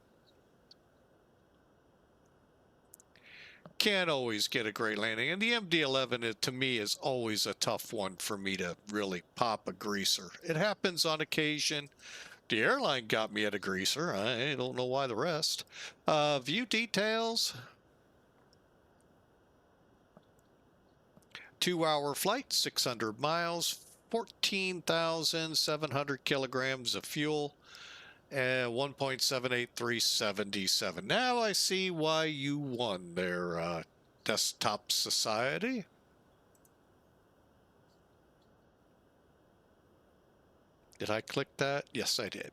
can't always get a great landing. And the MD-11, to me, is always a tough one for me to really pop a greaser. It happens on occasion. The airline got me at a greaser. I don't know why the rest. View details. 2-hour flight, 600 miles, 14,700 kilograms of fuel. 1.78377. Now I see why you won their Desktop Society. Did I click that? Yes, I did.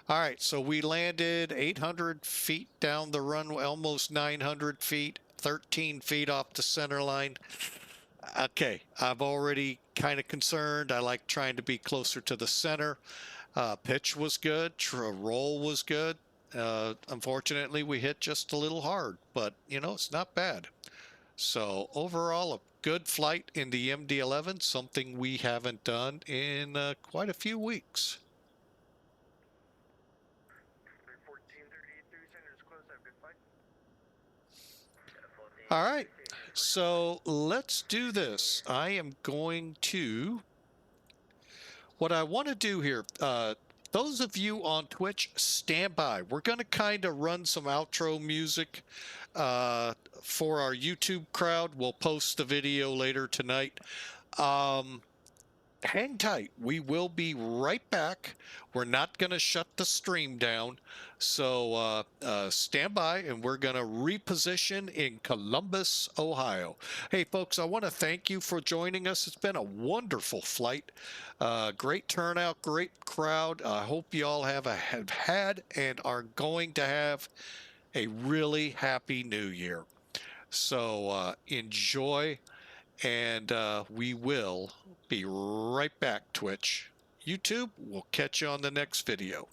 All right, so we landed 800 feet down the runway, almost 900 feet, 13 feet off the center line. Okay, I'm already kind of concerned. I like trying to be closer to the center. Pitch was good. Roll was good. Unfortunately, we hit just a little hard, but, you know, it's not bad. So overall, a good flight in the MD-11, something we haven't done in quite a few weeks. 1433 centers close, have good flight. All right, so let's do this. I am going to... What I want to do here, those of you on Twitch, stand by. We're going to kind of run some outro music for our YouTube crowd. We'll post the video later tonight. Hang tight. We will be right back. We're not going to shut the stream down. So stand by, and we're going to reposition in Columbus, Ohio. Hey, folks, I want to thank you for joining us. It's been a wonderful flight. Great turnout, great crowd. I hope you all have had and are going to have a really happy new year. So enjoy, and we will be right back, Twitch. YouTube, we'll catch you on the next video.